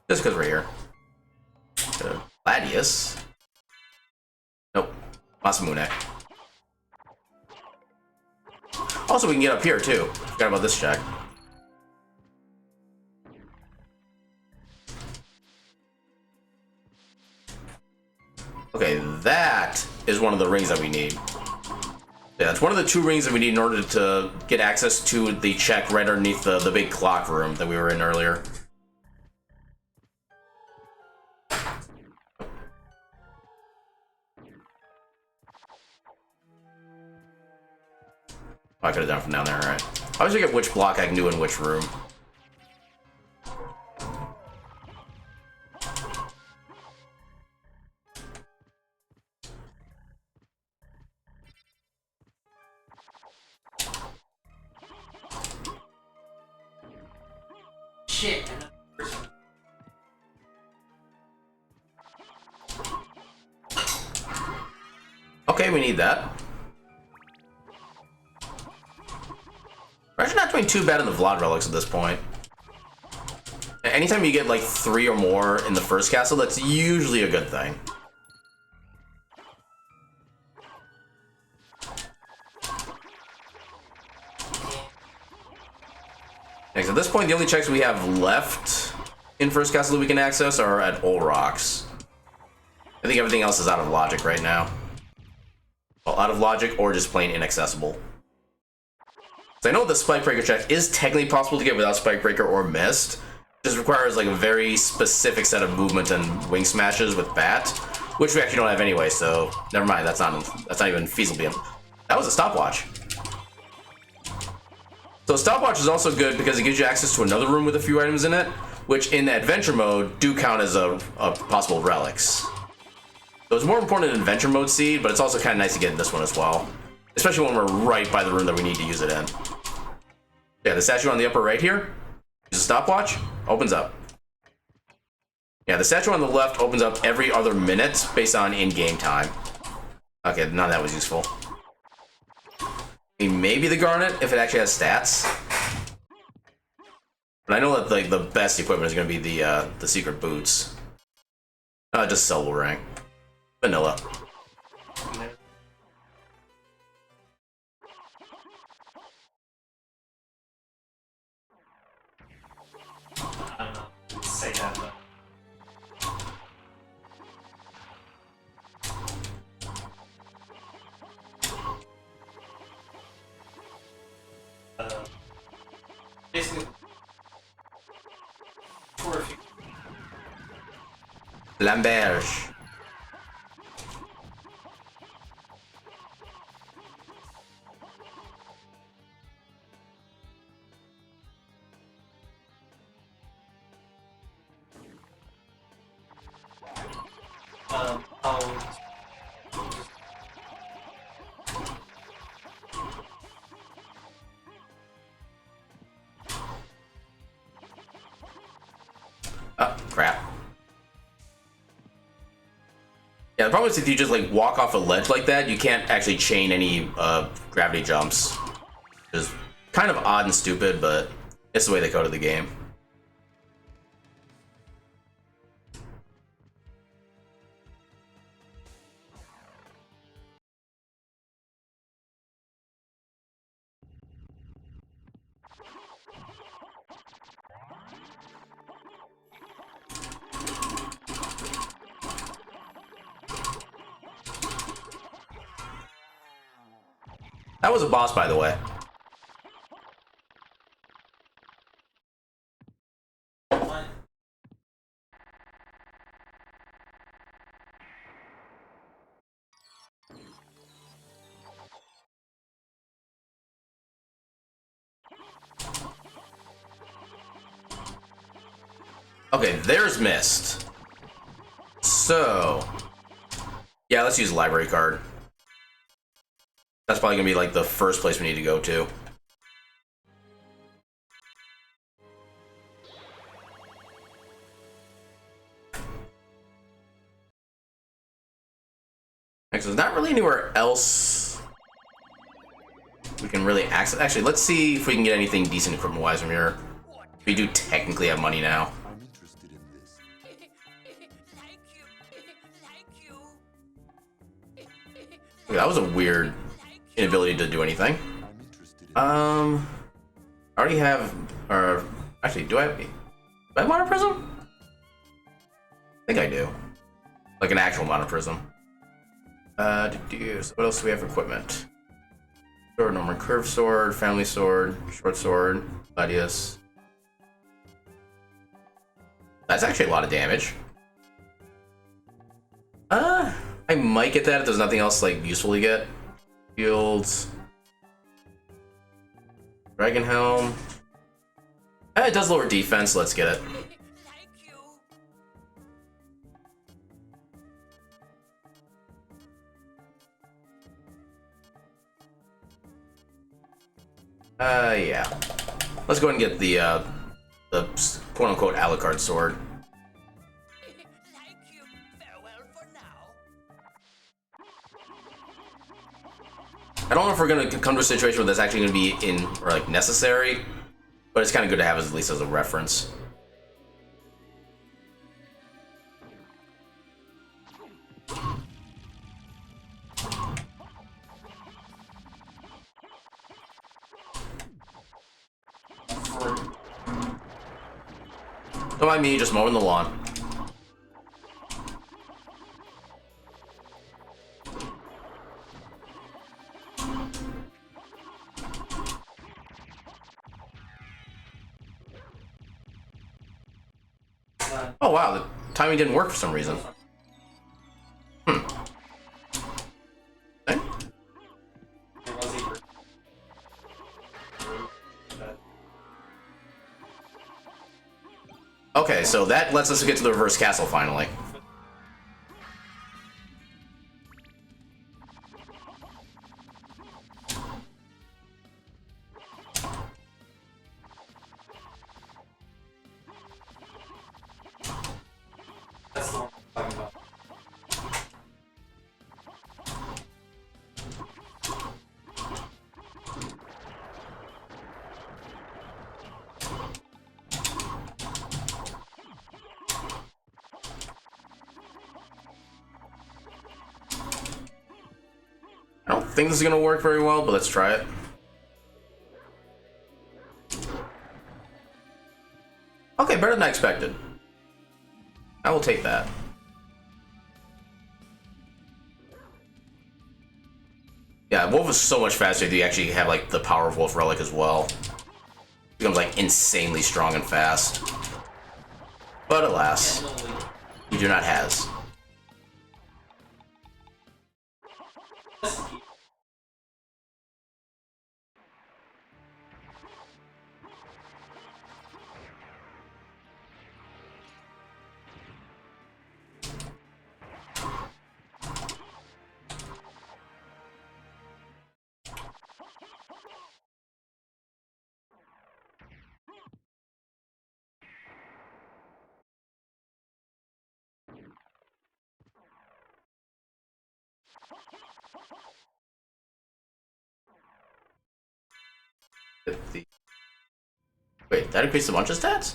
Just because we're here. Gladius. Nope. Masamune. Also, we can get up here too. Forgot about this check. Okay, that is one of the rings that we need. Yeah, it's one of the 2 rings that we need in order to get access to the check right underneath the big clock room that we were in earlier. Oh, I could have done it from down there, alright. I always forget which block I can do in which room. Shit. Okay, we need that. We're actually not doing too bad in the Vlad relics at this point. Anytime you get like 3 or more in the first castle, that's usually a good thing. Next, at this point, the only checks we have left in first castle that we can access are at Old Rocks. I think everything else is out of logic right now. Well, out of logic or just plain inaccessible. So I know the Spike Breaker check is technically possible to get without Spike Breaker or Mist. It just requires like a very specific set of movement and wing smashes with Bat, which we actually don't have anyway, so never mind, that's not even feasible. That was a stopwatch. So stopwatch is also good because it gives you access to another room with a few items in it, which in adventure mode do count as a possible relics. So it's more important in adventure mode seed, but it's also kind of nice to get in this one as well. Especially when we're right by the room that we need to use it in. Yeah, the statue on the upper right here, use a stopwatch, opens up. Yeah, the statue on the left opens up every other minute based on in-game time. Okay, none of that was useful. I mean, maybe the garnet, if it actually has stats. But I know that like the best equipment is going to be the secret boots. Just Silver Ring. Vanilla. I don't know. Say that, but. Basically, for a few. Lamberge. Oh, crap. Yeah, the problem is if you just like walk off a ledge like that, you can't actually chain any gravity jumps. Which is kind of odd and stupid, but it's the way they coded the game. That was a boss, by the way. What? Okay, there's Mist. So, yeah, let's use a library card. That's probably gonna be like the first place we need to go to. Next, there's not really anywhere else we can really access. Actually, let's see if we can get anything decent equipment-wise from here. We do technically have money now. I'm interested in this. Thank you. Okay, that was a weird inability to do anything. I'm interested in I already have, or actually, do I have Mono Prism? I think I do. Like an actual Mono Prism. So what else do we have for equipment? Sword, normal curved sword, family sword, short sword, gladius. That's actually a lot of damage. I might get that if there's nothing else like useful to get. Fields. Dragon Helm. It does lower defense, let's get it. Thank you. Yeah. Let's go ahead and get the quote-unquote Alucard sword. Thank you. Farewell for now. I don't know if we're gonna come to a situation where that's actually gonna be in or like necessary, but it's kind of good to have at least as a reference. Don't mind me, just mowing the lawn. Oh wow, the timing didn't work for some reason. Okay. Okay, so that lets us get to the reverse castle finally. That's the one I'm talking about. I don't think this is gonna work very well, but let's try it. Okay, better than I expected. I will take that. Yeah, Wolf is so much faster if you actually have like the power of Wolf Relic as well. It becomes like insanely strong and fast. But alas, you do not has. Wait, that increased a bunch of stats?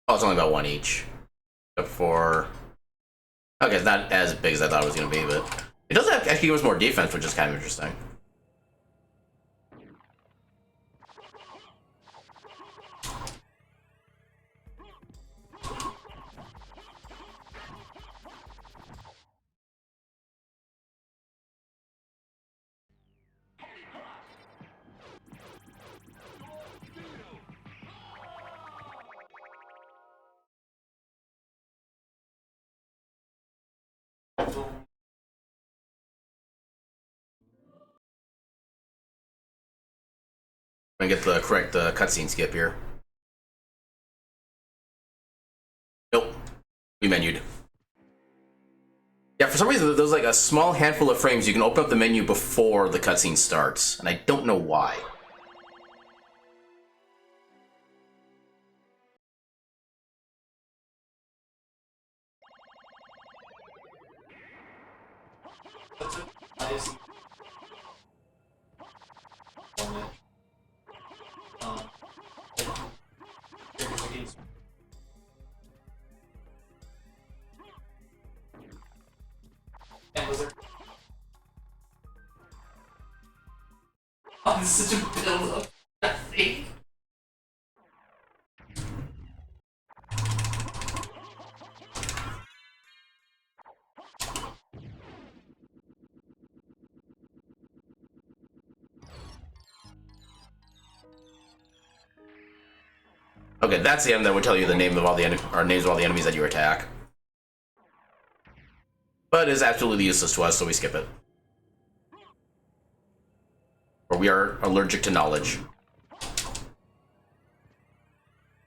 Oh, it's only about one each. Except for... Okay, it's not as big as I thought it was going to be, but... It does actually give us more defense, which is kind of interesting. I'm gonna get the correct cutscene skip here. Nope. We menued. Yeah, for some reason, there's like a small handful of frames you can open up the menu before the cutscene starts, and I don't know why. Oh, this is such a build-up. Okay, that's the item that would tell you the name of all the names of all the enemies that you attack. But it is absolutely useless to us, so we skip it. Or we are allergic to knowledge.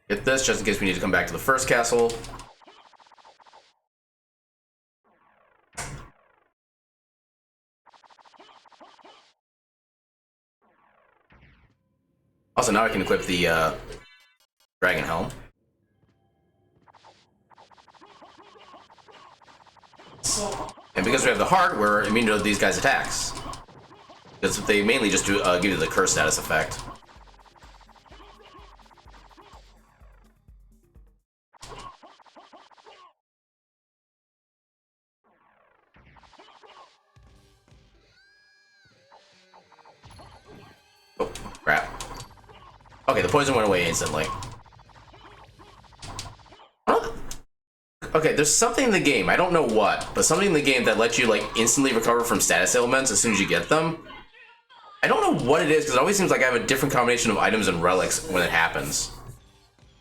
Get this, just in case we need to come back to the first castle. Also, now I can equip the Dragon Helm. And because we have the heart, we're immune to these guys' attacks. Because they mainly just do give you the curse status effect. Oh, crap. Okay, the poison went away instantly. Okay, there's something in the game, I don't know what, but something in the game that lets you like instantly recover from status ailments as soon as you get them. I don't know what it is, because it always seems like I have a different combination of items and relics when it happens.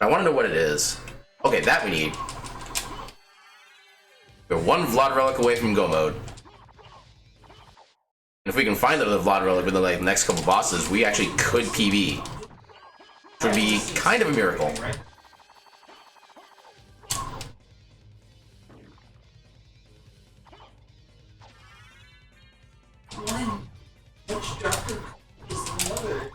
I want to know what it is. Okay, that we need. We're one Vlad relic away from go mode. And if we can find the other Vlad relic within like the next couple bosses, we actually could PB. Which would be kind of a miracle. One much darker is the other.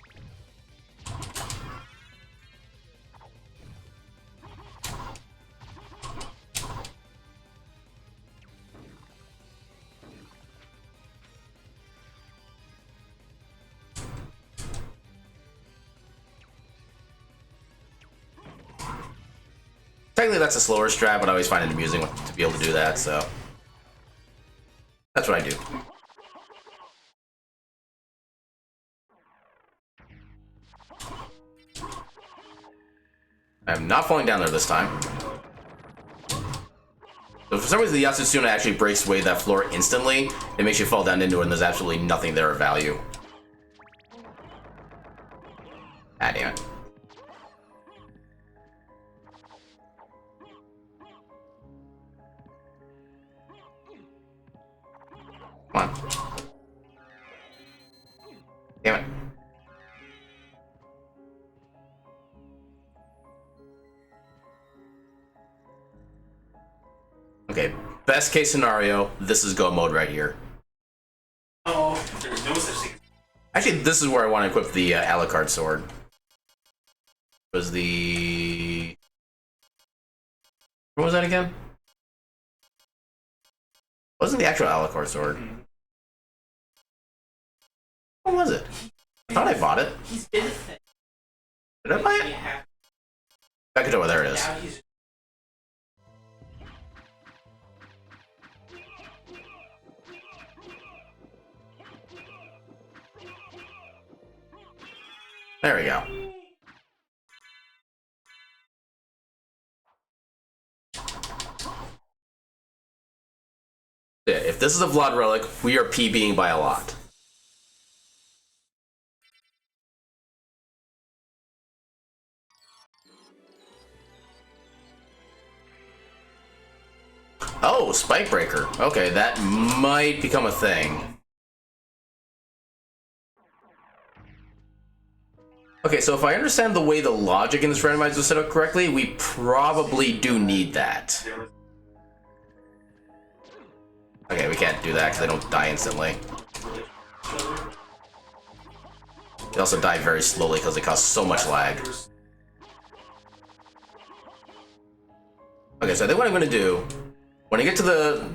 Technically that's a slower strat, but I always find it amusing to be able to do that, so that's what I do. I'm not falling down there this time. So for some reason the Yatsusuna actually breaks away that floor instantly. It makes you fall down into it and there's absolutely nothing there of value. Ah, damn it. Come on. Damn it. Okay, best case scenario, this is go mode right here. Oh, there's no such thing. Actually, this is where I want to equip the Alucard sword. Was the... What was that again? Wasn't the actual Alucard sword? What was it? I thought I bought it. He's been a thing. Did I buy it? Yeah. Back to where there it is. Now he's There we go. Yeah, if this is a Vlad relic, we are PBing by a lot. Oh, Spike Breaker. Okay, that might become a thing. Okay, so if I understand the way the logic in this randomizer is set up correctly, we probably do need that. Okay, we can't do that because they don't die instantly. They also die very slowly because they cause so much lag. Okay, so I think what I'm going to do, when I get to the...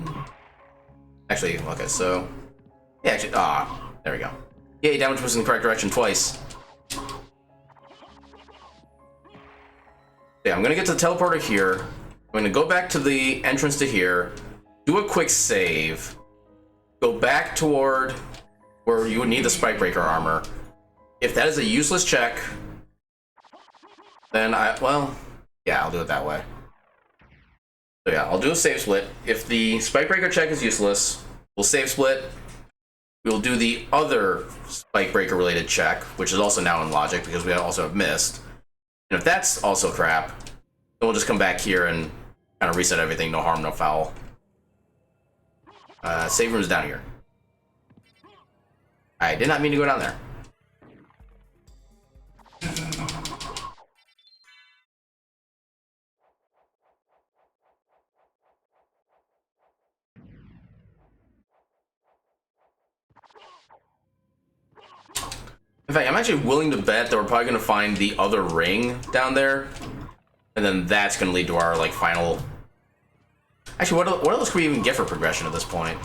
Actually, okay, so... Yeah, actually, there we go. Yay, damage was in the correct direction twice. Yeah, I'm gonna get to the teleporter here. I'm gonna go back to the entrance to here, do a quick save, go back toward where you would need the Spike Breaker armor. If that is a useless check, then well, yeah, I'll do it that way. So yeah, I'll do a save split. If the Spike Breaker check is useless, we'll save split. We'll do the other Spike Breaker related check, which is also now in logic because we also have missed. And if that's also crap, then we'll just come back here and kind of reset everything. No harm, no foul. Save room's down here. I did not mean to go down there. In fact, I'm actually willing to bet that we're probably going to find the other ring down there. And then that's going to lead to our, like, final... Actually, what else can we even get for progression at this point?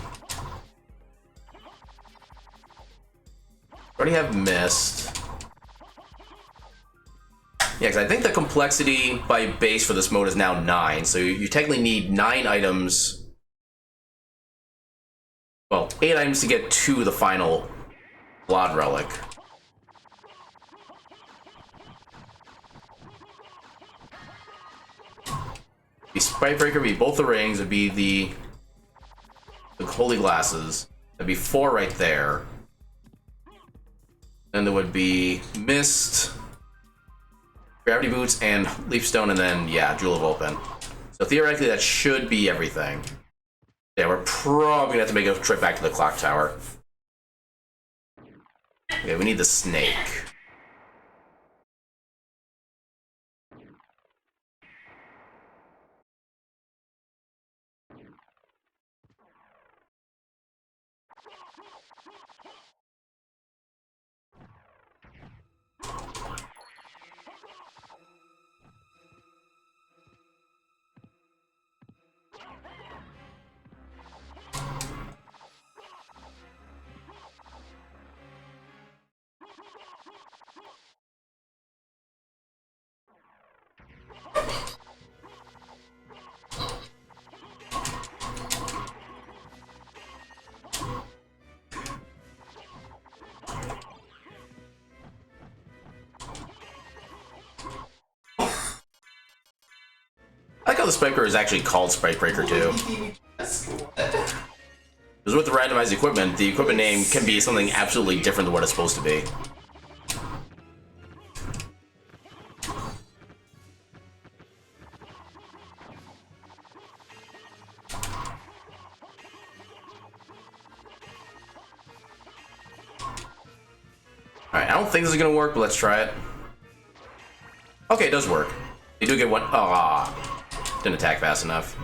We already have Mist. Yeah, because I think the complexity by base for this mode is now 9. So you technically need 9 items. Well, 8 items to get to the final Blood Relic. Be Sprite Breaker, be both the rings, it'd be the Holy Glasses. That'd be 4 right there. Then there would be Mist, Gravity Boots, and Leaf Stone, and then, yeah, Jewel of Open. So theoretically, that should be everything. Yeah, we're probably gonna have to make a trip back to the Clock Tower. Okay, we need the Snake. I like how the Sprite Breaker is actually called Sprite Breaker too. Because with the randomized equipment, the equipment name can be something absolutely different than what it's supposed to be. Alright, I don't think this is gonna work, but let's try it. Okay, it does work. You do get one. Ah. Didn't attack fast enough.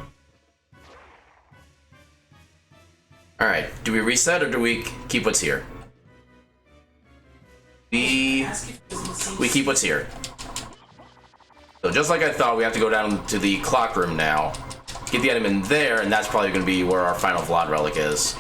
Alright, do we reset or do we keep what's here? We keep what's here. So just like I thought, we have to go down to the clock room now. Get the item in there, and that's probably going to be where our final Vlad relic is.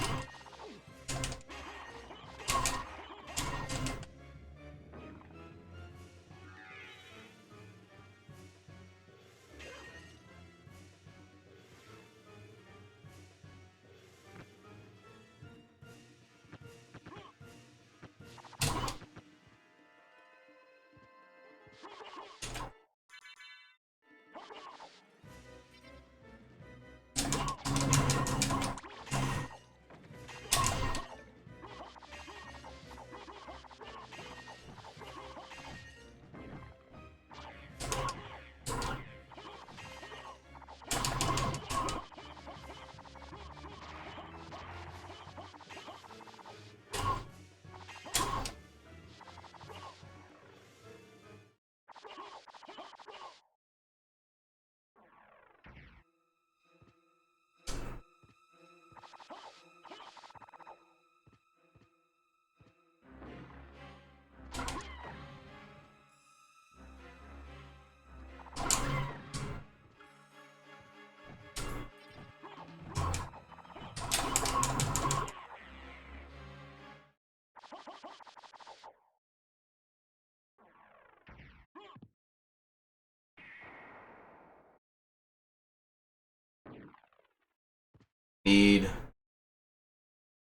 Okay,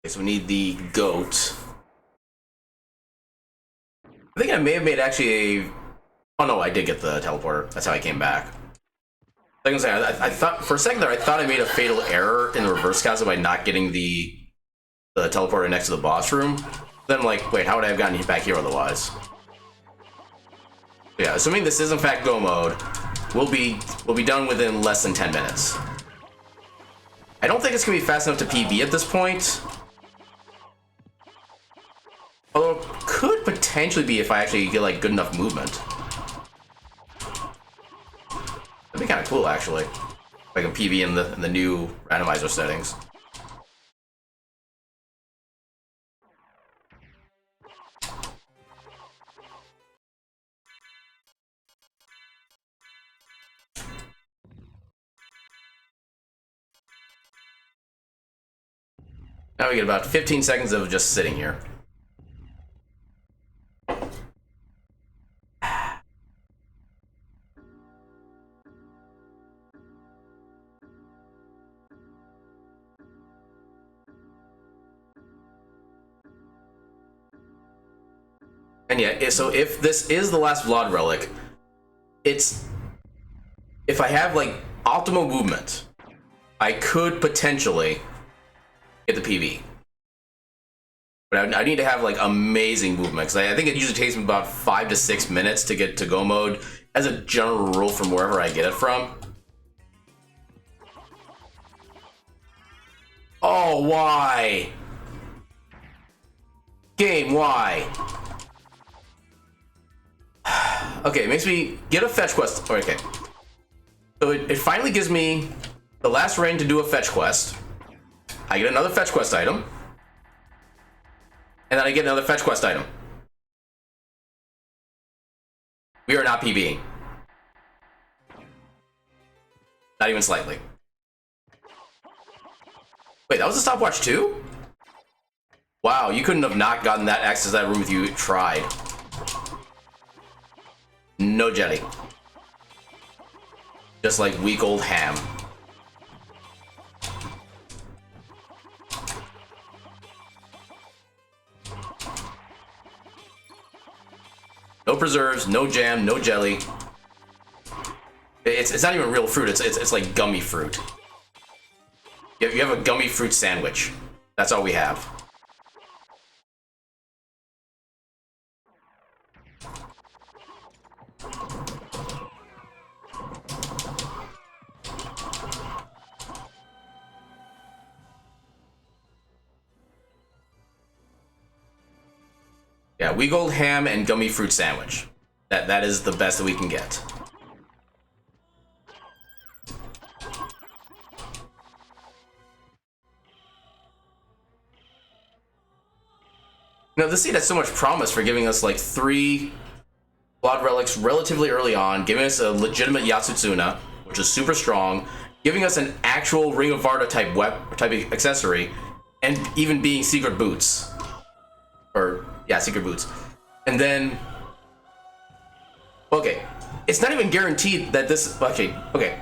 so we need the goat. I think I may have made actually a... Oh no, I did get the teleporter. That's how I came back. I thought for a second there, I thought I made a fatal error in the reverse castle by not getting the teleporter next to the boss room. Then I'm like, wait, how would I have gotten back here otherwise? Yeah, assuming this is in fact go mode, we'll be done within less than 10 minutes. I don't think it's gonna be fast enough to PB at this point. Although it could potentially be if I actually get like good enough movement. That'd be kind of cool actually. If I can PB in the new randomizer settings. Now we get about 15 seconds of just sitting here. And yeah, so if this is the last Vlad relic, it's... If I have, like, optimal movement, I could potentially get the PB. But I need to have, like, amazing movement, because I think it usually takes me about 5 to 6 minutes to get to go mode, as a general rule from wherever I get it from. Oh, why? Game, why? Okay, it makes me get a fetch quest. Oh, okay. So it finally gives me the last ring to do a fetch quest. I get another fetch quest item. And then I get another fetch quest item. We are not PBing. Not even slightly. Wait, that was a stopwatch too? Wow, you couldn't have not gotten that access to that room if you tried. No jelly. Just like weak old ham. No preserves, no jam, no jelly. It's not even real fruit, it's like gummy fruit. You have a gummy fruit sandwich. That's all we have. Yeah, Weegold ham and gummy fruit sandwich. That is the best that we can get. Now, this seed has so much promise for giving us like 3 Blood Relics relatively early on, giving us a legitimate Yatsutsuna, which is super strong, giving us an actual Ring of Varda type accessory, and even being secret boots. Or, yeah, secret boots. And then... Okay. It's not even guaranteed that this... Okay.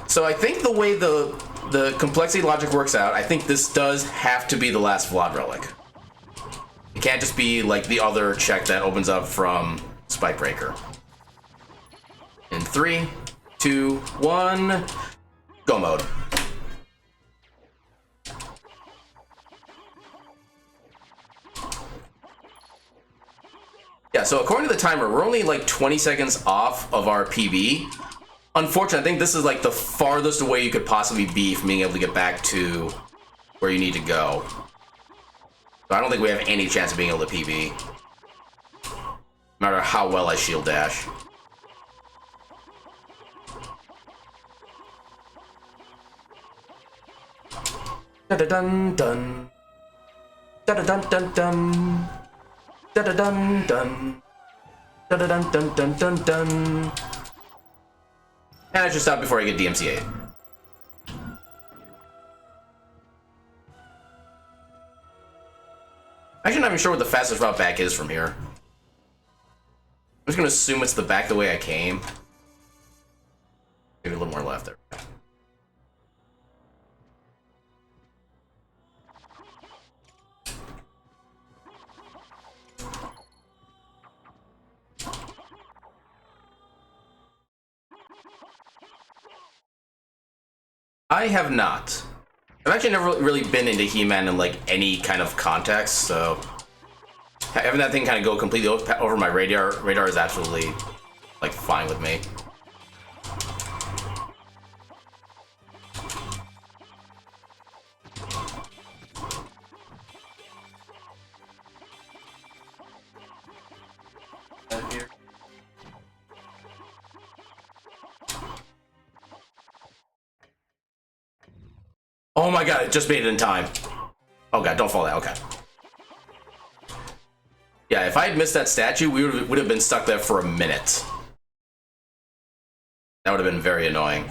So I think the way the complexity logic works out, I think this does have to be the last Vlad relic. It can't just be like the other check that opens up from Spikebreaker. In 3, 2, 1, go mode. Yeah, so according to the timer, we're only like 20 seconds off of our PB. Unfortunately, I think this is like the farthest away you could possibly be from being able to get back to where you need to go. So I don't think we have any chance of being able to PB. No matter how well I shield dash. Da-da-dun-dun. Da-da-dun-dun-dun. Da-da-dun-dun. Da-da-dun-dun-dun-dun-dun. And I should stop before I get DMCA'd. Actually, not even sure what the fastest route back is from here. I'm just gonna assume it's the back the way I came. Maybe a little more left there. I have not. I've actually never really been into He-Man in like any kind of context, so having that thing kind of go completely over my radar is absolutely like fine with me. Here. Oh my god, it just made it in time. Oh god, don't fall down. Okay. Yeah, if I had missed that statue, we would have been stuck there for a minute. That would have been very annoying.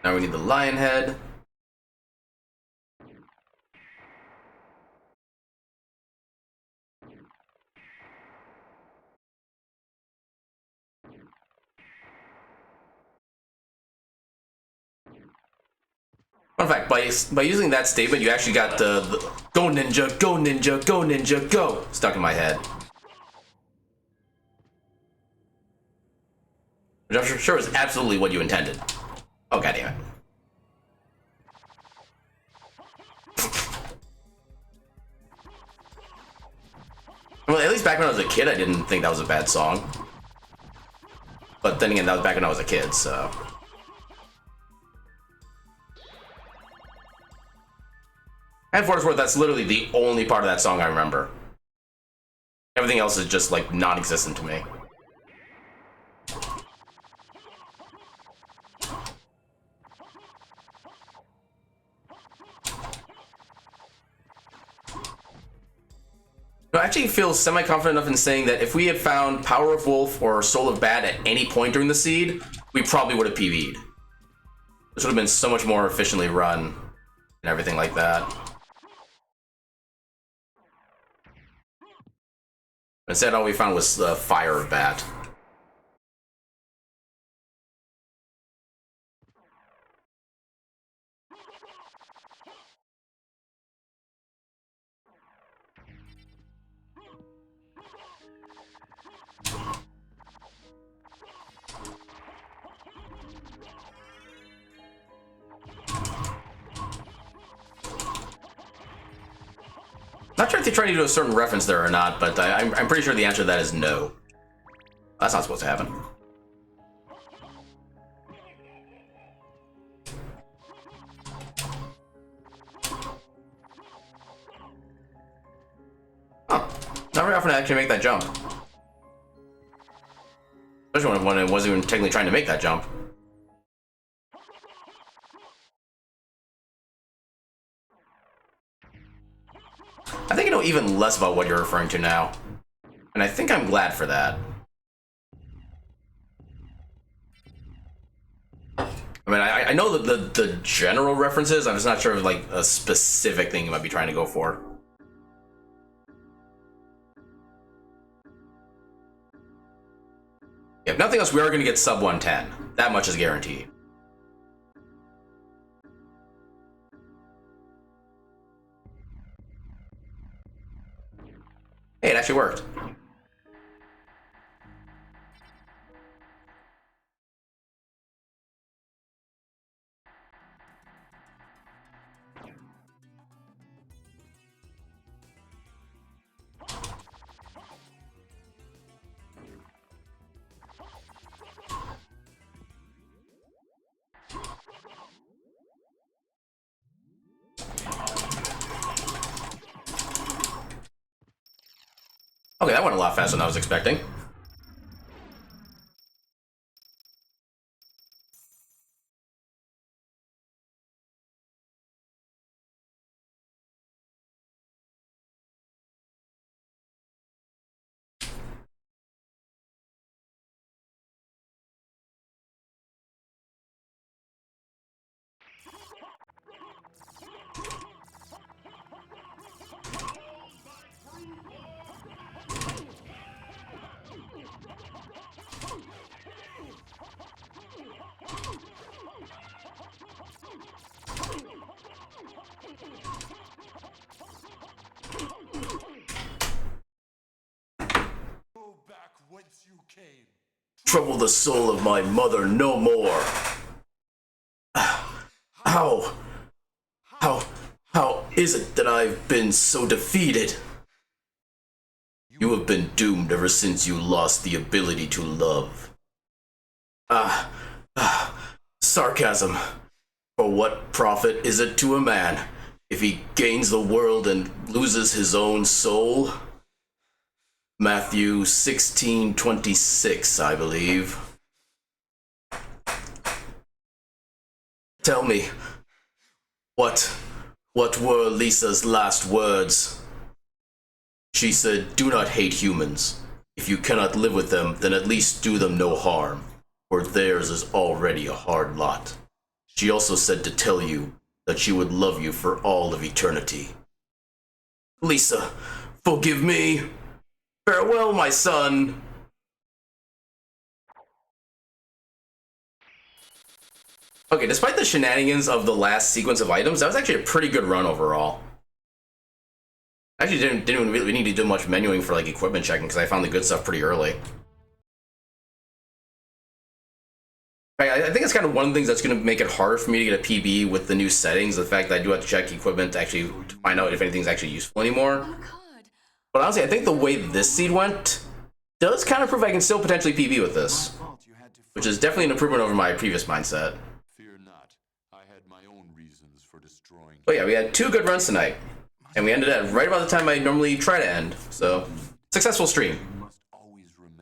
Now we need the lion head. Fun fact, by using that statement, you actually got the "Go Ninja, Go Ninja, Go Ninja, Go" stuck in my head. Which I'm sure is absolutely what you intended. Oh, goddammit. Well, at least back when I was a kid, I didn't think that was a bad song. But then again, that was back when I was a kid, so... And for what it's worth, that's literally the only part of that song I remember. Everything else is just, like, non-existent to me. I actually feel semi-confident enough in saying that if we had found Power of Wolf or Soul of Bad at any point during the seed, we probably would have Pv'd. This would have been so much more efficiently run and everything like that. Instead, all we found was the Fire of Bat. Not sure if they're trying to do a certain reference there or not, but I'm pretty sure the answer to that is no. That's not supposed to happen. Huh. Not very often I actually make that jump. Especially when it wasn't even technically trying to make that jump. I think I know even less about what you're referring to now. And I think I'm glad for that. I mean, I know the general references, I'm just not sure of like a specific thing you might be trying to go for. If nothing else, we are going to get sub 110. That much is guaranteed. Hey, it actually worked. Okay, that went a lot faster than I was expecting. trouble the soul of my mother no more. How is it that I've been so defeated? You have been doomed ever since you lost the ability to love. Sarcasm. For what profit is it to a man if he gains the world and loses his own soul? Matthew 16:26, I believe. Tell me, what were Lisa's last words? She said, "Do not hate humans. If you cannot live with them, then at least do them no harm, for theirs is already a hard lot." She also said to tell you that she would love you for all of eternity. Lisa, forgive me. Farewell, my son. Okay, despite the shenanigans of the last sequence of items, that was actually a pretty good run overall. Actually, didn't really need to do much menuing for like equipment checking because I found the good stuff pretty early. I think it's kind of one of the things that's going to make it harder for me to get a PB with the new settings. The fact that I do have to check equipment to actually find out if anything's actually useful anymore. But honestly, I think the way this seed went does kind of prove I can still potentially PB with this, which is definitely an improvement over my previous mindset. Fear not. I had my own reasons for destroying. But yeah, we had 2 good runs tonight, and we ended at right about the time I normally try to end. So, successful stream.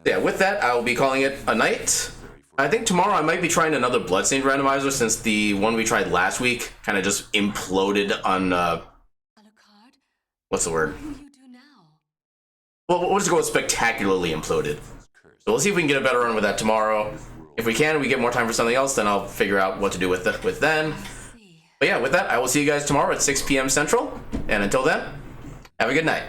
Yeah, with that, I will be calling it a night. I think tomorrow I might be trying another Bloodstained randomizer since the one we tried last week kind of just imploded on, what's the word? Well, we'll just go with spectacularly imploded. So we'll see if we can get a better run with that tomorrow. If we can, we get more time for something else, then I'll figure out what to do with then. But yeah, with that, I will see you guys tomorrow at 6 p.m. Central. And until then, have a good night.